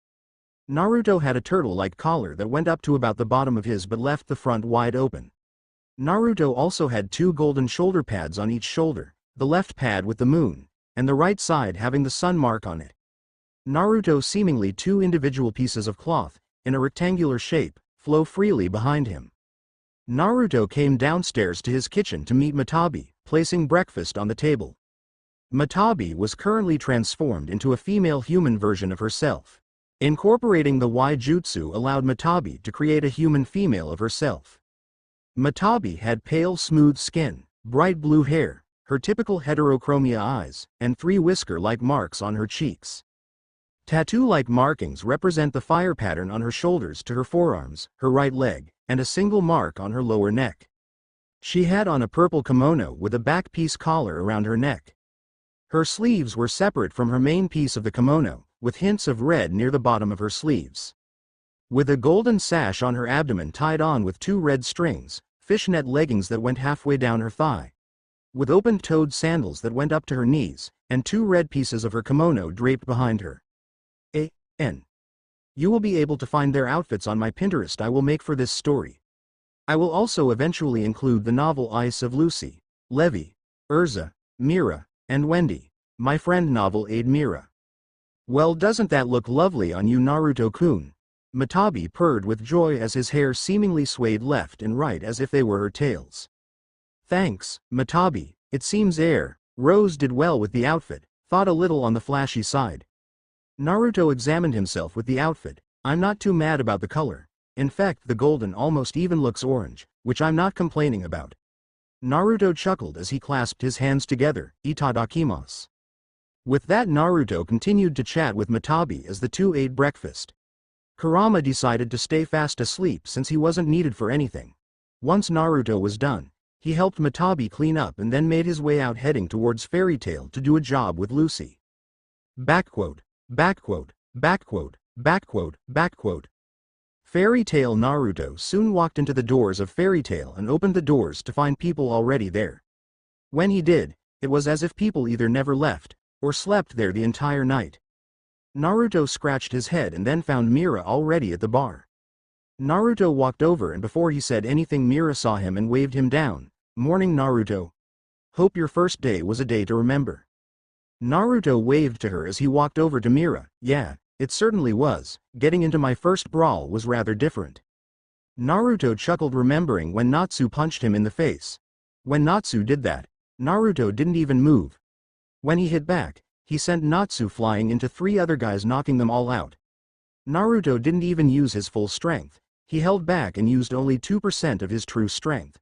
Naruto had a turtle-like collar that went up to about the bottom of his but left the front wide open. Naruto also had 2 golden shoulder pads on each shoulder, the left pad with the moon, and the right side having the sun mark on it. Naruto seemingly 2 individual pieces of cloth, in a rectangular shape, flow freely behind him. Naruto came downstairs to his kitchen to meet Matabi, placing breakfast on the table. Matabi was currently transformed into a female human version of herself. Incorporating the Y Jutsu allowed Matabi to create a human female of herself. Matabi had pale smooth skin, bright blue hair, her typical heterochromia eyes, and 3 whisker-like marks on her cheeks. Tattoo-like markings represent the fire pattern on her shoulders to her forearms, her right leg, and a single mark on her lower neck. She had on a purple kimono with a back piece collar around her neck. Her sleeves were separate from her main piece of the kimono, with hints of red near the bottom of her sleeves. With a golden sash on her abdomen tied on with 2 red strings, fishnet leggings that went halfway down her thigh. With open-toed sandals that went up to her knees, and 2 red pieces of her kimono draped behind her. You will be able to find their outfits on my Pinterest I will make for this story. I will also eventually include the novel Ice of Lucy, Levi, Erza, Mira, and Wendy, my friend novel Aid Mira. Well, doesn't that look lovely on you, Naruto-kun? Matabi purred with joy as his hair seemingly swayed left and right as if they were her tails. Thanks, Matabi, it seems Rose did well with the outfit, thought a little on the flashy side. Naruto examined himself with the outfit. I'm not too mad about the color. In fact, the golden almost even looks orange, which I'm not complaining about. Naruto chuckled as he clasped his hands together, Itadakimasu. With that, Naruto continued to chat with Matabi as the two ate breakfast. Kurama decided to stay fast asleep since he wasn't needed for anything. Once Naruto was done, he helped Matabi clean up and then made his way out, heading towards Fairy Tail to do a job with Lucy. Fairy Tail. Naruto soon walked into the doors of Fairy Tail and opened the doors to find people already there. When he did, it was as if people either never left, or slept there the entire night. Naruto scratched his head and then found Mira already at the bar. Naruto walked over and before he said anything, Mira saw him and waved him down. Morning, Naruto. Hope your first day was a day to remember. Naruto waved to her as he walked over to Mira. Yeah, it certainly was. Getting into my first brawl was rather different. Naruto chuckled, remembering when Natsu punched him in the face. When Natsu did that, Naruto didn't even move. When he hit back, he sent Natsu flying into 3 other guys, knocking them all out. Naruto didn't even use his full strength. He held back and used only 2% of his true strength.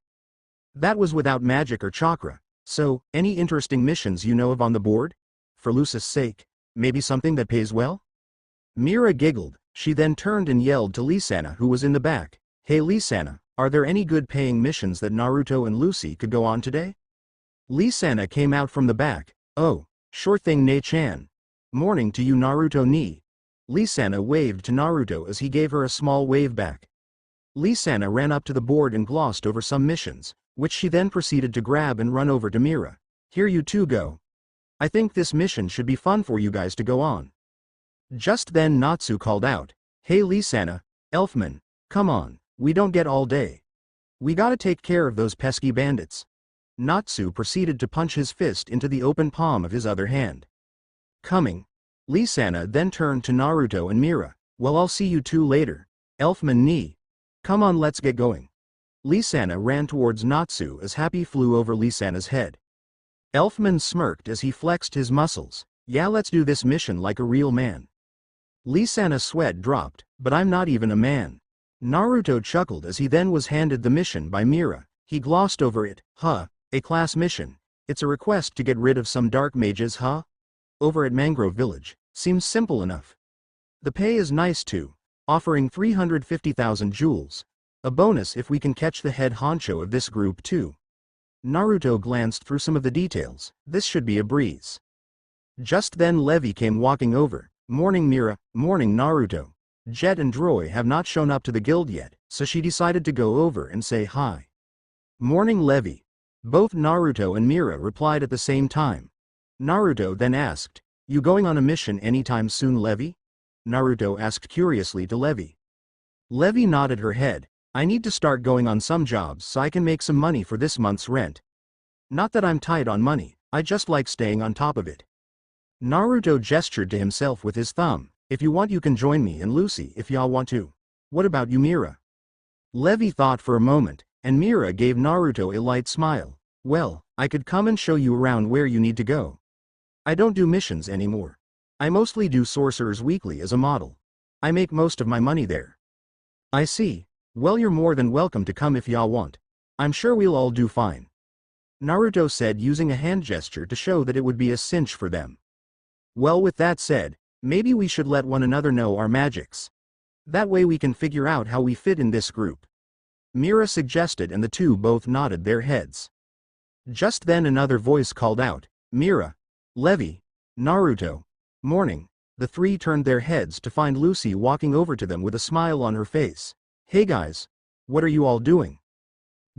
That was without magic or chakra. So, any interesting missions you know of on the board? For Lucy's sake, maybe something that pays well? Mira giggled. She then turned and yelled to Lisana, who was in the back. Hey Lisana, are there any good paying missions that Naruto and Lucy could go on today? Lisana came out from the back. Oh, sure thing, Ne-chan. Morning to you, Naruto ni. Lisana waved to Naruto as he gave her a small wave back. Lisana ran up to the board and glossed over some missions, which she then proceeded to grab and run over to Mira. Here you two go. I think this mission should be fun for you guys to go on. Just then Natsu called out, Hey Lisana, Elfman, come on, we don't get all day. We gotta take care of those pesky bandits. Natsu proceeded to punch his fist into the open palm of his other hand. Coming. Lisana then turned to Naruto and Mira. Well, I'll see you two later. Elfman ni. Come on, let's get going. Lisana ran towards Natsu as Happy flew over Lisana's head. Elfman smirked as he flexed his muscles. Yeah, let's do this mission like a real man. Lisana's sweat dropped, but I'm not even a man. Naruto chuckled as he then was handed the mission by Mira. He glossed over it. A class mission. It's a request to get rid of some dark mages, Over at Mangrove Village. Seems simple enough. The pay is nice too. Offering 350,000 jewels. A bonus if we can catch the head honcho of this group too. Naruto glanced through some of the details. This should be a breeze. Just then Levi came walking over. Morning Mira, morning Naruto. Jet and Droy have not shown up to the guild yet, so she decided to go over and say hi. Morning, Levi. Both Naruto and Mira replied at the same time. Naruto then asked, "You going on a mission anytime soon, Levi?" Naruto asked curiously to Levi. Levi nodded her head. "I need to start going on some jobs so I can make some money for this month's rent. Not that I'm tight on money, I just like staying on top of it." Naruto gestured to himself with his thumb. "If you want you can join me and Lucy if y'all want to. What about you, Mira?" Levi thought for a moment, and Mira gave Naruto a light smile. "Well, I could come and show you around where you need to go. I don't do missions anymore. I mostly do Sorcerer's Weekly as a model. I make most of my money there." "I see. Well, you're more than welcome to come if y'all want. I'm sure we'll all do fine," Naruto said, using a hand gesture to show that it would be a cinch for them. "Well, with that said, maybe we should let one another know our magics. That way we can figure out how we fit in this group," Mira suggested, and the two both nodded their heads. Just then another voice called out, "Mira, Levi, Naruto." "Morning." The three turned their heads to find Lucy walking over to them with a smile on her face. "Hey guys. What are you all doing?"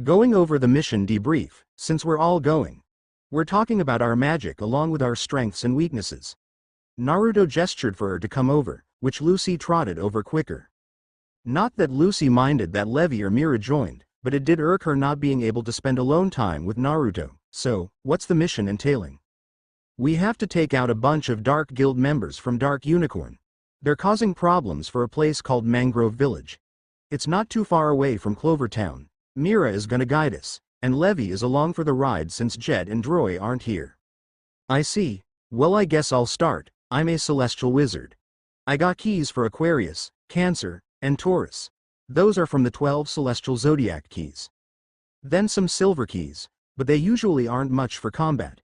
"Going over the mission debrief, since we're all going. We're talking about our magic along with our strengths and weaknesses." Naruto gestured for her to come over, which Lucy trotted over quicker. Not that Lucy minded that Levi or Mira joined, but it did irk her not being able to spend alone time with Naruto. "So, what's the mission entailing?" "We have to take out a bunch of Dark Guild members from Dark Unicorn. They're causing problems for a place called Mangrove Village. It's not too far away from Clover Town. Mira is gonna guide us, and Levi is along for the ride since Jet and Droy aren't here." "I see. Well, I guess I'll start. I'm a celestial wizard. I got keys for Aquarius, Cancer, and Taurus. Those are from the 12 celestial zodiac keys. Then some silver keys, but they usually aren't much for combat."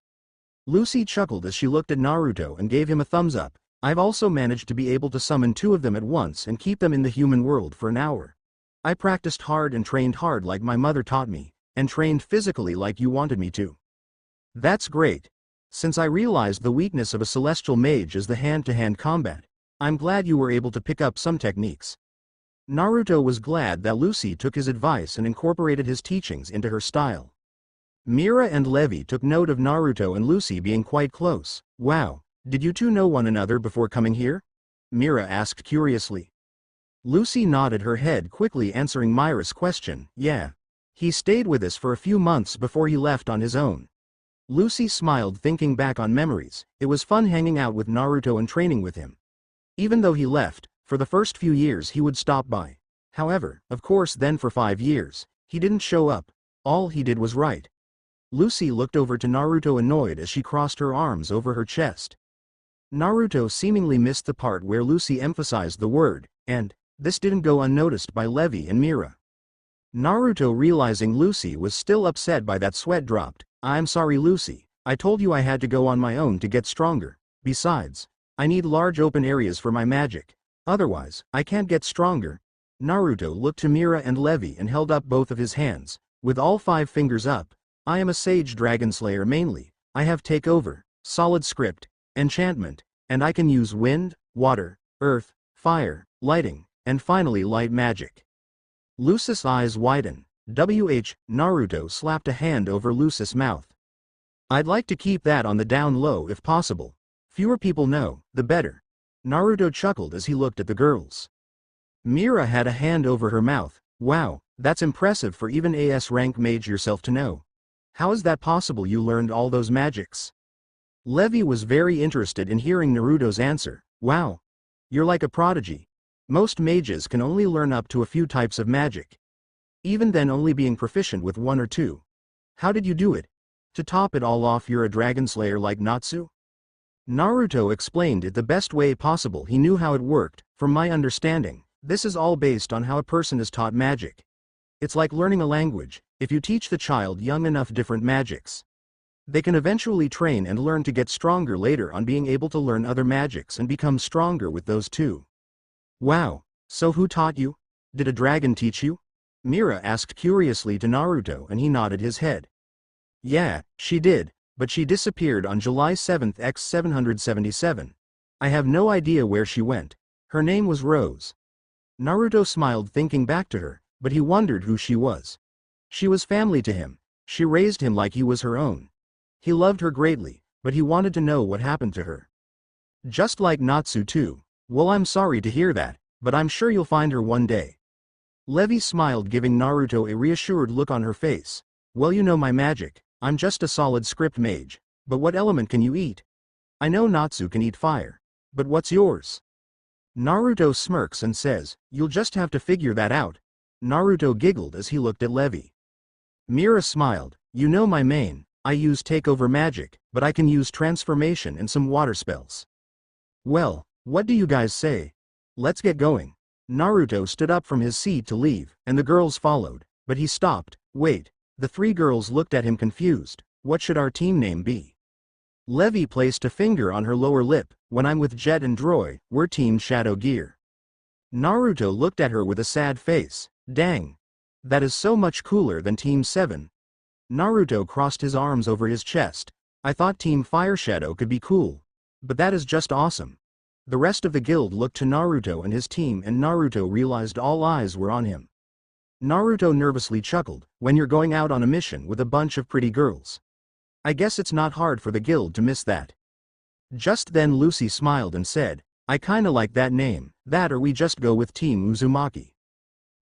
Lucy chuckled as she looked at Naruto and gave him a thumbs up. "I've also managed to be able to summon 2 of them at once and keep them in the human world for an hour. I practiced hard and trained hard like my mother taught me, and trained physically like you wanted me to." "That's great. Since I realized the weakness of a celestial mage is the hand-to-hand combat, I'm glad you were able to pick up some techniques." Naruto was glad that Lucy took his advice and incorporated his teachings into her style. Mira and Levi took note of Naruto and Lucy being quite close. "Wow, did you two know one another before coming here?" Mira asked curiously. Lucy nodded her head, quickly answering Mira's question. "Yeah. He stayed with us for a few months before he left on his own." Lucy smiled, thinking back on memories. It was fun hanging out with Naruto and training with him. Even though he left, for the first few years he would stop by. However, of course, then for 5 years, he didn't show up. All he did was write. Lucy looked over to Naruto, annoyed as she crossed her arms over her chest. Naruto seemingly missed the part where Lucy emphasized the word, and this didn't go unnoticed by Levi and Mira. Naruto, realizing Lucy was still upset by that, sweat dropped. "I'm sorry, Lucy. I told you I had to go on my own to get stronger. Besides, I need large open areas for my magic. Otherwise, I can't get stronger." Naruto looked to Mira and Levi and held up both of his hands, with all 5 fingers up. "I am a sage dragon slayer mainly. I have takeover, solid script, enchantment, and I can use wind, water, earth, fire, lighting, and finally light magic." Lucy's eyes widened. Naruto slapped a hand over Lucy's mouth. "I'd like to keep that on the down low if possible. Fewer people know, the better." Naruto chuckled as he looked at the girls. Mira had a hand over her mouth. "Wow, that's impressive for even a S-rank mage yourself to know. How is that possible you learned all those magics?" Levi was very interested in hearing Naruto's answer. "Wow. You're like a prodigy. Most mages can only learn up to a few types of magic. Even then only being proficient with 1 or 2. How did you do it? To top it all off, you're a dragon slayer like Natsu?" Naruto explained it the best way possible he knew how it worked. "From my understanding, this is all based on how a person is taught magic. It's like learning a language. If you teach the child young enough different magics, they can eventually train and learn to get stronger later on, being able to learn other magics and become stronger with those too." "Wow, so who taught you? Did a dragon teach you?" Mira asked curiously to Naruto, and he nodded his head. "Yeah, she did, but she disappeared on July 7th x 777. I have no idea where she went. Her name was Rose. Naruto smiled thinking back to her, but he wondered who she was. She was family to him. She raised him like he was her own. He loved her greatly, but he wanted to know what happened to her. Just like Natsu too. Well, I'm sorry to hear that, but I'm sure you'll find her one day. Levi smiled, giving Naruto a reassured look on her face. Well, you know my magic, I'm just a solid script mage. But what element can you eat? I know Natsu can eat fire. But what's yours? Naruto smirks and says, you'll just have to figure that out. Naruto giggled as he looked at Levi. Mira smiled, you know my main, I use takeover magic, but I can use transformation and some water spells. Well, what do you guys say? Let's get going. Naruto stood up from his seat to leave, and the girls followed, but he stopped. Wait. The three girls looked at him confused. What should our team name be? Levi placed a finger on her lower lip. When I'm with Jet and Droy, we're Team Shadow Gear. Naruto looked at her with a sad face. Dang. That is so much cooler than Team 7. Naruto crossed his arms over his chest. I thought Team Fire Shadow could be cool. But that is just awesome. The rest of the guild looked to Naruto and his team, and Naruto realized all eyes were on him. Naruto nervously chuckled, when you're going out on a mission with a bunch of pretty girls. I guess it's not hard for the guild to miss that. Just then Lucy smiled and said, I kinda like that name, that or we just go with Team Uzumaki.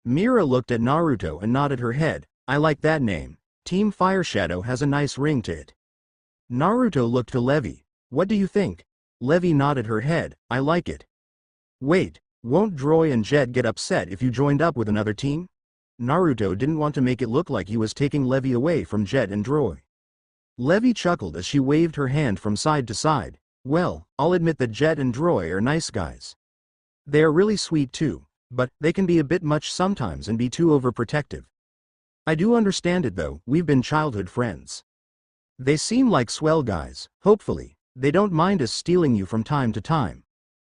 Mira looked at Naruto and nodded her head, I like that name, Team Fire Shadow has a nice ring to it. Naruto looked to Levi, what do you think? Levi nodded her head, I like it. Wait, won't Droy and Jet get upset if you joined up with another team? Naruto didn't want to make it look like he was taking Levi away from Jet and Droy. Levi chuckled as she waved her hand from side to side. Well, I'll admit that Jet and Droy are nice guys. They are really sweet too, but they can be a bit much sometimes and be too overprotective. I do understand it though, we've been childhood friends. They seem like swell guys, hopefully. They don't mind us stealing you from time to time.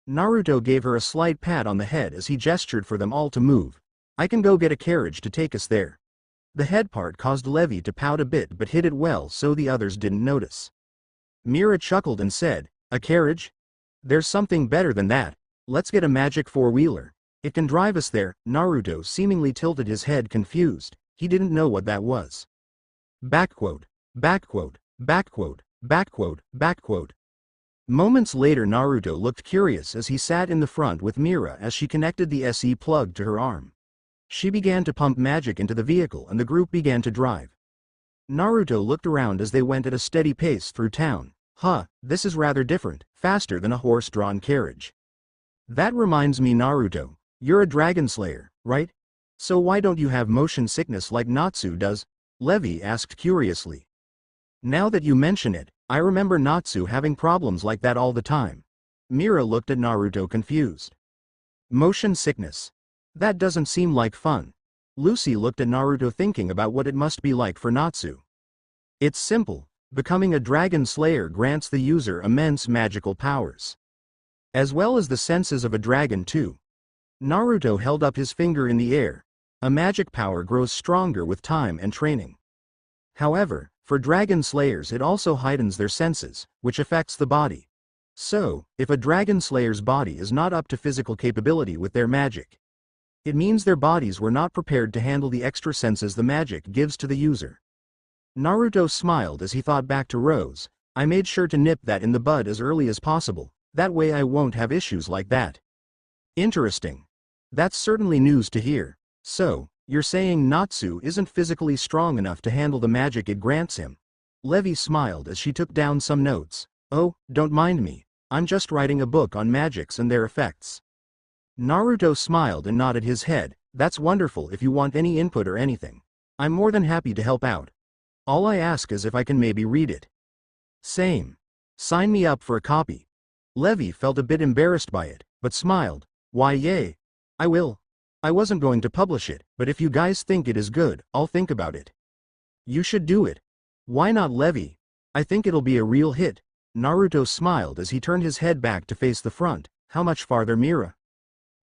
Naruto gave her a slight pat on the head as he gestured for them all to move. I can go get a carriage to take us there. The head part caused Levi to pout a bit but hid it well so the others didn't notice. Mira chuckled and said, a carriage? There's something better than that. Let's get a magic four-wheeler. It can drive us there. Naruto seemingly tilted his head confused. He didn't know what that was. Backquote. Backquote. Backquote. Backquote. Backquote. Moments later Naruto looked curious as he sat in the front with Mira as she connected the SE plug to her arm. She began to pump magic into the vehicle and the group began to drive. Naruto looked around as they went at a steady pace through town. This is rather different, faster than a horse-drawn carriage. That reminds me, Naruto, you're a dragon slayer, right? So why don't you have motion sickness like Natsu does? Levi asked curiously. Now that you mention it, I remember Natsu having problems like that all the time. Mira looked at Naruto confused. Motion sickness. That doesn't seem like fun. Lucy looked at Naruto thinking about what it must be like for Natsu. It's simple. Becoming a dragon slayer grants the user immense magical powers. As well as the senses of a dragon too. Naruto held up his finger in the air. A magic power grows stronger with time and training. However, for dragon slayers it also heightens their senses, which affects the body. So, if a dragon slayer's body is not up to physical capability with their magic, it means their bodies were not prepared to handle the extra senses the magic gives to the user. Naruto smiled as he thought back to Rose. I made sure to nip that in the bud as early as possible, that way I won't have issues like that. Interesting. That's certainly news to hear. So, you're saying Natsu isn't physically strong enough to handle the magic it grants him? Levi smiled as she took down some notes. Oh, don't mind me. I'm just writing a book on magics and their effects. Naruto smiled and nodded his head. That's wonderful. If you want any input or anything, I'm more than happy to help out. All I ask is if I can maybe read it. Same. Sign me up for a copy. Levi felt a bit embarrassed by it, but smiled. Why, yay. I will. I wasn't going to publish it, but if you guys think it is good, I'll think about it. You should do it. Why not, Levi? I think it'll be a real hit. Naruto smiled as he turned his head back to face the front. How much farther, Mira?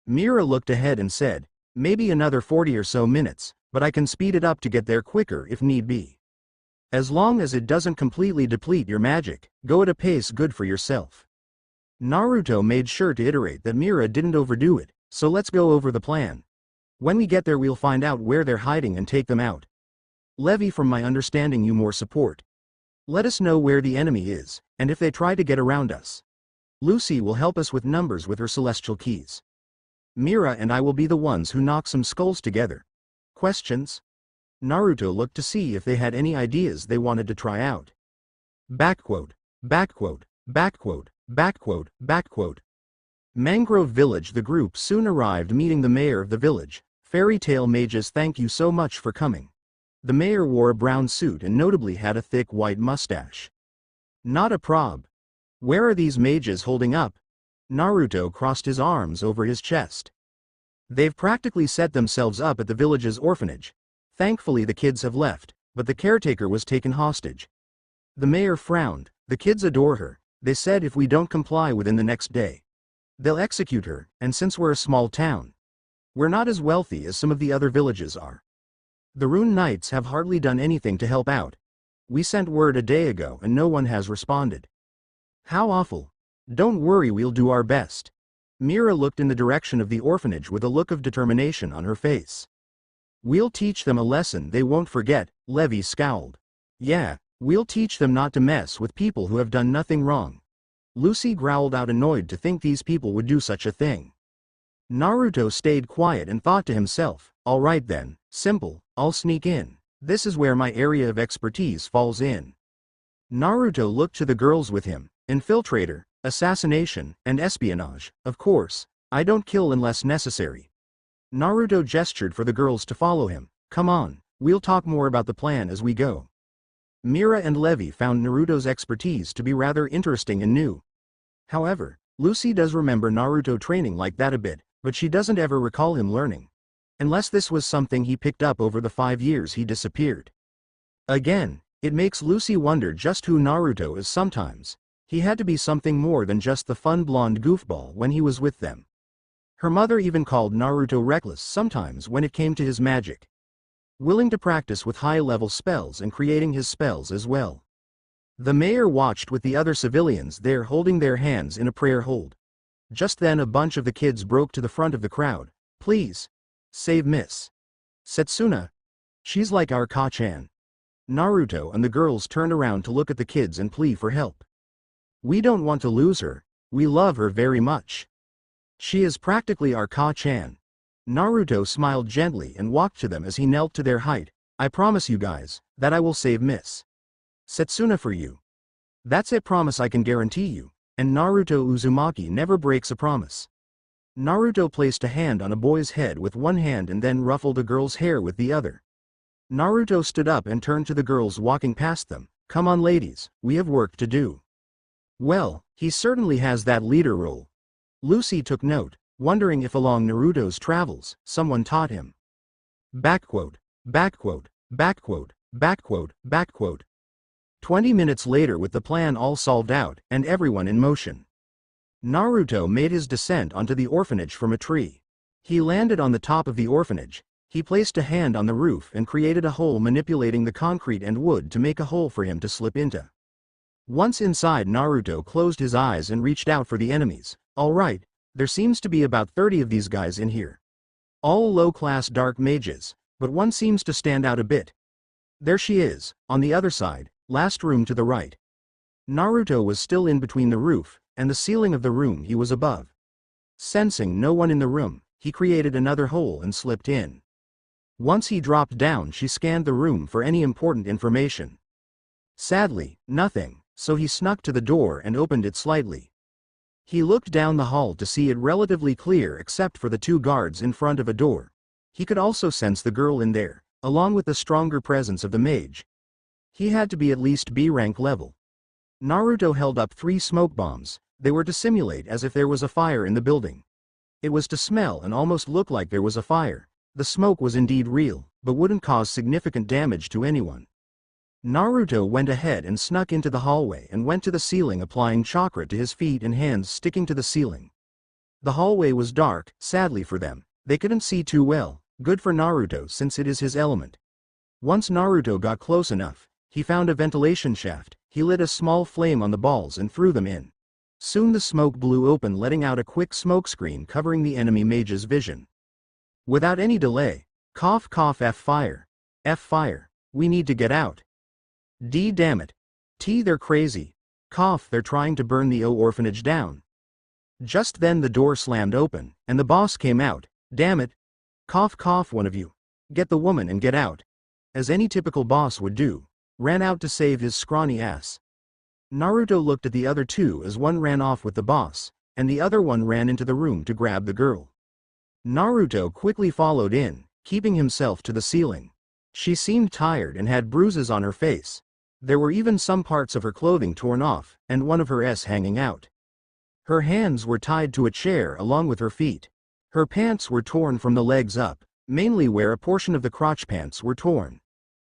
Mira looked ahead and said, maybe another 40 or so minutes, but I can speed it up to get there quicker if need be. As long as it doesn't completely deplete your magic, go at a pace good for yourself. Naruto made sure to iterate that Mira didn't overdo it. So let's go over the plan. When we get there we'll find out where they're hiding and take them out. Levy, from my understanding you more support. Let us know where the enemy is, and if they try to get around us. Lucy will help us with numbers with her celestial keys. Mira and I will be the ones who knock some skulls together. Questions? Naruto looked to see if they had any ideas they wanted to try out. Backquote, backquote, backquote, backquote, backquote. Mangrove Village. The group soon arrived, meeting the mayor of the village. Fairy Tale Mages, thank you so much for coming. The mayor wore a brown suit and notably had a thick white mustache. Not a prob. Where are these mages holding up? Naruto crossed his arms over his chest. They've practically set themselves up at the village's orphanage. Thankfully the kids have left, but the caretaker was taken hostage. The mayor frowned. The kids adore her. They said if we don't comply within the next day, they'll execute her, and since we're a small town, we're not as wealthy as some of the other villages are. The Rune Knights have hardly done anything to help out. We sent word a day ago and no one has responded. How awful. Don't worry, we'll do our best. Mira looked in the direction of the orphanage with a look of determination on her face. We'll teach them a lesson they won't forget, Levy scowled. Yeah, we'll teach them not to mess with people who have done nothing wrong. Lucy growled out, annoyed to think these people would do such a thing. Naruto stayed quiet and thought to himself, all right then, simple, I'll sneak in. This is where my area of expertise falls in. Naruto looked to the girls with him. Infiltrator, assassination, and espionage. Of course, I don't kill unless necessary. Naruto gestured for the girls to follow him. Come on, we'll talk more about the plan as we go. Mira and Levy found Naruto's expertise to be rather interesting and new. However, Lucy does remember Naruto training like that a bit, but she doesn't ever recall him learning. Unless this was something he picked up over the 5 years he disappeared. Again, it makes Lucy wonder just who Naruto is sometimes. He had to be something more than just the fun blonde goofball when he was with them. Her mother even called Naruto reckless sometimes when it came to his magic. Willing to practice with high-level spells and creating his spells as well. The mayor watched with the other civilians there, holding their hands in a prayer hold. Just then a bunch of the kids broke to the front of the crowd. Please, save Miss Setsuna. She's like our Ka-chan. Naruto and the girls turned around to look at the kids and plead for help. We don't want to lose her. We love her very much. She is practically our Ka-chan. Naruto smiled gently and walked to them as he knelt to their height. I promise you guys that I will save Miss Setsuna for you. That's a promise I can guarantee you, and Naruto Uzumaki never breaks a promise. Naruto placed a hand on a boy's head with one hand and then ruffled a girl's hair with the other. Naruto stood up and turned to the girls walking past them. Come on ladies, we have work to do. Well, he certainly has that leader role. Lucy took note, wondering if along Naruto's travels, someone taught him. Backquote, backquote, backquote, backquote, backquote. 20 minutes later, with the plan all solved out, and everyone in motion, Naruto made his descent onto the orphanage from a tree. He landed on the top of the orphanage. He placed a hand on the roof and created a hole, manipulating the concrete and wood to make a hole for him to slip into. Once inside, Naruto closed his eyes and reached out for the enemies. All right, there seems to be about 30 of these guys in here. All low-class dark mages, but one seems to stand out a bit. There she is, on the other side, last room to the right. Naruto was still in between the roof and the ceiling of the room he was above. Sensing no one in the room, he created another hole and slipped in. Once he dropped down, she scanned the room for any important information. Sadly, nothing, so he snuck to the door and opened it slightly. He looked down the hall to see it relatively clear except for the 2 guards in front of a door. He could also sense the girl in there, along with the stronger presence of the mage. He had to be at least B-rank level. Naruto held up 3 smoke bombs. They were to simulate as if there was a fire in the building. It was to smell and almost look like there was a fire. The smoke was indeed real, but wouldn't cause significant damage to anyone. Naruto went ahead and snuck into the hallway and went to the ceiling, applying chakra to his feet and hands sticking to the ceiling. The hallway was dark, sadly for them. They couldn't see too well, good for Naruto since it is his element. Once Naruto got close enough, he found a ventilation shaft. He lit a small flame on the balls and threw them in. Soon the smoke blew open, letting out a quick smokescreen covering the enemy mage's vision. Without any delay, cough cough, F fire. F fire. We need to get out. D damn it. T they're crazy. Cough, they're trying to burn the O orphanage down. Just then the door slammed open, and the boss came out. Damn it. Cough cough, one of you. Get the woman and get out. As any typical boss would do, ran out to save his scrawny ass. Naruto looked at the other two as one ran off with the boss, and the other one ran into the room to grab the girl. Naruto quickly followed in, keeping himself to the ceiling. She seemed tired and had bruises on her face. There were even some parts of her clothing torn off, and one of her S hanging out. Her hands were tied to a chair along with her feet. Her pants were torn from the legs up, mainly where a portion of the crotch pants were torn.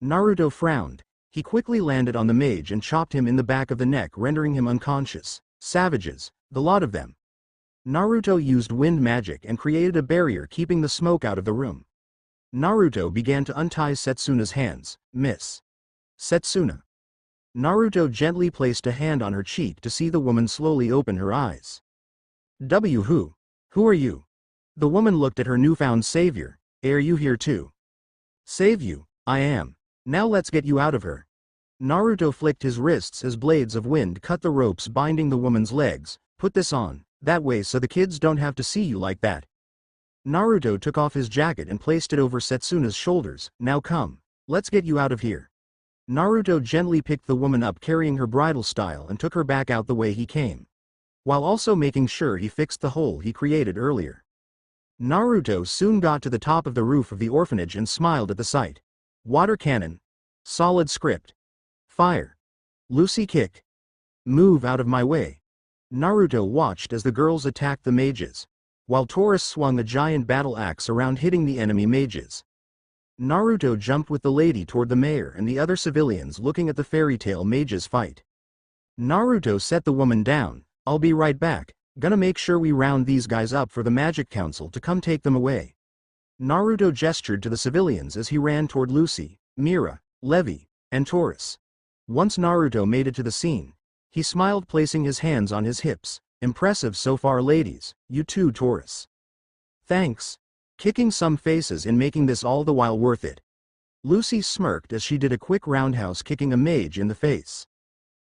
Naruto frowned. He quickly landed on the mage and chopped him in the back of the neck, rendering him unconscious. Savages, the lot of them. Naruto used wind magic and created a barrier keeping the smoke out of the room. Naruto began to untie Setsuna's hands. Miss Setsuna. Naruto gently placed a hand on her cheek to see the woman slowly open her eyes. Who? Who are you? The woman looked at her newfound savior. Are you here too? Save you? I am. Now let's get you out of her. Naruto flicked his wrists as blades of wind cut the ropes binding the woman's legs. Put this on, that way so the kids don't have to see you like that. Naruto took off his jacket and placed it over Setsuna's shoulders. Now come. Let's get you out of here. Naruto gently picked the woman up carrying her bridal style and took her back out the way he came, while also making sure he fixed the hole he created earlier. Naruto soon got to the top of the roof of the orphanage and smiled at the sight. Water cannon. Solid script. Fire. Lucy kick. Move out of my way. Naruto watched as the girls attacked the mages, while Taurus swung a giant battle axe around hitting the enemy mages. Naruto jumped with the lady toward the mayor and the other civilians looking at the fairy tale mages fight. Naruto set the woman down. I'll be right back, gonna make sure we round these guys up for the Magic Council to come take them away. Naruto gestured to the civilians as he ran toward Lucy, Mira, Levi, and Taurus. Once Naruto made it to the scene, he smiled, placing his hands on his hips. Impressive so far, ladies. You too, Taurus. Thanks. Kicking some faces in making this all the while worth it. Lucy smirked as she did a quick roundhouse, kicking a mage in the face.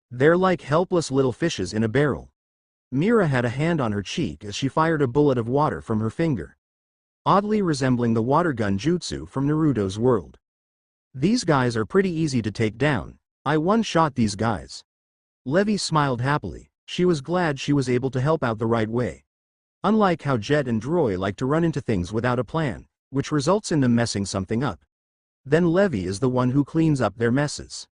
They're like helpless little fishes in a barrel. Mira had a hand on her cheek as she fired a bullet of water from her finger, oddly resembling the water gun jutsu from Naruto's world. These guys are pretty easy to take down. I one-shot these guys. Levi smiled happily. She was glad she was able to help out the right way. Unlike how Jet and Droy like to run into things without a plan, which results in them messing something up. Then Levi is the one who cleans up their messes.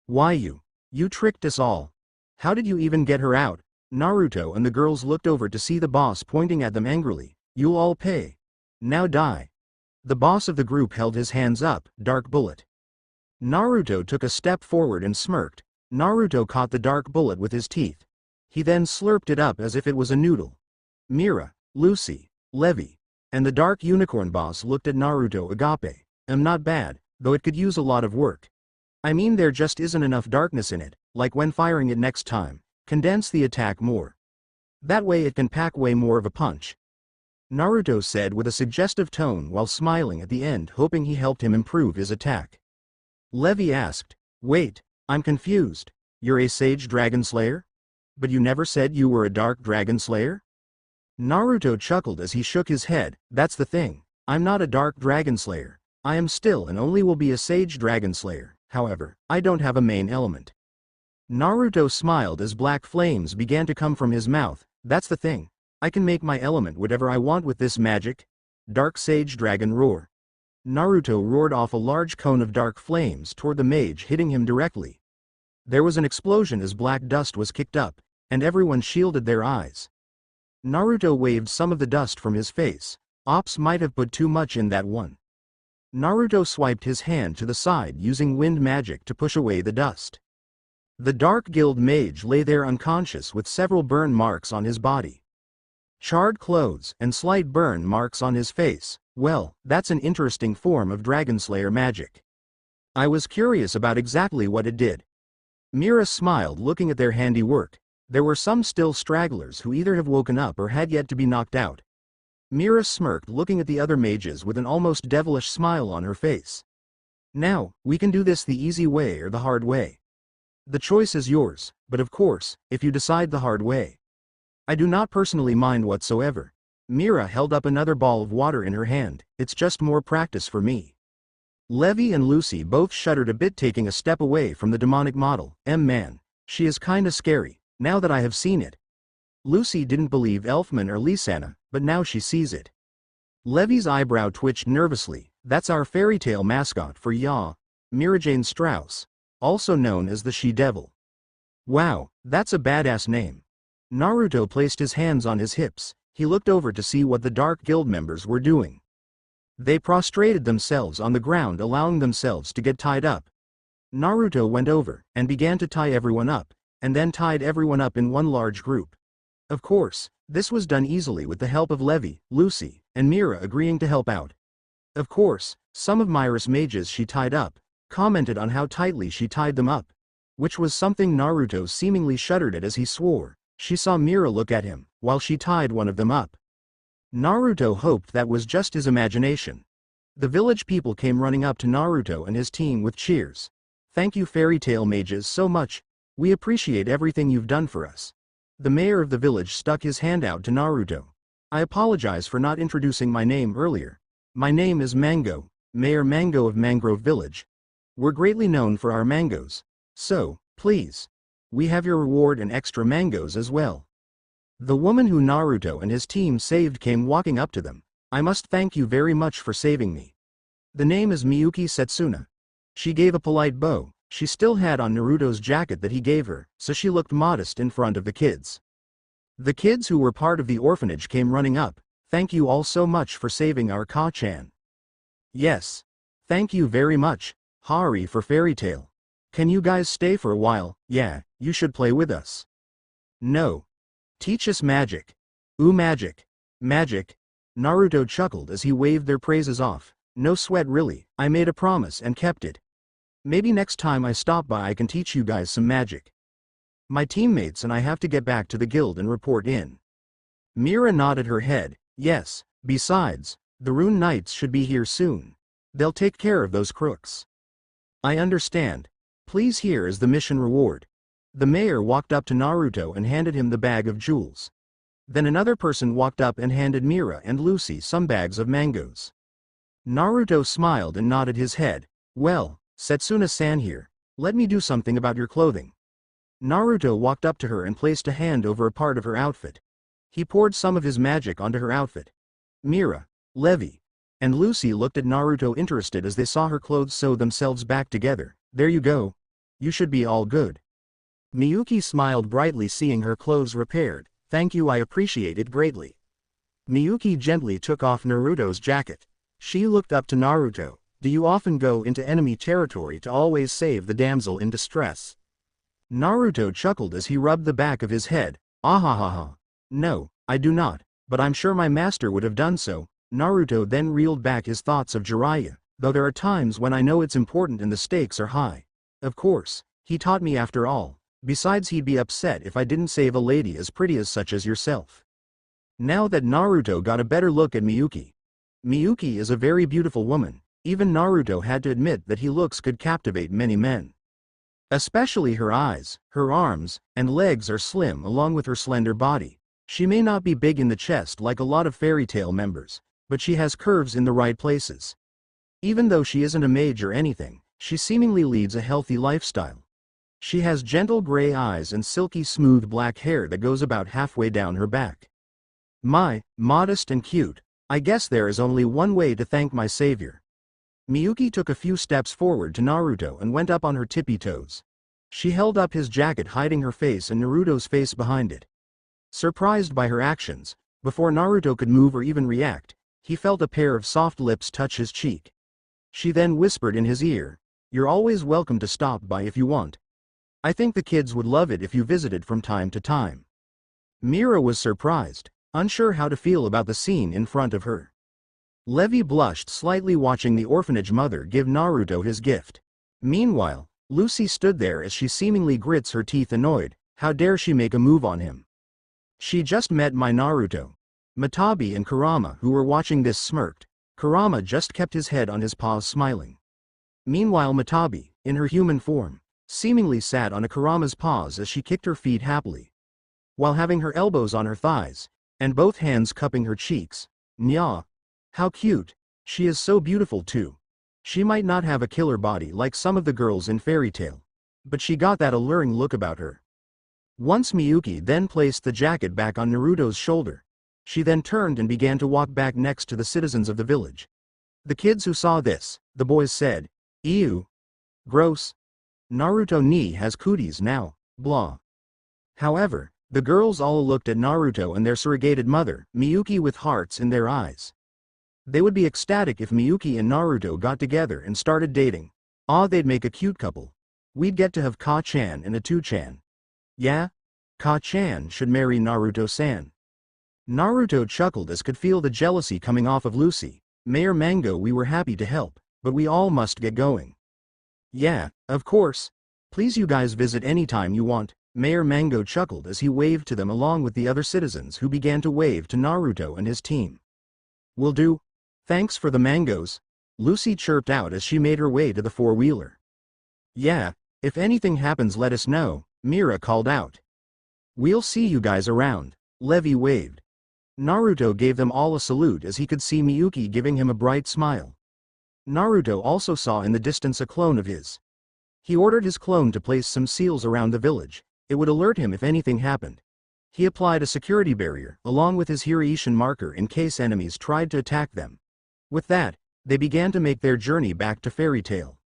Why you tricked us all. How did you even get her out? Naruto and the girls looked over to see the boss pointing at them angrily. You'll all pay. Now die. The boss of the group held his hands up. Dark bullet. Naruto took a step forward and smirked. Naruto caught the dark bullet with his teeth. He then slurped it up as if it was a noodle. Mira, Lucy, Levi, and the dark unicorn boss looked at Naruto. Agape. Not bad, though it could use a lot of work. I mean, there just isn't enough darkness in it, like when firing it next time, condense the attack more. That way it can pack way more of a punch. Naruto said with a suggestive tone while smiling at the end, hoping he helped him improve his attack. Levi asked, wait, I'm confused. You're a Sage Dragon Slayer? But you never said you were a Dark Dragon Slayer? Naruto chuckled as he shook his head. That's the thing. I'm not a Dark Dragon Slayer. I am still and only will be a Sage Dragon Slayer. However, I don't have a main element. Naruto smiled as black flames began to come from his mouth. That's the thing. I can make my element whatever I want with this magic. Dark Sage Dragon Roar. Naruto roared off a large cone of dark flames toward the mage, hitting him directly. There was an explosion as black dust was kicked up, and everyone shielded their eyes. Naruto waved some of the dust from his face. Ops might have put too much in that one. Naruto swiped his hand to the side using wind magic to push away the dust. The Dark Guild mage lay there unconscious with several burn marks on his body, charred clothes, and slight burn marks on his face. Well, that's an interesting form of Dragon Slayer magic. I was curious about exactly what it did. Mira smiled looking at their handiwork. There were some still stragglers who either have woken up or had yet to be knocked out. Mira smirked, looking at the other mages with an almost devilish smile on her face. Now, we can do this the easy way or the hard way. The choice is yours, but of course, if you decide the hard way, I do not personally mind whatsoever. Mira held up another ball of water in her hand. It's just more practice for me. Levi and Lucy both shuddered a bit, taking a step away from the demonic model. Man, she is kinda scary, now that I have seen it. Lucy didn't believe Elfman or Lisanna, but now she sees it. Levi's eyebrow twitched nervously. That's our fairy tale mascot for Mirajane Strauss, also known as the She-Devil. Wow, that's a badass name. Naruto placed his hands on his hips. He looked over to see what the Dark Guild members were doing. They prostrated themselves on the ground, allowing themselves to get tied up. Naruto went over and began to tie everyone up, and then tied everyone up in one large group. Of course, this was done easily with the help of Levi, Lucy, and Mira agreeing to help out. Of course, some of Myra's mages she tied up commented on how tightly she tied them up, which was something Naruto seemingly shuddered at as he swore. She saw Mira look at him while she tied one of them up. Naruto hoped that was just his imagination. The village people came running up to Naruto and his team with cheers. Thank you fairy tale mages so much. We appreciate everything you've done for us. The mayor of the village stuck his hand out to Naruto. I apologize for not introducing my name earlier. My name is Mango, Mayor Mango of Mangrove Village. We're greatly known for our mangoes. So, please. We have your reward and extra mangoes as well. The woman who Naruto and his team saved came walking up to them. I must thank you very much for saving me. The name is Miyuki Setsuna. She gave a polite bow. She still had on Naruto's jacket that he gave her, so she looked modest in front of the kids. The kids who were part of the orphanage came running up. Thank you all so much for saving our Ka-chan. Yes. Thank you very much, Hari for fairy tale. Can you guys stay for a while? Yeah, you should play with us. No. Teach us magic. Ooh, magic. Magic. Naruto chuckled as he waved their praises off. No sweat really, I made a promise and kept it. Maybe next time I stop by I can teach you guys some magic. My teammates and I have to get back to the guild and report in. Mira nodded her head. Yes, besides, the Rune Knights should be here soon. They'll take care of those crooks. I understand. Please, here is the mission reward. The mayor walked up to Naruto and handed him the bag of jewels. Then another person walked up and handed Mira and Lucy some bags of mangoes. Naruto smiled and nodded his head. Well, Setsuna-san here, let me do something about your clothing. Naruto walked up to her and placed a hand over a part of her outfit. He poured some of his magic onto her outfit. Mira, Levi, and Lucy looked at Naruto interested as they saw her clothes sew themselves back together. There you go. You should be all good. Miyuki smiled brightly seeing her clothes repaired. Thank you, I appreciate it greatly. Miyuki gently took off Naruto's jacket. She looked up to Naruto. Do you often go into enemy territory to always save the damsel in distress? Naruto chuckled as he rubbed the back of his head. Ahahaha. No, I do not, but I'm sure my master would have done so. Naruto then reeled back his thoughts of Jiraiya, though there are times when I know it's important and the stakes are high. Of course, he taught me after all. Besides, he'd be upset if I didn't save a lady as pretty as such as yourself. Now that Naruto got a better look at Miyuki. Miyuki is a very beautiful woman. Even Naruto had to admit that her looks could captivate many men. Especially her eyes, her arms, and legs are slim along with her slender body. She may not be big in the chest like a lot of fairy tale members, but she has curves in the right places. Even though she isn't a mage or anything, she seemingly leads a healthy lifestyle. She has gentle gray eyes and silky smooth black hair that goes about halfway down her back. Modest and cute. I guess there is only one way to thank my savior. Miyuki took a few steps forward to Naruto and went up on her tippy toes. She held up his jacket, hiding her face and Naruto's face behind it. Surprised by her actions, before Naruto could move or even react, he felt a pair of soft lips touch his cheek. She then whispered in his ear, "You're always welcome to stop by if you want. I think the kids would love it if you visited from time to time." Mira was surprised, unsure how to feel about the scene in front of her. Levi blushed slightly watching the orphanage mother give Naruto his gift. Meanwhile, Lucy stood there as she seemingly grits her teeth annoyed. How dare she make a move on him? She just met my Naruto. Matabi and Kurama, who were watching this, smirked. Kurama just kept his head on his paws, smiling. Meanwhile, Matabi, in her human form, seemingly sat on Kurama's paws as she kicked her feet happily, while having her elbows on her thighs, and both hands cupping her cheeks. Nya! How cute! She is so beautiful too. She might not have a killer body like some of the girls in Fairy Tail, but she got that alluring look about her. Once Miyuki then placed the jacket back on Naruto's shoulder. She then turned and began to walk back next to the citizens of the village. The kids who saw this, the boys said, "Ew. Gross. Naruto ni has cooties now, blah." However, the girls all looked at Naruto and their surrogated mother, Miyuki, with hearts in their eyes. They would be ecstatic if Miyuki and Naruto got together and started dating. Ah, they'd make a cute couple. We'd get to have Ka-chan and Atu-chan. Yeah? Ka-chan should marry Naruto-san. Naruto chuckled as could feel the jealousy coming off of Lucy. Mayor Mango, we were happy to help, but we all must get going. Yeah, of course. Please, you guys visit anytime you want. Mayor Mango chuckled as he waved to them along with the other citizens who began to wave to Naruto and his team. Will do. Thanks for the mangoes, Lucy chirped out as she made her way to the four-wheeler. Yeah, if anything happens let us know, Mira called out. We'll see you guys around, Levi waved. Naruto gave them all a salute as he could see Miyuki giving him a bright smile. Naruto also saw in the distance a clone of his. He ordered his clone to place some seals around the village. It would alert him if anything happened. He applied a security barrier, along with his Hiraishin marker in case enemies tried to attack them. With that, they began to make their journey back to Fairy Tail.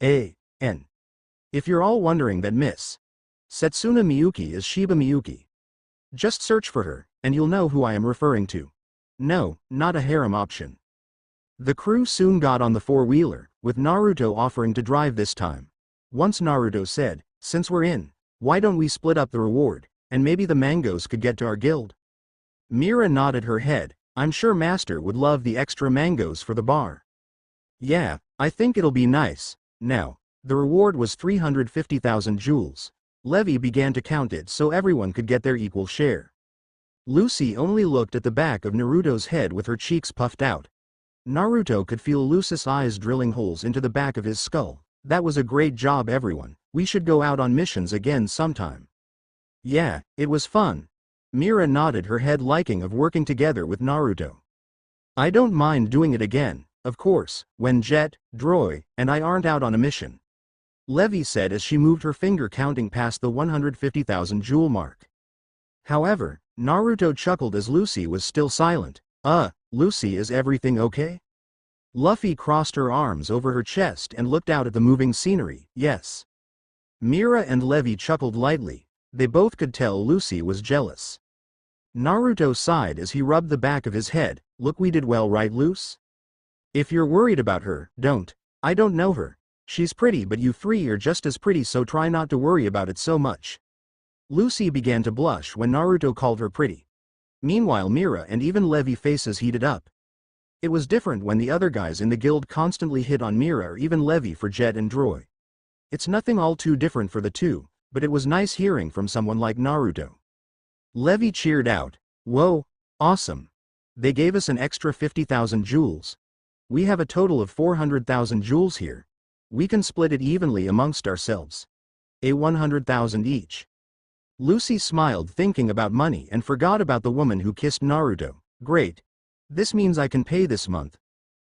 A.N. If you're all wondering, that Miss Setsuna Miyuki is Shiba Miyuki. Just search for her, and you'll know who I am referring to. No, not a harem option. The crew soon got on the four-wheeler, with Naruto offering to drive this time. Once Naruto said, since we're in, why don't we split up the reward, and maybe the mangoes could get to our guild? Mira nodded her head. I'm sure Master would love the extra mangoes for the bar. Yeah, I think it'll be nice. Now, the reward was 350,000 jewels. Levi began to count it so everyone could get their equal share. Lucy only looked at the back of Naruto's head with her cheeks puffed out. Naruto could feel Lucy's eyes drilling holes into the back of his skull. That was a great job, everyone. We should go out on missions again sometime. Yeah, it was fun. Mira nodded her head, liking of working together with Naruto. I don't mind doing it again, of course, when Jet, Droy, and I aren't out on a mission. Levi said as she moved her finger counting past the 150,000 jewel mark. However, Naruto chuckled as Lucy was still silent. Lucy, is everything okay? Luffy crossed her arms over her chest and looked out at the moving scenery. Yes. Mira and Levi chuckled lightly. They both could tell Lucy was jealous. Naruto sighed as he rubbed the back of his head. Look, we did well, right, Luce? If you're worried about her, don't. I don't know her. She's pretty, but you three are just as pretty, so try not to worry about it so much. Lucy began to blush when Naruto called her pretty. Meanwhile, Mira and even Levi faces heated up. It was different when the other guys in the guild constantly hit on Mira or even Levi for Jet and Droy. It's nothing all too different for the two, but it was nice hearing from someone like Naruto. Levi cheered out. Whoa, awesome. They gave us an extra 50,000 jewels. We have a total of 400,000 jewels here. We can split it evenly amongst ourselves. 100,000 each. Lucy smiled, thinking about money, and forgot about the woman who kissed Naruto. Great. This means I can pay this month.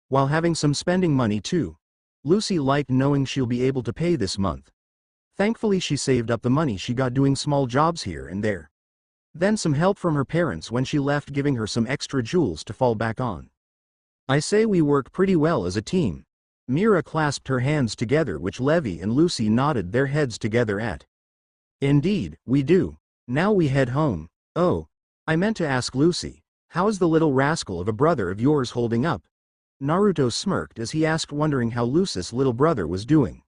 While having some spending money too. Lucy liked knowing she'll be able to pay this month. Thankfully, she saved up the money she got doing small jobs here and there. Then some help from her parents when she left, giving her some extra jewels to fall back on. I say we work pretty well as a team. Mira clasped her hands together, which Levi and Lucy nodded their heads together at. Indeed, we do. Now we head home. Oh, I meant to ask Lucy, how's the little rascal of a brother of yours holding up? Naruto smirked as he asked, wondering how Lucy's little brother was doing.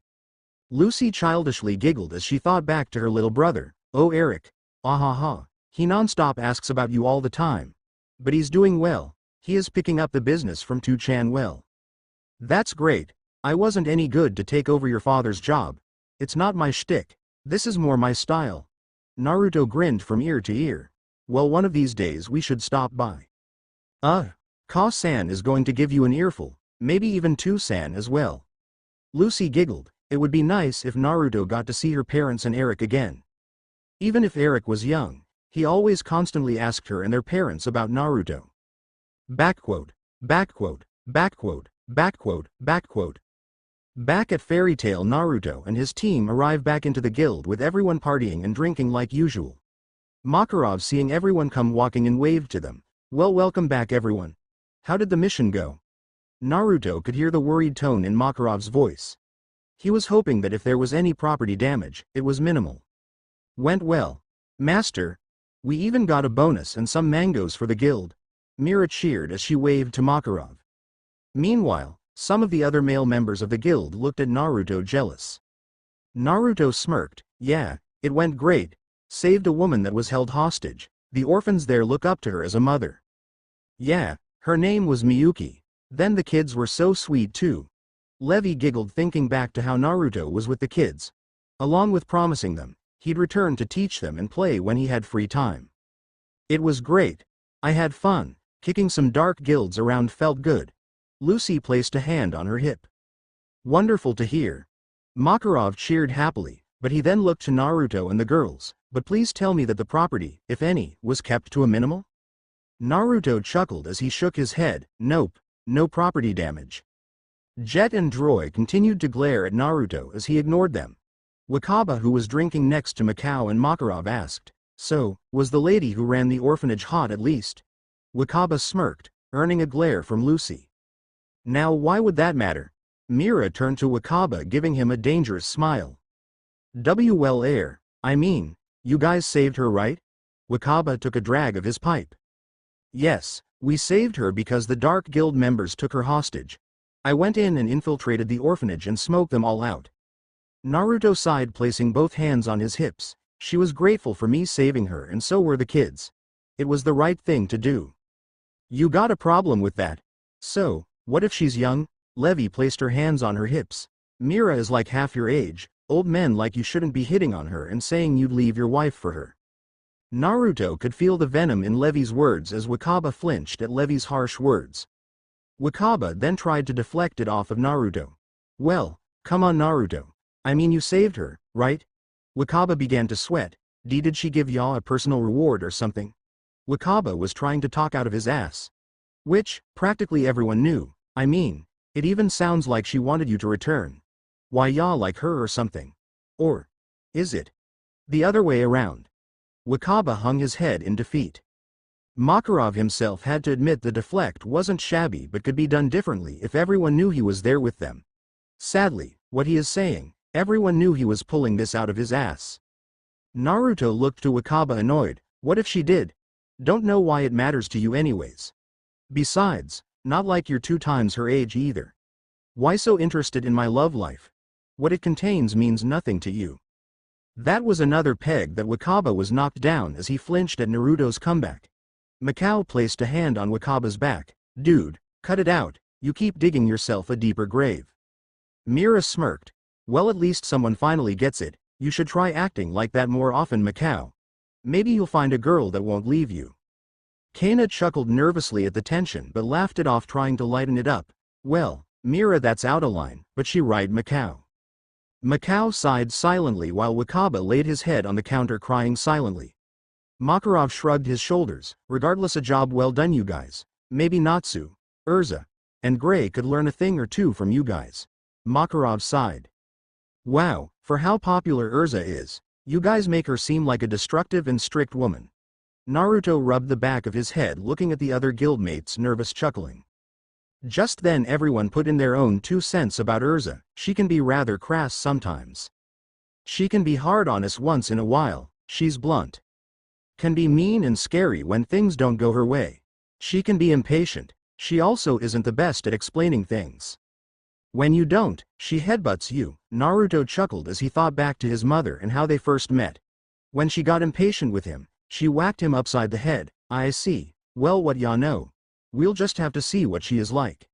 Lucy childishly giggled as she thought back to her little brother. Oh, Eric. Ha. He non-stop asks about you all the time. But he's doing well. He is picking up the business from Tu-chan well. That's great. I wasn't any good to take over your father's job. It's not my shtick. This is more my style. Naruto grinned from ear to ear. Well, one of these days we should stop by. Ka-san is going to give you an earful, maybe even two-san as well. Lucy giggled. It would be nice if Naruto got to see her parents and Eric again. Even if Eric was young, he always constantly asked her and their parents about Naruto. Backquote, backquote, backquote, backquote, backquote. Back at Fairy Tail, Naruto and his team arrive back into the guild with everyone partying and drinking like usual. Makarov, seeing everyone come walking in, waved to them. Well, welcome back everyone. How did the mission go? Naruto could hear the worried tone in Makarov's voice. He was hoping that if there was any property damage, it was minimal. Went well. Master. We even got a bonus and some mangoes for the guild. Mira cheered as she waved to Makarov. Meanwhile, some of the other male members of the guild looked at Naruto jealous. Naruto smirked. Yeah, it went great. Saved a woman that was held hostage. The orphans there look up to her as a mother. Yeah, her name was Miyuki. Then the kids were so sweet too. Levi giggled, thinking back to how Naruto was with the kids. Along with promising them, he'd return to teach them and play when he had free time. It was great. I had fun. Kicking some dark guilds around felt good. Lucy placed a hand on her hip. Wonderful to hear. Makarov cheered happily, but he then looked to Naruto and the girls. But please tell me that the property, if any, was kept to a minimal? Naruto chuckled as he shook his head. Nope, no property damage. Jet and Droy continued to glare at Naruto as he ignored them. Wakaba, who was drinking next to Mikao and Makarov, asked, So, was the lady who ran the orphanage hot at least? Wakaba smirked, earning a glare from Lucy. Now why would that matter? Mira turned to Wakaba, giving him a dangerous smile. Well, I mean, you guys saved her, right? Wakaba took a drag of his pipe. Yes, we saved her because the Dark Guild members took her hostage. I went in and infiltrated the orphanage and smoked them all out. Naruto sighed, placing both hands on his hips. She was grateful for me saving her, and so were the kids. It was the right thing to do. You got a problem with that? So, what if she's young? Levi placed her hands on her hips. Mira is like half your age. Old men like you shouldn't be hitting on her and saying you'd leave your wife for her. Naruto could feel the venom in Levi's words as Wakaba flinched at Levi's harsh words. Wakaba then tried to deflect it off of Naruto. Well, come on Naruto. I mean, you saved her, right? Wakaba began to sweat. Did she give ya a personal reward or something? Wakaba was trying to talk out of his ass. Which, practically everyone knew. I mean, it even sounds like she wanted you to return. Why, ya like her or something? Or is it the other way around? Wakaba hung his head in defeat. Makarov himself had to admit the deflect wasn't shabby but could be done differently if everyone knew he was there with them. Sadly, what he is saying, everyone knew he was pulling this out of his ass. Naruto looked to Wakaba annoyed. What if she did? Don't know why it matters to you anyways. Besides, not like you're 2 times her age either. Why so interested in my love life? What it contains means nothing to you. That was another peg that Wakaba was knocked down as he flinched at Naruto's comeback. Mikao placed a hand on Wakaba's back. Dude, cut it out, you keep digging yourself a deeper grave. Mira smirked. Well, at least someone finally gets it. You should try acting like that more often, Mikao. Maybe you'll find a girl that won't leave you. Kana chuckled nervously at the tension but laughed it off, trying to lighten it up. Well, Mira, that's out of line, but she right, Mikao. Mikao sighed silently while Wakaba laid his head on the counter crying silently. Makarov shrugged his shoulders. Regardless, a job well done, you guys. Maybe Natsu, Erza, and Gray could learn a thing or two from you guys. Makarov sighed. Wow, for how popular Erza is, you guys make her seem like a destructive and strict woman. Naruto rubbed the back of his head, looking at the other guildmates, nervous, chuckling. Just then everyone put in their own 2 cents about Erza. She can be rather crass sometimes. She can be hard on us once in a while. She's blunt. Can be mean and scary when things don't go her way. She can be impatient. She also isn't the best at explaining things. When you don't, she headbutts you. Naruto chuckled as he thought back to his mother and how they first met. When she got impatient with him, she whacked him upside the head. I see. Well, what ya know? We'll just have to see what she is like.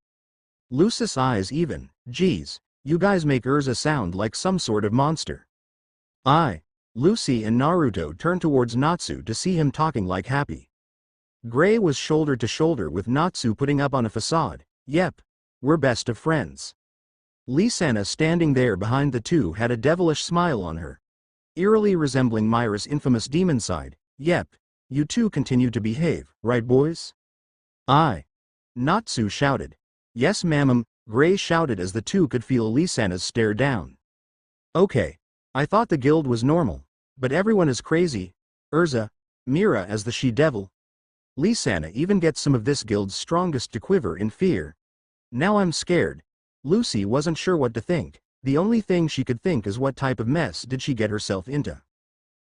Lucis' eyes even. Geez, you guys make Erza sound like some sort of monster. Lucy and Naruto turned towards Natsu to see him talking like happy. Gray was shoulder to shoulder with Natsu, putting up on a facade. Yep. We're best of friends. Lisana, standing there behind the two, had a devilish smile on her, eerily resembling Myra's infamous demon side. Yep. You two continue to behave, right boys? Aye. Natsu shouted. Yes ma'am, Gray shouted as the two could feel Lisana's stare down. Okay. I thought the guild was normal, but everyone is crazy. Erza, Mira as the she-devil. Lisana even gets some of this guild's strongest to quiver in fear. Now I'm scared. Lucy wasn't sure what to think. The only thing she could think is what type of mess did she get herself into.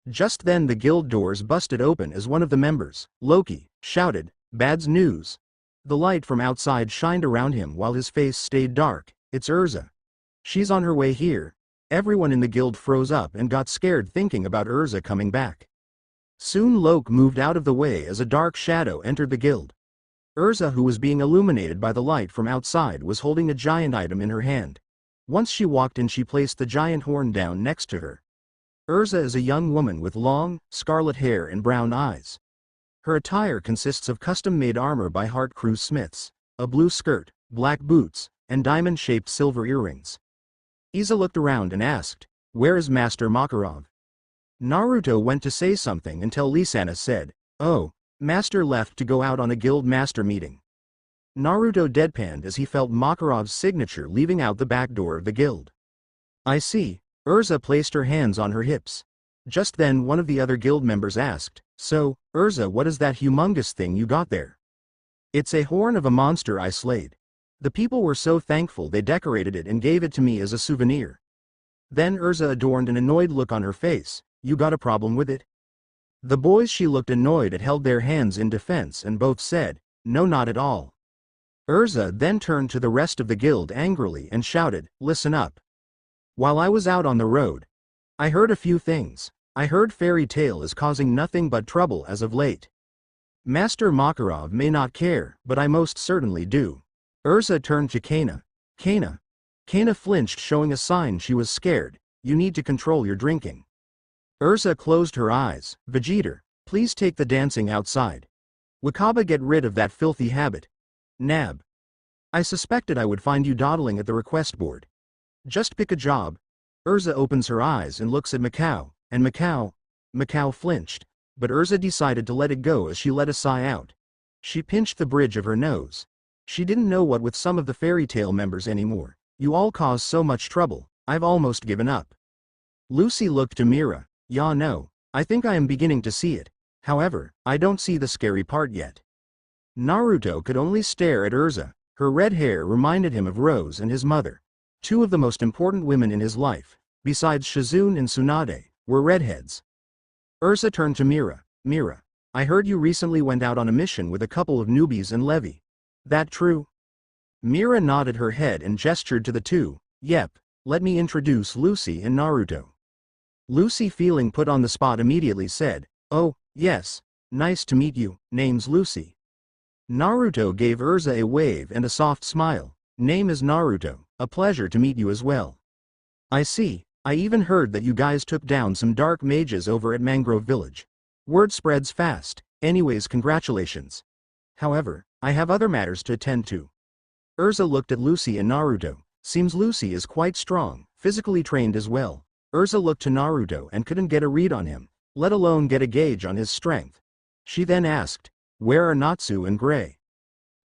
Just then the guild doors busted open as one of the members, Loki, shouted, "Bad news." The light from outside shined around him while his face stayed dark. It's Erza. She's on her way here. Everyone in the guild froze up and got scared thinking about Erza coming back. Soon Loki moved out of the way as a dark shadow entered the guild. Erza, who was being illuminated by the light from outside, was holding a giant item in her hand. Once she walked in, she placed the giant horn down next to her. Erza is a young woman with long, scarlet hair and brown eyes. Her attire consists of custom-made armor by Heart Crew smiths, a blue skirt, black boots, and diamond-shaped silver earrings. Erza looked around and asked, "Where is Master Makarov?" Naruto went to say something until Lisana said, "Oh, Master left to go out on a guild master meeting." Naruto deadpanned as he felt Makarov's signature leaving out the back door of the guild. I see. Erza placed her hands on her hips. Just then one of the other guild members asked, "So, Erza, what is that humongous thing you got there?" "It's a horn of a monster I slayed. The people were so thankful they decorated it and gave it to me as a souvenir." Then Erza adorned an annoyed look on her face. "You got a problem with it?" The boys she looked annoyed at held their hands in defense and both said, "No, not at all." Erza then turned to the rest of the guild angrily and shouted, "Listen up. While I was out on the road, I heard a few things. I heard Fairy Tail is causing nothing but trouble as of late. Master Makarov may not care, but I most certainly do." Erza turned to Kana. Kana. Kana flinched, showing a sign she was scared. "You need to control your drinking." Erza closed her eyes. "Vegeta, please take the dancing outside. Wakaba, get rid of that filthy habit. Nab. I suspected I would find you dawdling at the request board. Just pick a job." Erza opens her eyes and looks at Macau, and Macau flinched, but Erza decided to let it go as she let a sigh out. She pinched the bridge of her nose. She didn't know what with some of the Fairy Tail members anymore. "You all cause so much trouble, I've almost given up." Lucy looked to Mira. "Yeah, no, I think I am beginning to see it. However, I don't see the scary part yet." Naruto could only stare at Erza. Her red hair reminded him of Rose and his mother. Two of the most important women in his life, besides Shizune and Tsunade, were redheads. Erza turned to Mira. "Mira, I heard you recently went out on a mission with a couple of newbies and Levi. That true?" Mira nodded her head and gestured to the two. "Yep, let me introduce Lucy and Naruto." Lucy, feeling put on the spot, immediately said, "Oh, yes, nice to meet you, name's Lucy." Naruto gave Erza a wave and a soft smile. "Name is Naruto, a pleasure to meet you as well. I see, I even heard that you guys took down some dark mages over at Mangrove Village. Word spreads fast. Anyways, congratulations. However, I have other matters to attend to." Erza looked at Lucy and Naruto. Seems Lucy is quite strong, physically trained as well. Erza looked to Naruto and couldn't get a read on him, let alone get a gauge on his strength. She then asked, "Where are Natsu and Gray?"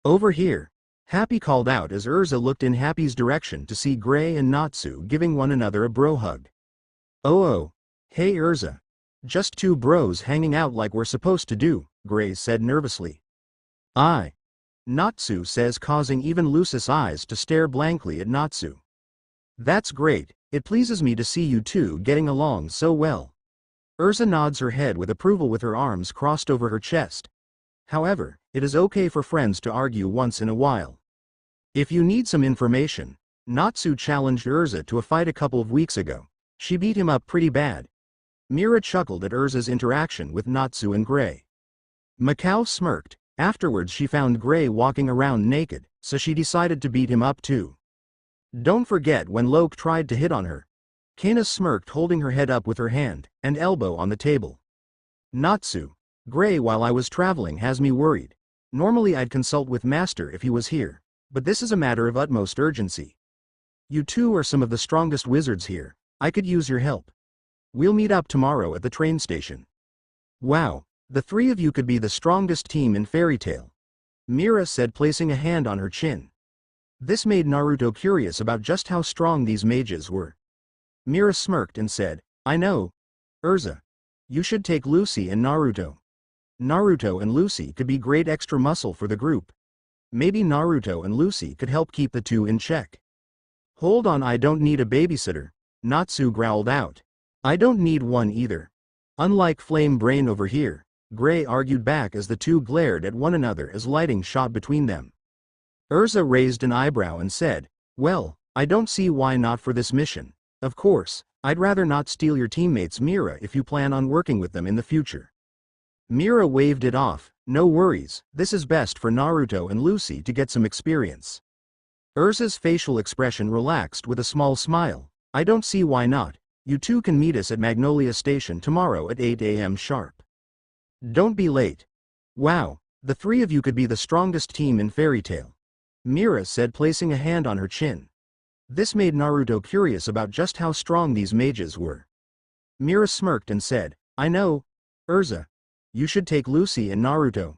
"Over here," Happy called out as Erza looked in Happy's direction to see Gray and Natsu giving one another a bro hug. Oh, hey Erza. Just two bros hanging out like we're supposed to do," Gray said nervously. "Aye," Natsu says, causing even Lucy's eyes to stare blankly at Natsu. "That's great, it pleases me to see you two getting along so well." Erza nods her head with approval with her arms crossed over her chest. "However, it is okay for friends to argue once in a while. If you need some information, Natsu challenged Erza to a fight a couple of weeks ago. She beat him up pretty bad." Mira chuckled at Erza's interaction with Natsu and Gray. Macau smirked. Afterwards she found Gray walking around naked, so she decided to beat him up too. "Don't forget when Loki tried to hit on her. Kana smirked, holding her head up with her hand and elbow on the table. Natsu. Gray, while I was traveling, has me worried. Normally I'd consult with Master if he was here, but this is a matter of utmost urgency. You two are some of the strongest wizards here. I could use your help. We'll meet up tomorrow at the train station. Wow, the three of you could be the strongest team in Fairy Tail, Mira said, placing a hand on her chin. This made Naruto curious about just how strong these mages were. Mira smirked and said, I know. Erza. You should take Lucy and Naruto. Naruto and Lucy could be great extra muscle for the group. Maybe Naruto and Lucy could help keep the two in check. Hold on, I don't need a babysitter, Natsu growled out. I don't need one either. Unlike Flame Brain over here, Gray argued back as the two glared at one another as lighting shot between them. Erza raised an eyebrow and said, well, I don't see why not for this mission. Of course, I'd rather not steal your teammates Mira if you plan on working with them in the future. Mira waved it off, no worries, this is best for Naruto and Lucy to get some experience. Erza's facial expression relaxed with a small smile. I don't see why not. You two can meet us at Magnolia Station tomorrow at 8 a.m. sharp. Don't be late. Wow, the three of you could be the strongest team in Fairy Tail, Mira said, placing a hand on her chin. This made Naruto curious about just how strong these mages were. Mira smirked and said, I know. Erza. You should take Lucy and Naruto.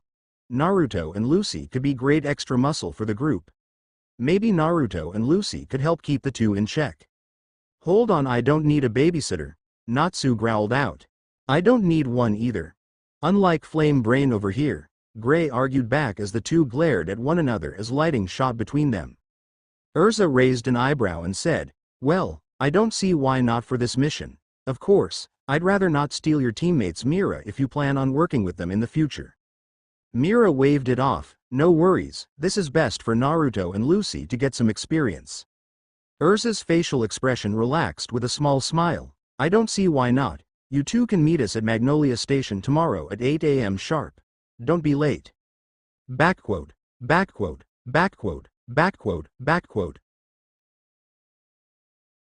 Naruto and Lucy could be great extra muscle for the group. Maybe Naruto and Lucy could help keep the two in check. Hold on, I don't need a babysitter, Natsu growled out. I don't need one either. Unlike Flame Brain over here, Gray argued back as the two glared at one another as lighting shot between them. Erza raised an eyebrow and said, well, I don't see why not for this mission. Of course, I'd rather not steal your teammates Mira if you plan on working with them in the future. Mira waved it off, no worries, this is best for Naruto and Lucy to get some experience. Erza's facial expression relaxed with a small smile. I don't see why not. You two can meet us at Magnolia Station tomorrow at 8 a.m. sharp. Don't be late. Backquote, backquote, backquote, backquote, backquote.